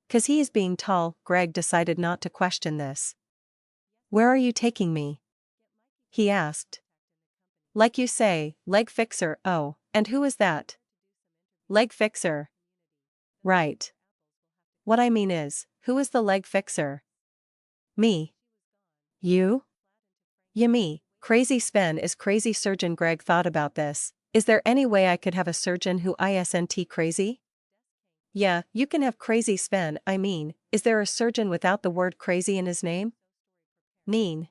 'Cause he is being tall. Greg decided not to question this. Where are you taking me? He asked. Like you say, leg fixer. Oh, and who is that? Leg fixer. Right. What I mean is, who is the leg fixer? Me. You? Yeah, me. Crazy Sven is crazy surgeon. Greg thought about this. Is there any way I could have a surgeon who isn't crazy? Yeah, you can have Crazy Sven. I mean, is there a surgeon without the word crazy in his name? Neen.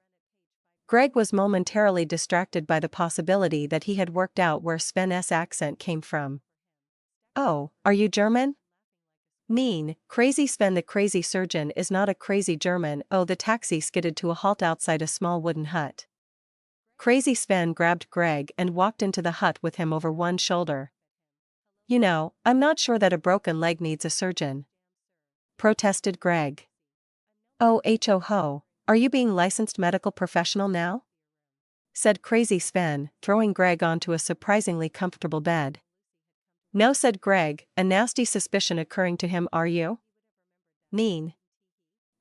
Greg was momentarily distracted by the possibility that he had worked out where Sven's accent came from. Oh, are you German? Neen, Crazy Sven. The crazy surgeon is not a crazy German. Oh, the taxi skidded to a halt outside a small wooden hut. Crazy Sven grabbed Greg and walked into the hut with him over one shoulder. You know, I'm not sure that a broken leg needs a surgeon, protested Greg. Oh ho, are you being licensed medical professional now? Said Crazy Sven, throwing Greg onto a surprisingly comfortable bed. No, said Greg, a nasty suspicion occurring to him. Are you? Neen.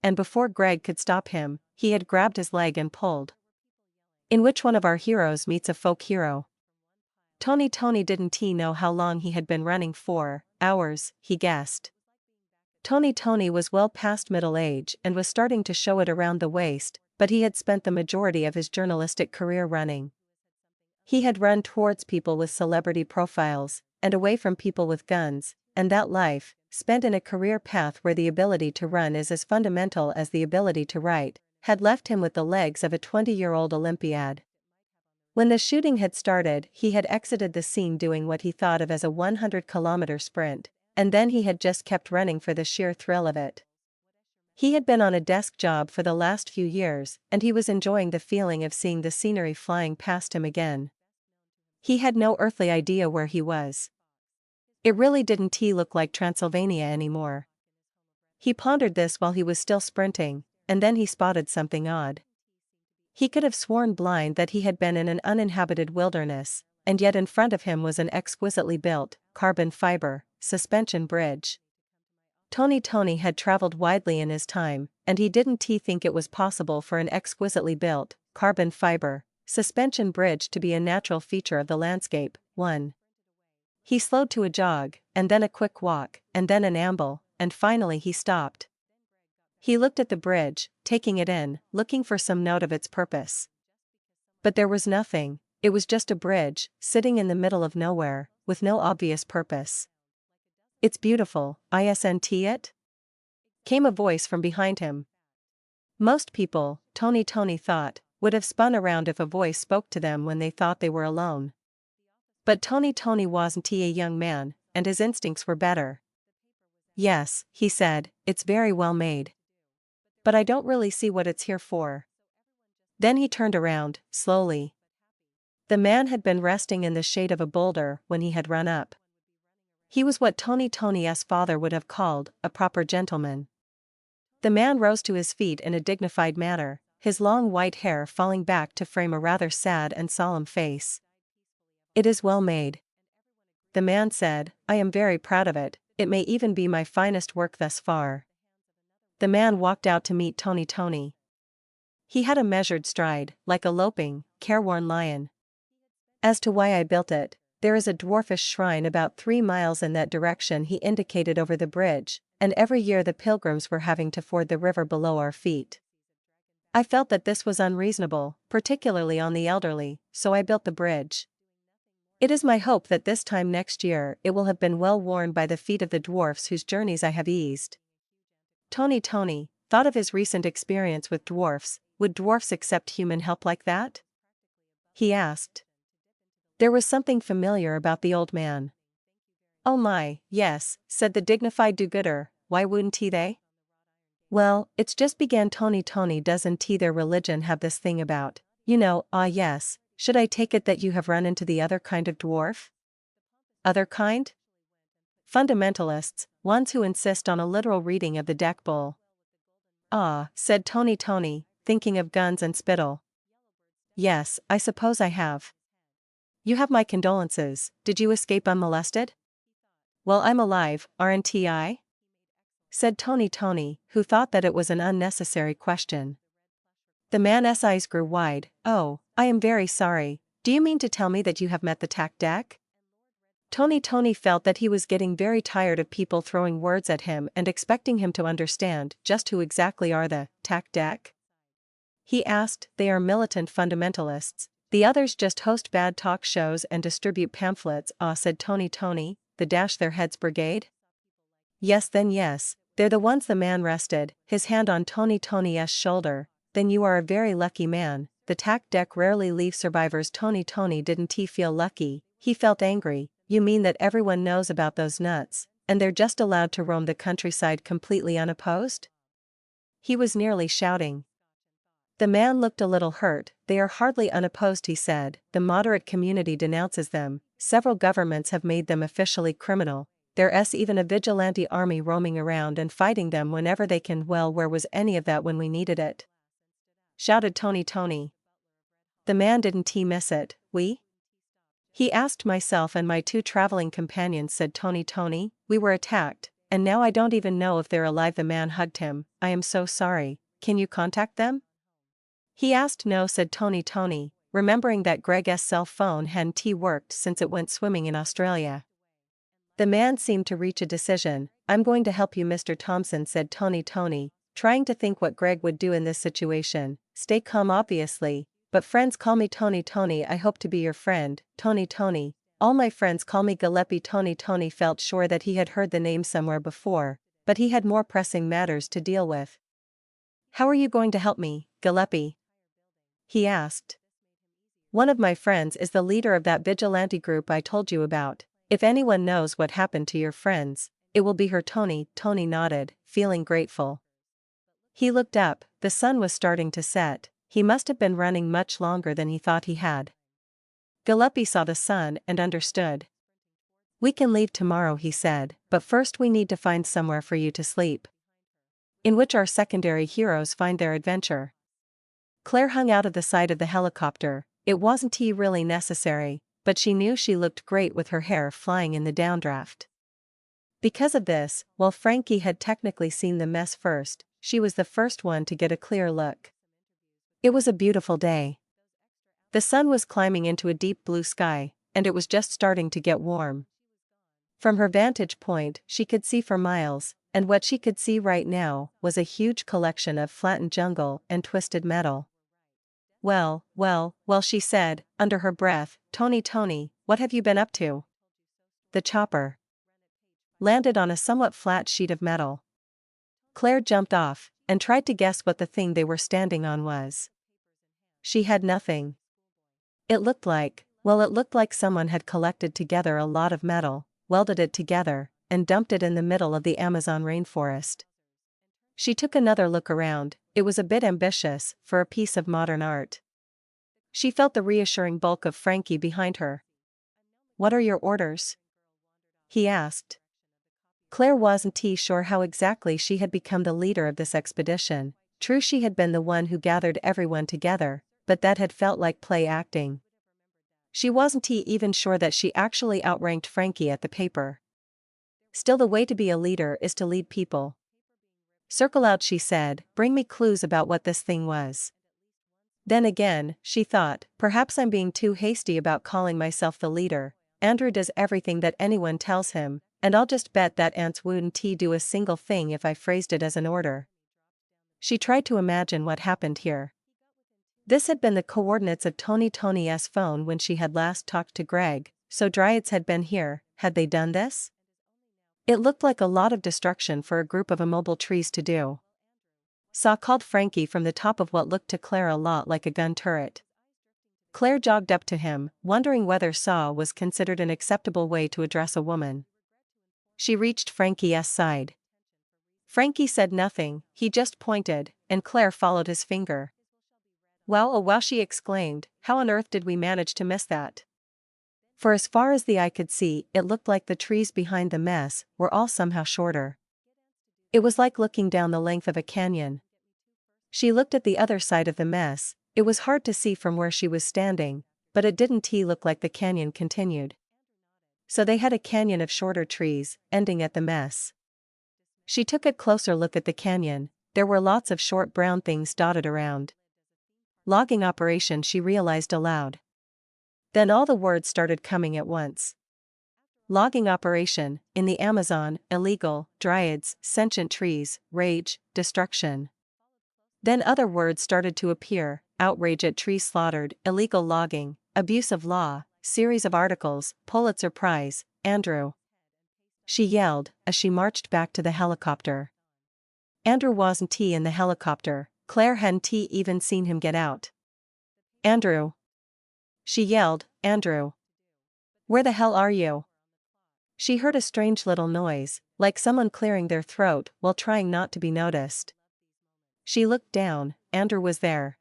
And before Greg could stop him, he had grabbed his leg and pulled. In which one of our heroes meets a folk hero? Tony didn't he know how long he had been running for? Hours, he guessed. Tony was well past middle age and was starting to show it around the waist, but he had spent the majority of his journalistic career running. He had run towards people with celebrity profiles, and away from people with guns, and that life, spent in a career path where the ability to run is as fundamental as the ability to write, had left him with the legs of a 20-year-old Olympiad. When the shooting had started, he had exited the scene doing what he thought of as a 100-kilometer sprint, and then he had just kept running for the sheer thrill of it. He had been on a desk job for the last few years, and he was enjoying the feeling of seeing the scenery flying past him again. He had no earthly idea where he was. It really didn't look like Transylvania anymore. He pondered this while he was still sprinting, and then he spotted something odd. He could have sworn blind that he had been in an uninhabited wilderness, and yet in front of him was an exquisitely built, carbon fiber, suspension bridge. Tony had traveled widely in his time, and he didn't think it was possible for an exquisitely built, carbon fiber, suspension bridge to be a natural feature of the landscape. 1. He slowed to a jog, and then a quick walk, and then an amble, and finally he stopped. He looked at the bridge, taking it in, looking for some note of its purpose. But there was nothing. It was just a bridge, sitting in the middle of nowhere, with no obvious purpose. "It's beautiful, isn't it?" came a voice from behind him. Most people, Tony thought, would have spun around if a voice spoke to them when they thought they were alone. But Tony wasn't a young man, and his instincts were better. "Yes," he said, "it's very well made. But I don't really see what it's here for." Then he turned around, slowly. The man had been resting in the shade of a boulder when he had run up. He was what Tony's father would have called a proper gentleman. The man rose to his feet in a dignified manner, his long white hair falling back to frame a rather sad and solemn face. "It is well made," the man said. "I am very proud of it. It may even be my finest work thus far." The man walked out to meet Tony. He had a measured stride, like a loping, careworn lion. "As to why I built it, there is a dwarfish shrine about 3 miles in that direction," he indicated over the bridge, "and every year the pilgrims were having to ford the river below our feet. I felt that this was unreasonable, particularly on the elderly, so I built the bridge. It is my hope that this time next year it will have been well worn by the feet of the dwarfs whose journeys I have eased." Tony thought of his recent experience with dwarfs. Would dwarfs accept human help like that? He asked. There was something familiar about the old man. "Oh my, yes," said the dignified do-gooder, "why wouldn't they?" "Well, it's just began Tony doesn't their religion have this thing about, yes, should I take it that you have run into the other kind of dwarf?" "Other kind?" "Fundamentalists, ones who insist on a literal reading of the deck bowl." "Ah," said Tony, thinking of guns and spittle. "Yes, I suppose I have." "You have my condolences. Did you escape unmolested?" "Well, I'm alive, aren't I?" said Tony, who thought that it was an unnecessary question. The man's eyes grew wide. "Oh, I am very sorry. Do you mean to tell me that you have met the tack deck?" Tony felt that he was getting very tired of people throwing words at him and expecting him to understand just who exactly are the tack deck. He asked. "They are militant fundamentalists. The others just host bad talk shows and distribute pamphlets," said Tony, "the Dash Their Heads Brigade?" Yes, they're the ones." The man rested his hand on Tony's shoulder. "Then you are a very lucky man. The tack deck rarely leaves survivors." Tony didn't feel lucky, he felt angry. "You mean that everyone knows about those nuts, and they're just allowed to roam the countryside completely unopposed?" He was nearly shouting. The man looked a little hurt. "They are hardly unopposed," he said. "The moderate community denounces them, several governments have made them officially criminal, there's even a vigilante army roaming around and fighting them whenever they can." "Well, where was any of that when we needed it?" shouted Tony. The man didn't miss it. "We?" he asked. "Myself and my 2 traveling companions," said Tony. "We were attacked, and now I don't even know if they're alive." The man hugged him. "I am so sorry. Can you contact them?" he asked. "No," said Tony, remembering that Greg's cell phone hadn't worked since it went swimming in Australia. The man seemed to reach a decision. "I'm going to help you, Mr. Thompson," said Tony, trying to think what Greg would do in this situation. "Stay calm, obviously, but friends call me Tony. I hope to be your friend." Tony, "All my friends call me Gillespie." Tony felt sure that he had heard the name somewhere before, but he had more pressing matters to deal with. "How are you going to help me, Gillespie?" he asked. "One of my friends is the leader of that vigilante group I told you about. If anyone knows what happened to your friends, it will be her." Tony nodded, feeling grateful. He looked up. The sun was starting to set. He must have been running much longer than he thought he had. Gillespie saw the sun and understood. "We can leave tomorrow," he said, "but first we need to find somewhere for you to sleep." In which our secondary heroes find their adventure. Claire hung out of the side of the helicopter. It wasn't really necessary, but she knew she looked great with her hair flying in the downdraft. Because of this, while Frankie had technically seen the mess first, she was the first one to get a clear look. It was a beautiful day. The sun was climbing into a deep blue sky, and it was just starting to get warm. From her vantage point, she could see for miles, and what she could see right now was a huge collection of flattened jungle and twisted metal. Well, well, well, she said, under her breath, Tony, what have you been up to? The chopper landed on a somewhat flat sheet of metal. Claire jumped off, and tried to guess what the thing they were standing on was. She had nothing. It looked like someone had collected together a lot of metal, welded it together, and dumped it in the middle of the Amazon rainforest. She took another look around. It was a bit ambitious for a piece of modern art. She felt the reassuring bulk of Frankie behind her. "What are your orders?" he asked. Claire wasn't sure how exactly she had become the leader of this expedition. True, she had been the one who gathered everyone together, but that had felt like play acting. She wasn't even sure that she actually outranked Frankie at the paper. Still, the way to be a leader is to lead people. "Circle out," she said, "bring me clues about what this thing was." Then again, she thought, perhaps I'm being too hasty about calling myself the leader. Andrew does everything that anyone tells him, and I'll just bet that ants wouldn't do a single thing if I phrased it as an order. She tried to imagine what happened here. This had been the coordinates of Tony's phone when she had last talked to Greg, so Dryads had been here. Had they done this? It looked like a lot of destruction for a group of immobile trees to do. Saw called Frankie from the top of what looked to Claire a lot like a gun turret. Claire jogged up to him, wondering whether Saw was considered an acceptable way to address a woman. She reached Frankie's side. Frankie said nothing, he just pointed, and Claire followed his finger. "Well, oh wow," she exclaimed, "how on earth did we manage to miss that?" For as far as the eye could see, it looked like the trees behind the mess were all somehow shorter. It was like looking down the length of a canyon. She looked at the other side of the mess. It was hard to see from where she was standing, but it didn't look like the canyon continued. So they had a canyon of shorter trees, ending at the mess. She took a closer look at the canyon. There were lots of short brown things dotted around. Logging operation, she realized aloud. Then all the words started coming at once. Logging operation, in the Amazon, illegal, Dryads, sentient trees, rage, destruction. Then other words started to appear: outrage at trees slaughtered, illegal logging, abuse of law, series of articles, Pulitzer Prize, Andrew. She yelled as she marched back to the helicopter. Andrew wasn't in the helicopter. Claire hadn't even seen him get out. "Andrew!" she yelled, "Andrew! Where the hell are you?" She heard a strange little noise, like someone clearing their throat while trying not to be noticed. She looked down. Andrew was there.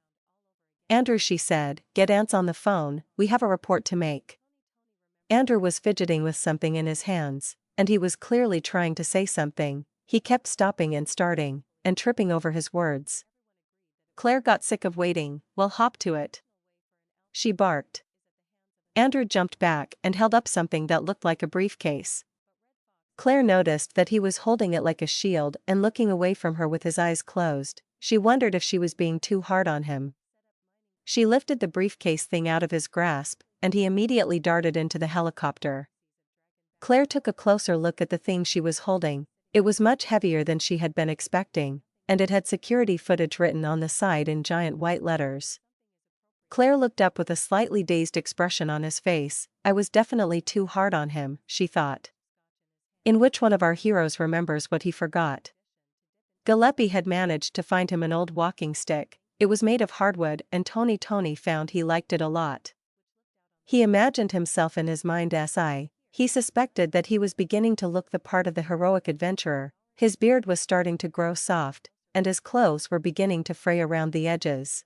"Andrew," she said, "get Ants on the phone, we have a report to make." Andrew was fidgeting with something in his hands, and he was clearly trying to say something. He kept stopping and starting, and tripping over his words. Claire got sick of waiting. "Well, hop to it," she barked. Andrew jumped back and held up something that looked like a briefcase. Claire noticed that he was holding it like a shield and looking away from her with his eyes closed. She wondered if she was being too hard on him. She lifted the briefcase thing out of his grasp, and he immediately darted into the helicopter. Claire took a closer look at the thing she was holding. It was much heavier than she had been expecting, and it had security footage written on the side in giant white letters. Claire looked up with a slightly dazed expression on his face. I was definitely too hard on him, she thought. In which one of our heroes remembers what he forgot? Gillespie had managed to find him an old walking stick. It was made of hardwood, and Tony found he liked it a lot. He imagined himself in his mind's eye. He suspected that he was beginning to look the part of the heroic adventurer. His beard was starting to grow soft, and his clothes were beginning to fray around the edges.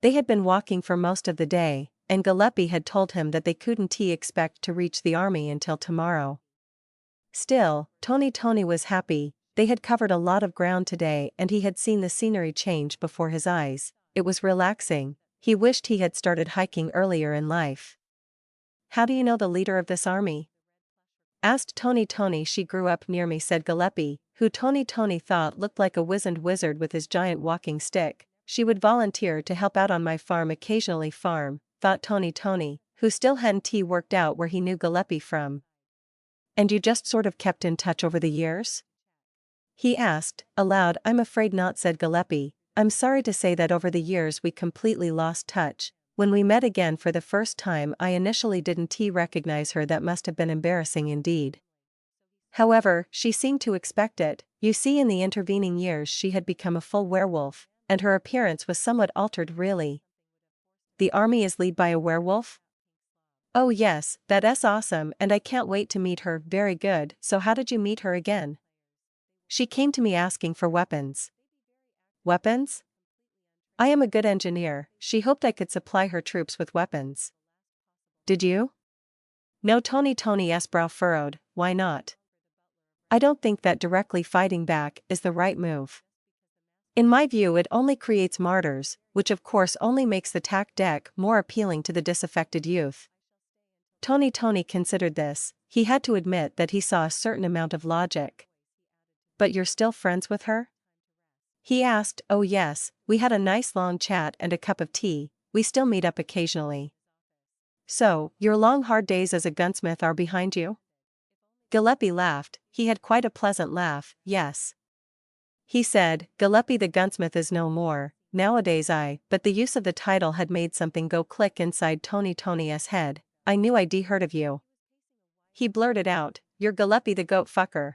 They had been walking for most of the day, and Gillespie had told him that they couldn't expect to reach the army until tomorrow. Still, Tony was happy. They had covered a lot of ground today and he had seen the scenery change before his eyes. It was relaxing. He wished he had started hiking earlier in life. "How do you know the leader of this army?" asked Tony. "She grew up near me," said Gillespie, who Tony thought looked like a wizened wizard with his giant walking stick. "She would volunteer to help out on my farm occasionally." Farm, thought Tony, who still hadn't worked out where he knew Gillespie from. And you just sort of kept in touch over the years? He asked, aloud. I'm afraid not, said Gillespie. I'm sorry to say that over the years we completely lost touch. When we met again for the first time I initially didn't recognize her. That must have been embarrassing indeed. However, she seemed to expect it. You see, in the intervening years she had become a full werewolf, and her appearance was somewhat altered really. The army is led by a werewolf? Oh yes, that's awesome, and I can't wait to meet her. Very good. So how did you meet her again? She came to me asking for weapons. Weapons? I am a good engineer. She hoped I could supply her troops with weapons. Did you? No, Tony's brow furrowed. Why not? I don't think that directly fighting back is the right move. In my view it only creates martyrs, which of course only makes the tack deck more appealing to the disaffected youth. Tony considered this. He had to admit that he saw a certain amount of logic. But you're still friends with her? He asked. Oh yes, we had a nice long chat and a cup of tea. We still meet up occasionally. So, your long hard days as a gunsmith are behind you? Gillespie laughed. He had quite a pleasant laugh. Yes. He said, Gillespie the gunsmith is no more, nowadays but the use of the title had made something go click inside Tony's head. I knew I'd heard of you. He blurted out, you're Gillespie the goat fucker.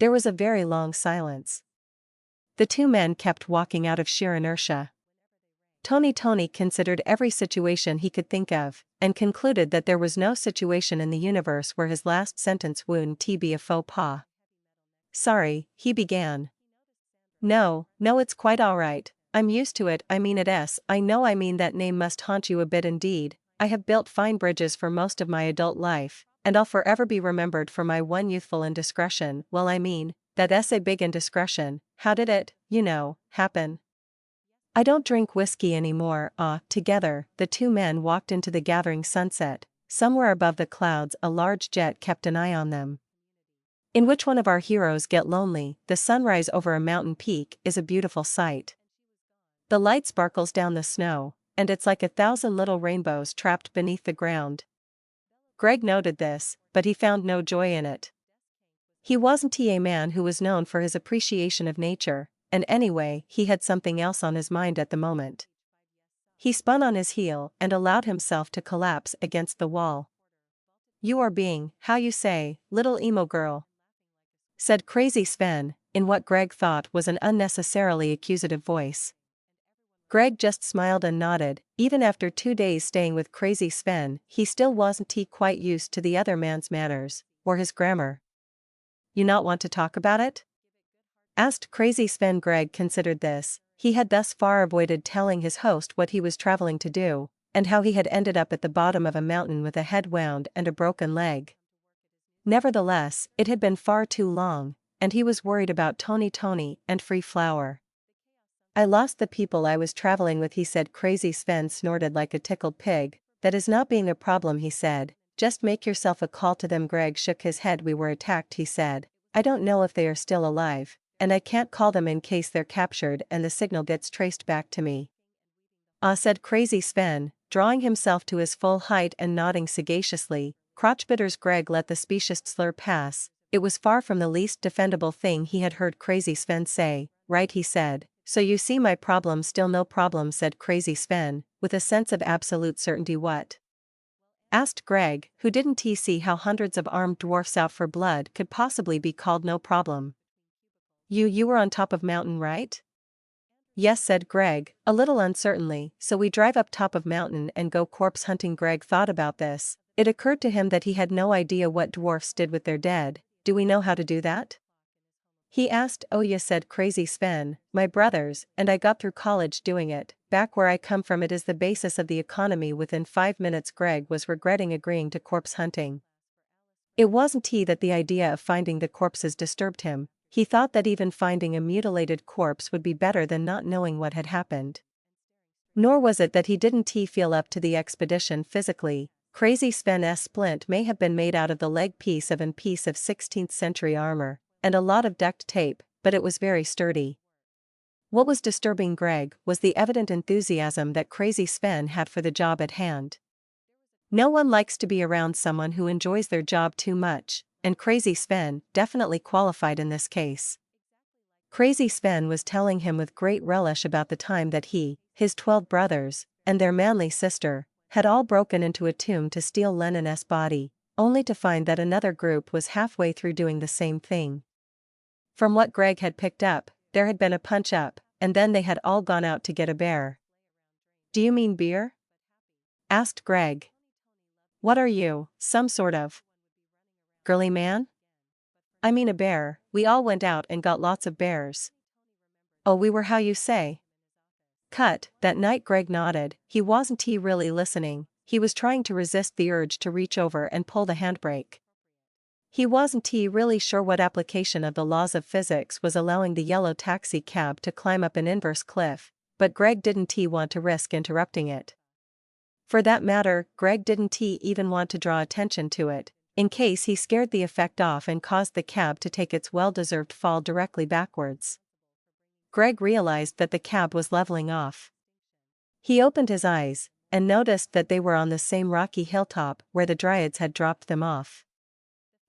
There was a very long silence. The two men kept walking out of sheer inertia. Tony considered every situation he could think of, and concluded that there was no situation in the universe where his last sentence wouldn't be a faux pas. Sorry, he began. No, it's quite alright, I'm used to it. I mean that name must haunt you a bit indeed. I have built fine bridges for most of my adult life, and I'll forever be remembered for my one youthful indiscretion. Well, that's a big indiscretion. How did it, happen? I don't drink whiskey anymore. Together, the two men walked into the gathering sunset. Somewhere above the clouds a large jet kept an eye on them. In which one of our heroes get lonely, the sunrise over a mountain peak is a beautiful sight. The light sparkles down the snow, and it's like 1,000 little rainbows trapped beneath the ground. Greg noted this, but he found no joy in it. He wasn't a man who was known for his appreciation of nature, and anyway, he had something else on his mind at the moment. He spun on his heel and allowed himself to collapse against the wall. You are being, how you say, little emo girl, said Crazy Sven, in what Greg thought was an unnecessarily accusative voice. Greg just smiled and nodded. Even after 2 days staying with Crazy Sven, he still wasn't quite used to the other man's manners, or his grammar. You not want to talk about it? Asked Crazy Sven. Greg considered this. He had thus far avoided telling his host what he was traveling to do, and how he had ended up at the bottom of a mountain with a head wound and a broken leg. Nevertheless, it had been far too long, and he was worried about Tony and Free Flower. I lost the people I was traveling with, he said. Crazy Sven snorted like a tickled pig. That is not being a problem, he said. Just make yourself a call to them. Greg shook his head. We were attacked, he said. I don't know if they are still alive, and I can't call them in case they're captured and the signal gets traced back to me. Said Crazy Sven, drawing himself to his full height and nodding sagaciously. Crotchbitters. Greg let the specious slur pass. It was far from the least defendable thing he had heard Crazy Sven say. Right, he said. So you see my problem still no problem, said Crazy Sven, with a sense of absolute certainty. What? Asked Greg, who didn't see how hundreds of armed dwarfs out for blood could possibly be called no problem. You were on top of mountain, right? Yes, said Greg, a little uncertainly. So we drive up top of mountain and go corpse hunting. Greg thought about this. It occurred to him that he had no idea what dwarfs did with their dead. Do we know how to do that? He asked. Oh yes, said Crazy Sven, my brothers and I got through college doing it. Back where I come from it is the basis of the economy. Within 5 minutes Greg was regretting agreeing to corpse hunting. It wasn't that the idea of finding the corpses disturbed him. He thought that even finding a mutilated corpse would be better than not knowing what had happened. Nor was it that he didn't feel up to the expedition physically. Crazy Sven's splint may have been made out of the leg piece of 16th century armor, and a lot of duct tape, but it was very sturdy. What was disturbing Greg was the evident enthusiasm that Crazy Sven had for the job at hand. No one likes to be around someone who enjoys their job too much, and Crazy Sven definitely qualified in this case. Crazy Sven was telling him with great relish about the time that he, his 12 brothers, and their manly sister, had all broken into a tomb to steal Lenin's body, only to find that another group was halfway through doing the same thing. From what Greg had picked up, there had been a punch-up, and then they had all gone out to get a bear. "Do you mean beer?" asked Greg. "What are you, some sort of girly man?" "I mean a bear, we all went out and got lots of bears." "Oh, we were how you say." Cut. That night Greg nodded. He wasn't really listening, he was trying to resist the urge to reach over and pull the handbrake. He wasn't really sure what application of the laws of physics was allowing the yellow taxi cab to climb up an inverse cliff, but Greg didn't want to risk interrupting it. For that matter, Greg didn't even want to draw attention to it, in case he scared the effect off and caused the cab to take its well-deserved fall directly backwards. Greg realized that the cab was leveling off. He opened his eyes, and noticed that they were on the same rocky hilltop where the Dryads had dropped them off.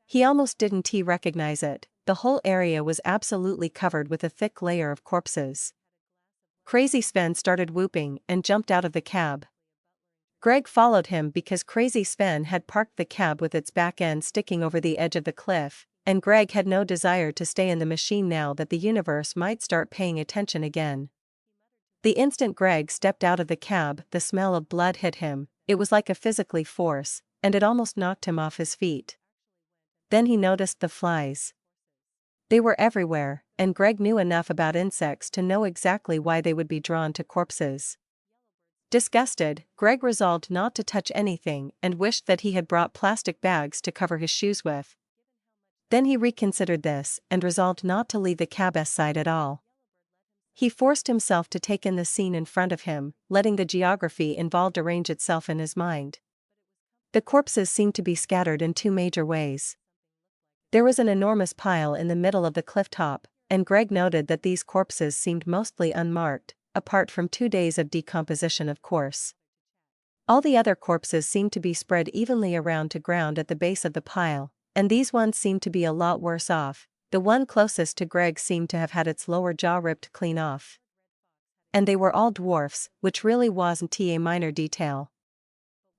He almost didn't recognize it, the whole area was absolutely covered with a thick layer of corpses. Crazy Sven started whooping and jumped out of the cab. Greg followed him because Crazy Sven had parked the cab with its back end sticking over the edge of the cliff, and Greg had no desire to stay in the machine now that the universe might start paying attention again. The instant Greg stepped out of the cab, the smell of blood hit him. It was like a physical force, and it almost knocked him off his feet. Then he noticed the flies. They were everywhere, and Greg knew enough about insects to know exactly why they would be drawn to corpses. Disgusted, Greg resolved not to touch anything and wished that he had brought plastic bags to cover his shoes with. Then he reconsidered this and resolved not to leave the cab's side at all. He forced himself to take in the scene in front of him, letting the geography involved arrange itself in his mind. The corpses seemed to be scattered in two major ways. There was an enormous pile in the middle of the cliff top, and Greg noted that these corpses seemed mostly unmarked, apart from 2 days of decomposition of course. All the other corpses seemed to be spread evenly around to ground at the base of the pile, and these ones seemed to be a lot worse off. The one closest to Greg seemed to have had its lower jaw ripped clean off. And they were all dwarfs, which really wasn't a minor detail.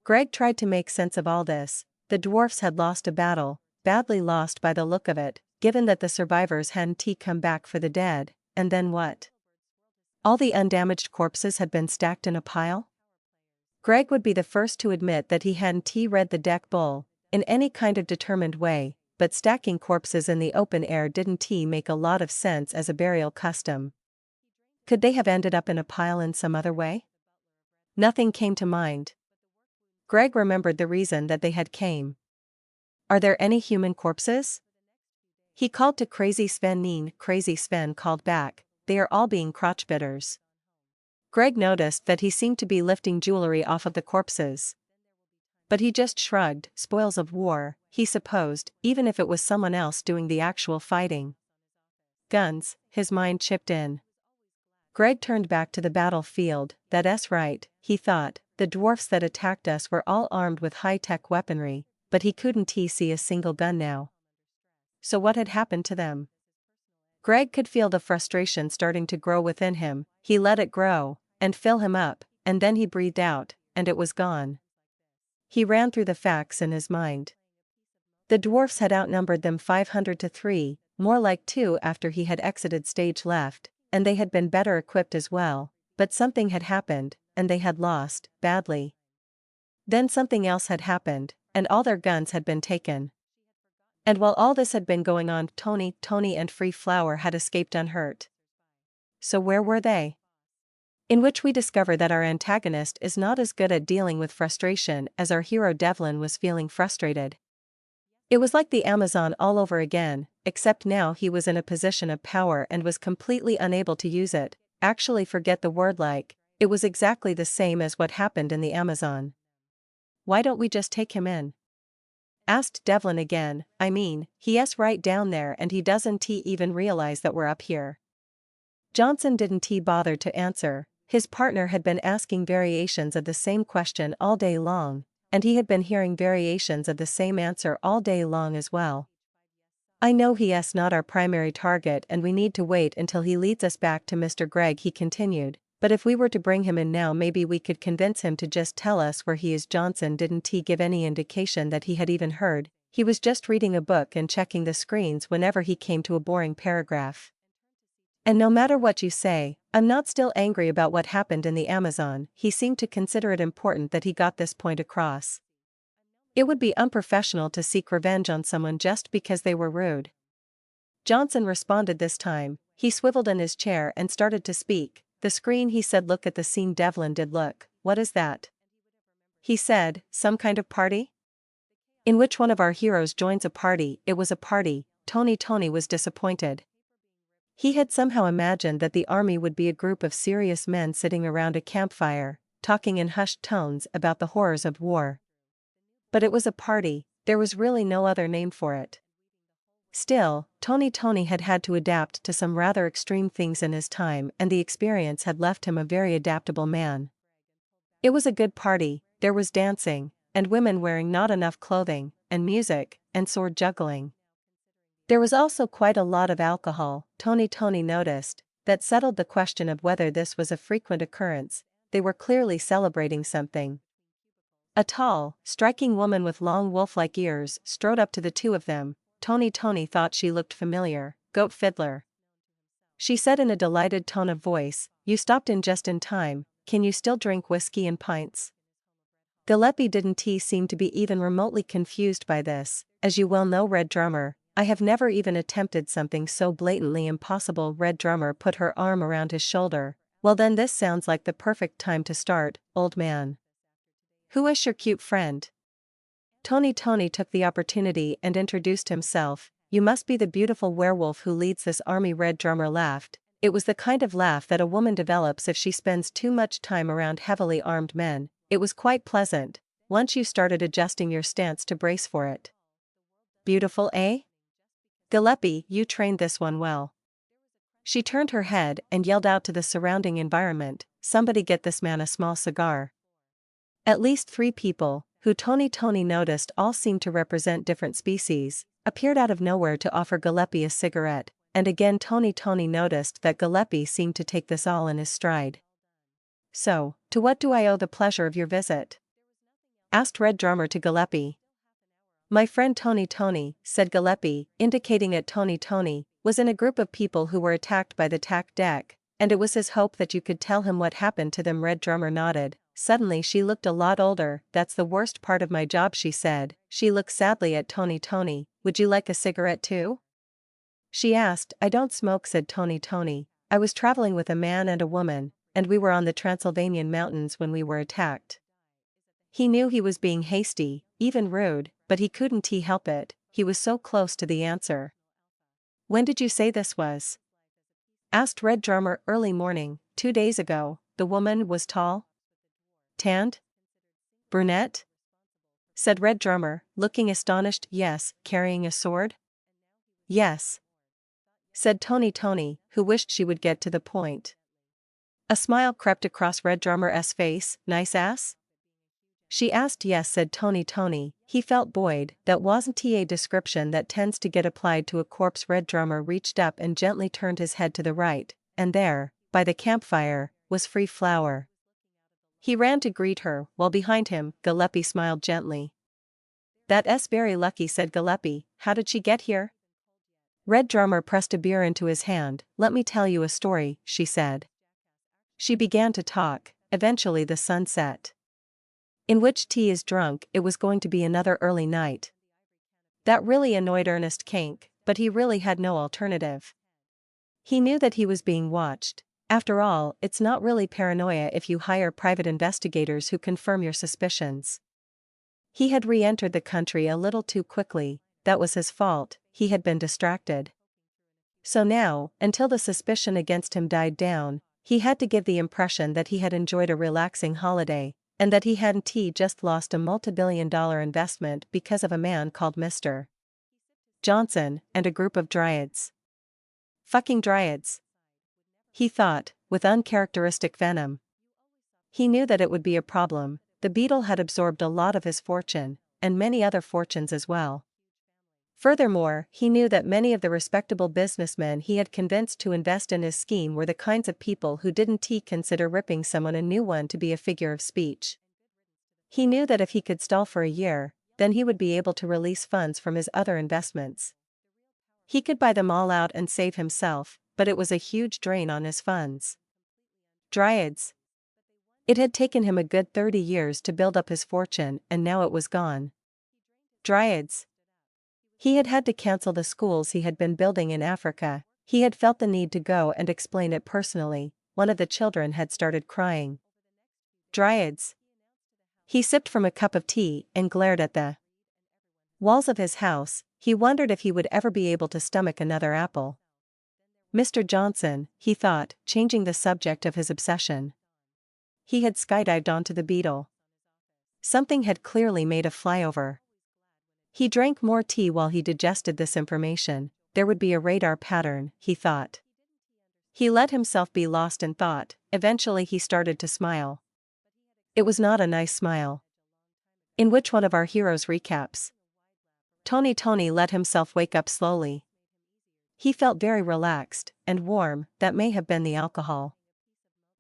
Greg tried to make sense of all this. The dwarfs had lost a battle, badly lost by the look of it, given that the survivors hadn't come back for the dead, and then what? All the undamaged corpses had been stacked in a pile? Greg would be the first to admit that he hadn't read the deck bull in any kind of determined way, but stacking corpses in the open air didn't make a lot of sense as a burial custom. Could they have ended up in a pile in some other way? Nothing came to mind. Greg remembered the reason that they had came. "Are there any human corpses?" He called to Crazy Sven. Crazy Sven called back, "They are all being crotchbitters." Greg noticed that he seemed to be lifting jewelry off of the corpses. But he just shrugged. Spoils of war, he supposed, even if it was someone else doing the actual fighting. Guns, his mind chipped in. Greg turned back to the battlefield. That's right, he thought, the dwarfs that attacked us were all armed with high-tech weaponry, but he couldn't see a single gun now. So what had happened to them? Greg could feel the frustration starting to grow within him. He let it grow, and fill him up, and then he breathed out, and it was gone. He ran through the facts in his mind. The dwarfs had outnumbered them 500 to 3, more like 2 after he had exited stage left, and they had been better equipped as well, but something had happened, and they had lost, badly. Then something else had happened, and all their guns had been taken. And while all this had been going on, Tony and Free Flower had escaped unhurt. So where were they? In which we discover that our antagonist is not as good at dealing with frustration as our hero Devlin was feeling frustrated. It was like the Amazon all over again, except now he was in a position of power and was completely unable to use it. Actually, forget the word like, it was exactly the same as what happened in the Amazon. "Why don't we just take him in?" asked Devlin again. "I mean, he's right down there and he doesn't even realize that we're up here." Johnson didn't bother to answer. His partner had been asking variations of the same question all day long, and he had been hearing variations of the same answer all day long as well. I know he's not our primary target and we need to wait until he leads us back to Mr. Gregg, he continued, but if we were to bring him in now maybe we could convince him to just tell us where he is. Johnson didn't he give any indication that he had even heard, he was just reading a book and checking the screens whenever he came to a boring paragraph. And no matter what you say, I'm not still angry about what happened in the Amazon. He seemed to consider it important that he got this point across. It would be unprofessional to seek revenge on someone just because they were rude. Johnson responded this time. He swiveled in his chair and started to speak. The screen, he said. Look at the scene. Devlin did look. What is that? He said, some kind of party? In which one of our heroes joins a party? It was a party. Tony was disappointed. He had somehow imagined that the army would be a group of serious men sitting around a campfire, talking in hushed tones about the horrors of war. But it was a party, there was really no other name for it. Still, Tony had had to adapt to some rather extreme things in his time, and the experience had left him a very adaptable man. It was a good party, there was dancing, and women wearing not enough clothing, and music, and sword juggling. There was also quite a lot of alcohol. Tony noticed. That settled the question of whether this was a frequent occurrence. They were clearly celebrating something. A tall, striking woman with long wolf-like ears strode up to the two of them. Tony thought she looked familiar. Goat Fiddler, she said in a delighted tone of voice, you stopped in just in time. Can you still drink whiskey in pints? Gillespie didn't he seem to be even remotely confused by this. As you well know, Red Drummer, I have never even attempted something so blatantly impossible. Red Drummer put her arm around his shoulder. Well then, this sounds like the perfect time to start, old man. Who is your cute friend? Tony took the opportunity and introduced himself. You must be the beautiful werewolf who leads this army. Red Drummer laughed. It was the kind of laugh that a woman develops if she spends too much time around heavily armed men. It was quite pleasant, once you started adjusting your stance to brace for it. Beautiful, eh? Gillespie, you trained this one well. She turned her head and yelled out to the surrounding environment, somebody get this man a small cigar. At least 3 people, who Tony noticed all seemed to represent different species, appeared out of nowhere to offer Gillespie a cigarette, and again Tony noticed that Gillespie seemed to take this all in his stride. So, to what do I owe the pleasure of your visit? Asked Red Drummer to Gillespie. My friend Tony, said Gillespie, indicating at Tony, was in a group of people who were attacked by the tack deck, and it was his hope that you could tell him what happened to them. Red Drummer nodded. Suddenly she looked a lot older. That's the worst part of my job, she said. She looked sadly at Tony. Would you like a cigarette too? She asked. I don't smoke, said Tony. I was traveling with a man and a woman, and we were on the Transylvanian mountains when we were attacked. He knew he was being hasty, even rude, but he couldn't help it, he was so close to the answer. When did you say this was? Asked Red Drummer. Early morning, 2 days ago. The woman was tall? Tanned? Brunette? Said Red Drummer, looking astonished. Yes. Carrying a sword? Yes. Said Tony, who wished she would get to the point. A smile crept across Red Drummer's face. Nice ass? She asked. Yes, said Tony. He felt buoyed. That wasn't a description that tends to get applied to a corpse. Red Drummer reached up and gently turned his head to the right, and there, by the campfire, was Free Flower. He ran to greet her, while behind him, Gillespie smiled gently. That's very lucky, said Gillespie. How did she get here? Red Drummer pressed a beer into his hand. Let me tell you a story, she said. She began to talk. Eventually the sun set. In which tea is drunk, it was going to be another early night. That really annoyed Ernest Kink, but he really had no alternative. He knew that he was being watched. After all, it's not really paranoia if you hire private investigators who confirm your suspicions. He had re-entered the country a little too quickly, that was his fault, he had been distracted. So now, until the suspicion against him died down, he had to give the impression that he had enjoyed a relaxing holiday, and that he hadn't just lost a multi-billion-dollar investment because of a man called Mr. Johnson and a group of dryads. Fucking dryads. He thought, with uncharacteristic venom. He knew that it would be a problem. The beetle had absorbed a lot of his fortune, and many other fortunes as well. Furthermore, he knew that many of the respectable businessmen he had convinced to invest in his scheme were the kinds of people who didn't consider ripping someone a new one to be a figure of speech. He knew that if he could stall for a year, then he would be able to release funds from his other investments. He could buy them all out and save himself, but it was a huge drain on his funds. Dryads. It had taken him a good 30 years to build up his fortune, and now it was gone. Dryads. He had had to cancel the schools he had been building in Africa. He had felt the need to go and explain it personally. One of the children had started crying. Dryads. He sipped from a cup of tea and glared at the walls of his house. He wondered if he would ever be able to stomach another apple. Mr. Johnson, he thought, changing the subject of his obsession. He had skydived onto the Beetle. Something had clearly made a flyover. He drank more tea while he digested this information. There would be a radar pattern, he thought. He let himself be lost in thought. Eventually he started to smile. It was not a nice smile. In which one of our heroes recaps? Tony let himself wake up slowly. He felt very relaxed and warm. That may have been the alcohol.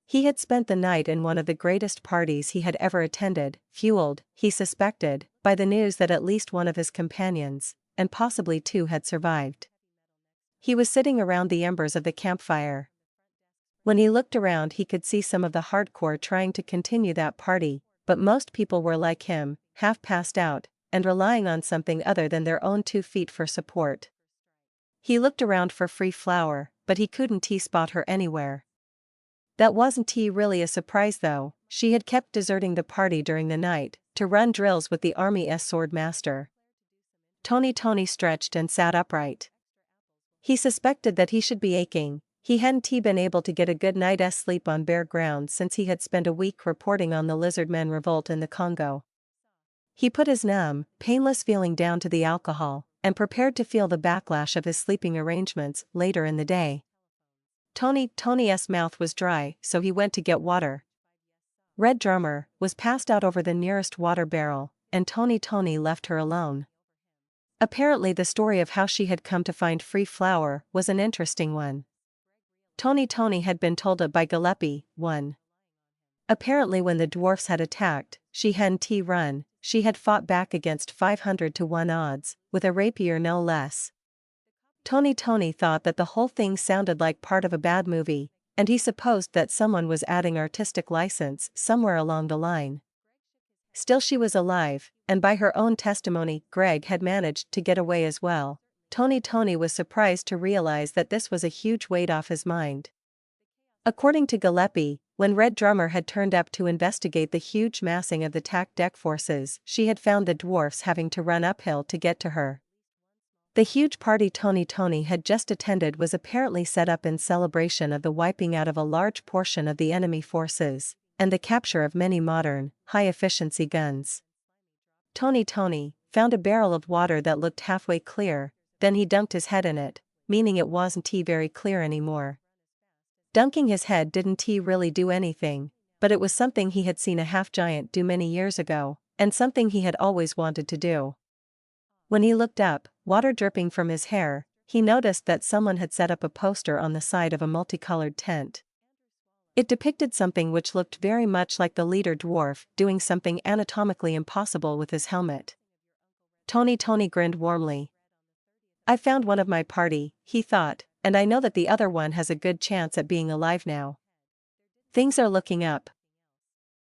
He had spent the night in one of the greatest parties he had ever attended, fueled, he suspected, by the news that at least one of his companions, and possibly two, had survived. He was sitting around the embers of the campfire. When he looked around, he could see some of the hardcore trying to continue that party, but most people were like him, half passed out, and relying on something other than their own 2 feet for support. He looked around for Free Flower, but he couldn't spot her anywhere. That wasn't really a surprise though. She had kept deserting the party during the night, to run drills with the Army's sword master. Tony stretched and sat upright. He suspected that he should be aching. He hadn't been able to get a good night's sleep on bare ground since he had spent a week reporting on the Lizardmen revolt in the Congo. He put his numb, painless feeling down to the alcohol, and prepared to feel the backlash of his sleeping arrangements later in the day. Tony's mouth was dry, so he went to get water. Red Drummer was passed out over the nearest water barrel, and Tony left her alone. Apparently the story of how she had come to find Free Flower was an interesting one. Tony had been told it by Gillespie, 1. Apparently when the dwarfs had attacked, she hadn't run. She had fought back against 500 to 1 odds, with a rapier no less. Tony thought that the whole thing sounded like part of a bad movie, and he supposed that someone was adding artistic license somewhere along the line. Still, she was alive, and by her own testimony, Greg had managed to get away as well. Tony was surprised to realize that this was a huge weight off his mind. According to Gillespie, when Red Drummer had turned up to investigate the huge massing of the TAC deck forces, she had found the dwarfs having to run uphill to get to her. The huge party Tony had just attended was apparently set up in celebration of the wiping out of a large portion of the enemy forces, and the capture of many modern, high-efficiency guns. Tony found a barrel of water that looked halfway clear, then he dunked his head in it, meaning it wasn't very clear anymore. Dunking his head didn't really do anything, but it was something he had seen a half-giant do many years ago, and something he had always wanted to do. When he looked up, water dripping from his hair, he noticed that someone had set up a poster on the side of a multicolored tent. It depicted something which looked very much like the leader dwarf doing something anatomically impossible with his helmet. Tony grinned warmly. I found one of my party, he thought, and I know that the other one has a good chance at being alive now. Things are looking up,